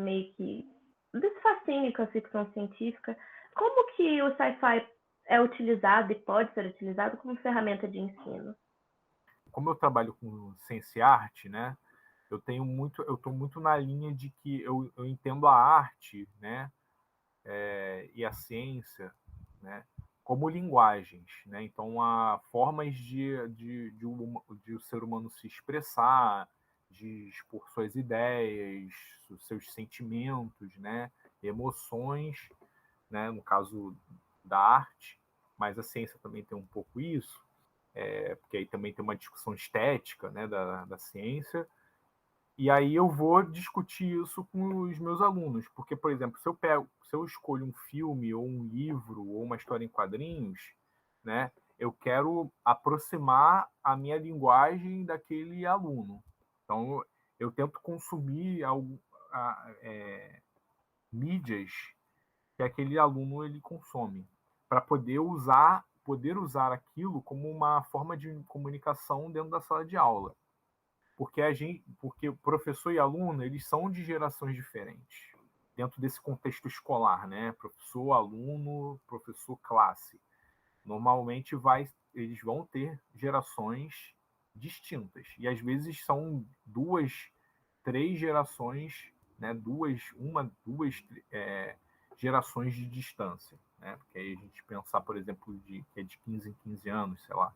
fascínio com a ficção científica, como que o sci-fi é utilizado e pode ser utilizado como ferramenta de ensino? Como eu trabalho com ciência e arte, né, eu estou muito na linha de que eu entendo a arte, né, e a ciência, né, como linguagens, né? Então há formas de o ser humano se expressar, de expor suas ideias, seus sentimentos, né, emoções, né, no caso da arte, mas a ciência também tem um pouco isso, porque aí também tem uma discussão estética, né, da ciência. E aí eu vou discutir isso com os meus alunos, porque, por exemplo, se eu escolho um filme ou um livro ou uma história em quadrinhos, né, eu quero aproximar a minha linguagem daquele aluno. Então, eu tento consumir mídias que aquele aluno ele consome, para poder usar aquilo como uma forma de comunicação dentro da sala de aula. Porque o professor e aluno, eles são de gerações diferentes, dentro desse contexto escolar, né? Professor, aluno, professor, classe. Normalmente eles vão ter gerações distintas. E às vezes são 2, 3 gerações, né? Duas gerações de distância. Né? Porque aí a gente pensar, por exemplo, que é de 15 em 15 anos, sei lá,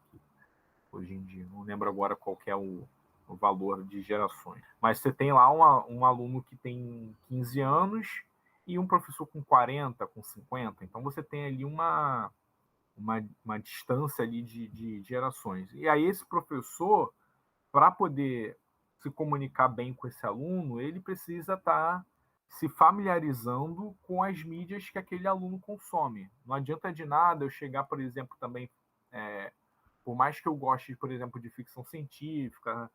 hoje em dia, não lembro agora qual que é o valor de gerações. Mas você tem lá um aluno que tem 15 anos e um professor com 40, com 50. Então você tem ali uma distância ali de gerações. E aí esse professor, para poder se comunicar bem com esse aluno, ele precisa estar se familiarizando com as mídias que aquele aluno consome. Não adianta de nada eu chegar, por exemplo, também, por mais que eu goste, por exemplo, de ficção científica,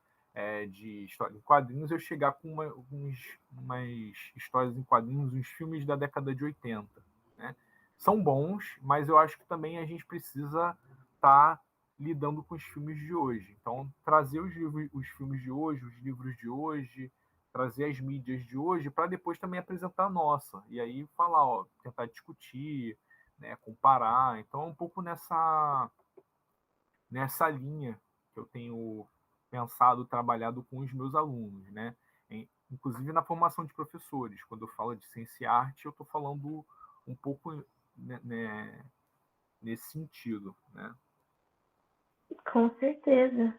de história em quadrinhos, eu chegar com umas histórias em quadrinhos, uns filmes da década de 80. Né? São bons, mas eu acho que também a gente precisa estar lidando com os filmes de hoje. Então, trazer os filmes de hoje, os livros de hoje, trazer as mídias de hoje, para depois também apresentar a nossa. E aí falar, ó, tentar discutir, né, comparar. Então, é um pouco nessa linha que eu tenho pensado, trabalhado com os meus alunos, né? Inclusive na formação de professores. Quando eu falo de ciência e arte, eu estou falando um pouco nesse sentido, né? Com certeza.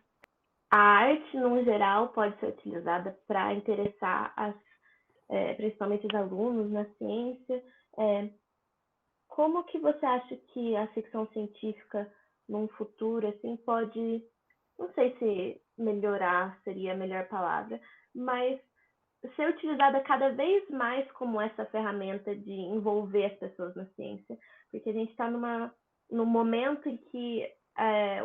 A arte, no geral, pode ser utilizada para interessar principalmente os alunos na ciência. Como que você acha que a ficção científica num futuro, assim, pode, não sei se melhorar seria a melhor palavra, mas ser utilizada cada vez mais como essa ferramenta de envolver as pessoas na ciência, porque a gente está num momento em que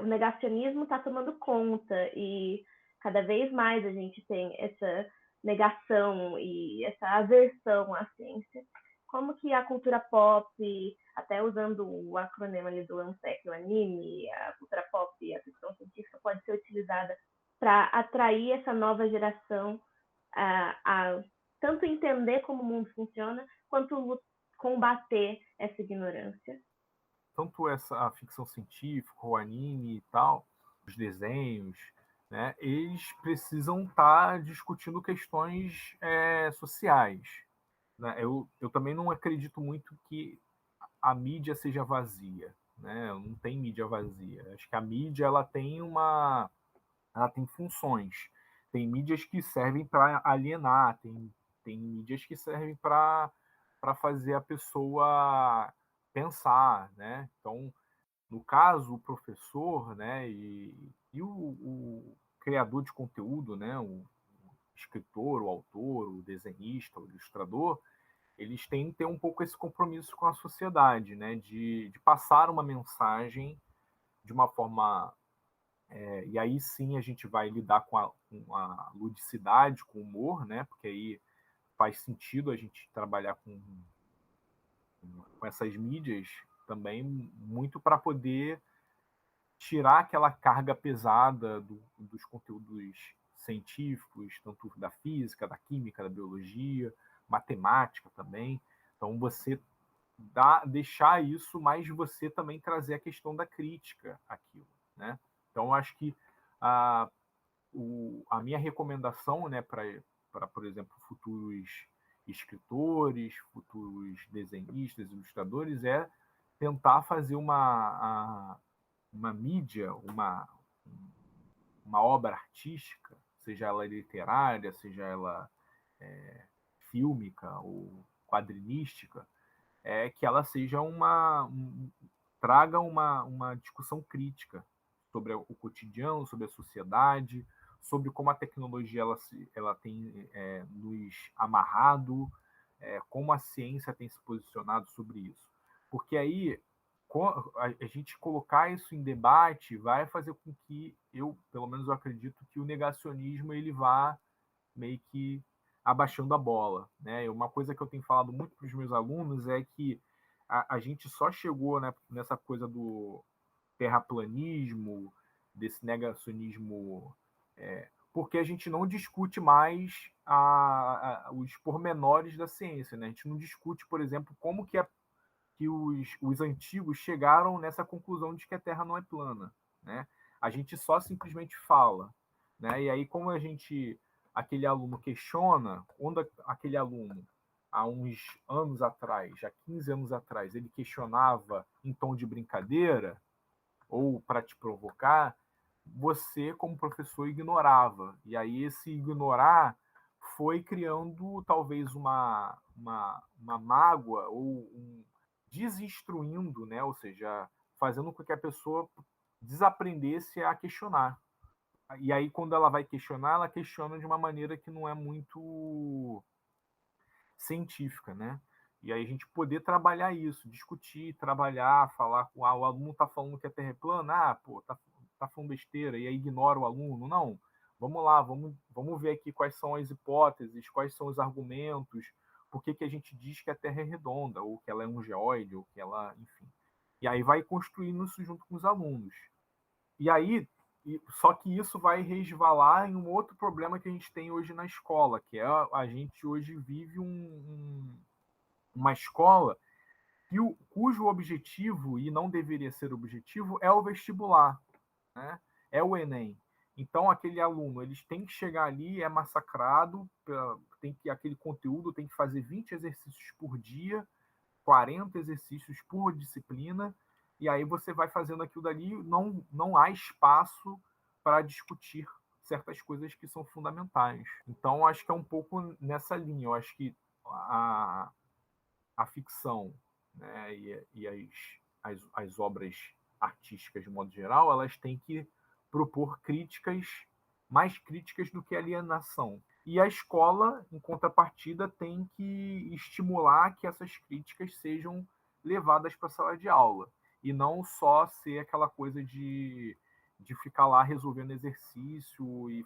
o negacionismo está tomando conta e cada vez mais a gente tem essa negação e essa aversão à ciência. Como que a cultura pop, até usando o acrônimo ali do ANSEC, o anime, a cultura pop e a ficção científica pode ser utilizada para atrair essa nova geração a tanto entender como o mundo funciona, quanto combater essa ignorância. Tanto a ficção científica, o anime e tal, os desenhos, né, eles precisam estar discutindo questões sociais. Né? Eu também não acredito muito que a mídia seja vazia. Né? Não tem mídia vazia. Acho que a mídia ela tem funções. Tem mídias que servem para alienar, tem mídias que servem para fazer a pessoa pensar, né? Então, no caso, o professor, né, e o criador de conteúdo, né, o escritor, o autor, o desenhista, o ilustrador, eles têm que ter um pouco esse compromisso com a sociedade, né, de passar uma mensagem de uma forma e aí sim a gente vai lidar com a ludicidade, com o humor, né? Porque aí faz sentido a gente trabalhar com essas mídias também, muito para poder tirar aquela carga pesada dos conteúdos científicos, tanto da física, da química, da biologia, matemática também. Então, você deixar isso, mas você também trazer a questão da crítica àquilo, né? Então, acho que a minha recomendação, né, para, por exemplo, futuros escritores, futuros desenhistas, ilustradores, é tentar fazer uma mídia, uma obra artística, seja ela literária, seja ela fílmica ou quadrinística, que ela seja traga uma discussão crítica sobre o cotidiano, sobre a sociedade, sobre como a tecnologia ela tem nos amarrado, como a ciência tem se posicionado sobre isso. Porque aí a gente colocar isso em debate vai fazer com que pelo menos eu acredito que o negacionismo ele vá meio que abaixando a bola, né? Uma coisa que eu tenho falado muito para os meus alunos é que a gente só chegou, né, nessa coisa do terraplanismo, desse negacionismo, porque a gente não discute mais os pormenores da ciência, né? A gente não discute, por exemplo, como que os antigos chegaram nessa conclusão de que a Terra não é plana, né? A gente só simplesmente fala, né? E aí, como aquele aluno questiona, quando aquele aluno, há uns anos atrás, já 15 anos atrás, ele questionava em tom de brincadeira ou para te provocar, você, como professor, ignorava. E aí esse ignorar foi criando talvez uma mágoa ou desinstruindo, né? Ou seja, fazendo com que a pessoa desaprendesse a questionar. E aí, quando ela vai questionar, ela questiona de uma maneira que não é muito científica, né? E aí a gente poder trabalhar isso, discutir, trabalhar, falar com o aluno está falando que a Terra é plana, pô, tá falando besteira, e aí ignora o aluno. Não, vamos lá, vamos ver aqui quais são as hipóteses, quais são os argumentos, por que a gente diz que a Terra é redonda, ou que ela é um geóide, ou que ela, enfim. E aí vai construindo isso junto com os alunos. E aí, só que isso vai resvalar em um outro problema que a gente tem hoje na escola, que é a gente hoje vive uma escola cujo objetivo, e não deveria ser objetivo, é o vestibular, né? É o Enem. Então, aquele aluno, eles têm que chegar ali, é massacrado, aquele conteúdo tem que fazer 20 exercícios por dia, 40 exercícios por disciplina, e aí você vai fazendo aquilo dali, não há espaço para discutir certas coisas que são fundamentais. Então, acho que é um pouco nessa linha. Eu acho que a ficção, né, e as obras artísticas de modo geral, elas têm que propor críticas, mais críticas do que alienação. E a escola, em contrapartida, tem que estimular que essas críticas sejam levadas para a sala de aula, e não só ser aquela coisa de ficar lá resolvendo exercício, e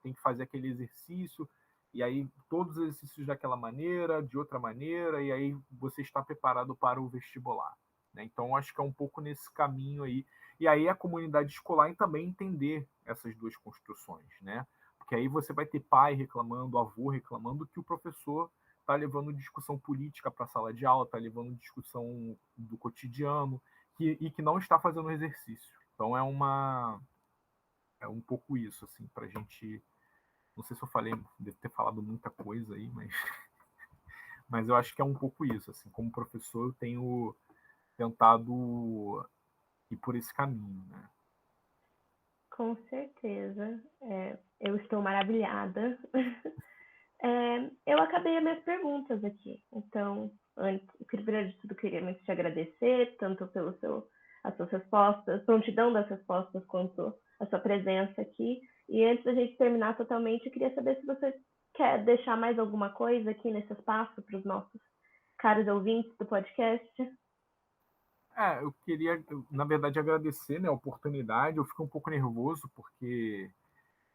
tem que fazer aquele exercício, e aí todos os exercícios daquela maneira, de outra maneira, e aí você está preparado para o vestibular. Né? Então, acho que é um pouco nesse caminho aí. E aí a comunidade escolar também entender essas duas construções, né? Porque aí você vai ter pai reclamando, avô reclamando que o professor está levando discussão política para a sala de aula, está levando discussão do cotidiano, e que não está fazendo exercício. Então é um pouco isso, assim, para a gente... Não sei se eu falei, devo ter falado muita coisa aí, mas eu acho que é um pouco isso, assim, como professor eu tenho tentado ir por esse caminho, né? Com certeza. Eu estou maravilhada. Eu acabei as minhas perguntas aqui. Então, primeiro de tudo, queria muito te agradecer, tanto as suas respostas, prontidão das respostas, quanto a sua presença aqui. E antes da gente terminar totalmente, eu queria saber se você quer deixar mais alguma coisa aqui nesse espaço para os nossos caros ouvintes do podcast. Eu queria, na verdade, agradecer, né, a oportunidade. Eu fico um pouco nervoso, porque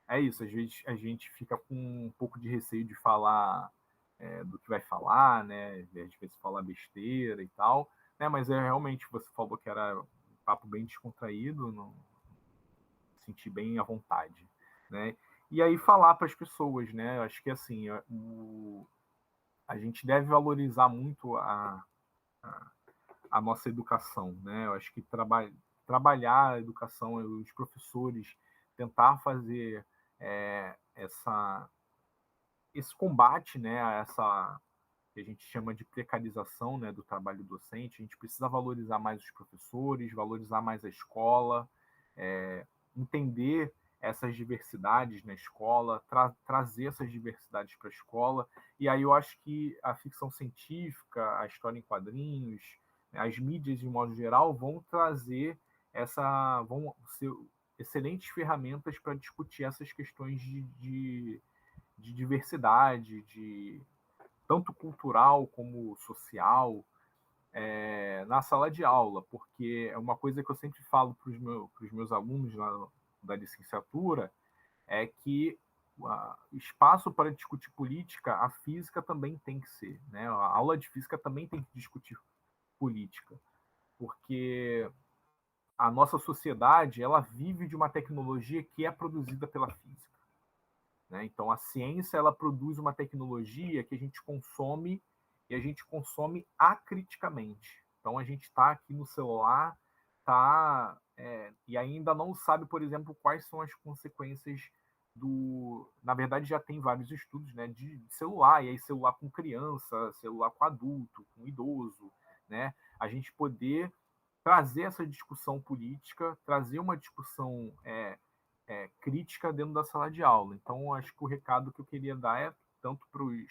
é isso, às vezes a gente fica com um pouco de receio de falar do que vai falar, né, às vezes falar besteira e tal, né, mas realmente, você falou que era um papo bem descontraído, não senti bem à vontade, né, e aí falar para as pessoas, né, eu acho que assim, a gente deve valorizar muito a nossa educação, né? Eu acho que trabalhar a educação, os professores tentar fazer esse combate, né, a essa que a gente chama de precarização, né, do trabalho docente. A gente precisa valorizar mais os professores, valorizar mais a escola, entender essas diversidades na escola, trazer essas diversidades para a escola. E aí eu acho que a ficção científica, a história em quadrinhos, as mídias de modo geral vão trazer vão ser excelentes ferramentas para discutir essas questões de diversidade, tanto cultural como social, na sala de aula, porque é uma coisa que eu sempre falo para os meus alunos da licenciatura, é que espaço para discutir política, a física também tem que ser, né? A aula de física também tem que discutir política, porque a nossa sociedade, ela vive de uma tecnologia que é produzida pela física, né? Então a ciência, ela produz uma tecnologia que a gente consome, e a gente consome acriticamente. Então a gente está aqui no celular, e ainda não sabe, por exemplo, quais são as consequências na verdade já tem vários estudos, né, de celular, e aí celular com criança, celular com adulto, com idoso, né? A gente poder trazer essa discussão política, trazer uma discussão crítica dentro da sala de aula. Então, acho que o recado que eu queria dar é tanto para os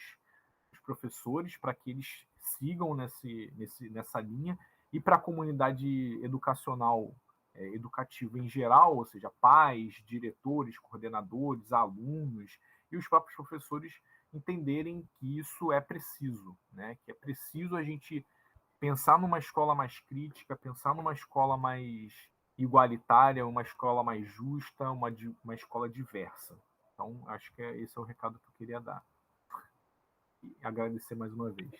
professores, para que eles sigam nessa linha, e para a comunidade educacional, educativa em geral, ou seja, pais, diretores, coordenadores, alunos e os próprios professores entenderem que isso é preciso, né? Que é preciso a gente pensar numa escola mais crítica, pensar numa escola mais igualitária, uma escola mais justa, uma escola diversa. Então, acho que esse é o recado que eu queria dar. E agradecer mais uma vez.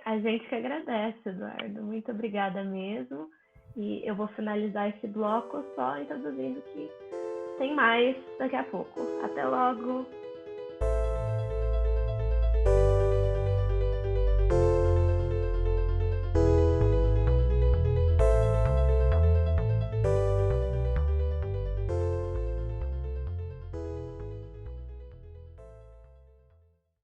A gente que agradece, Eduardo. Muito obrigada mesmo. E eu vou finalizar esse bloco só introduzindo que tem mais daqui a pouco. Até logo!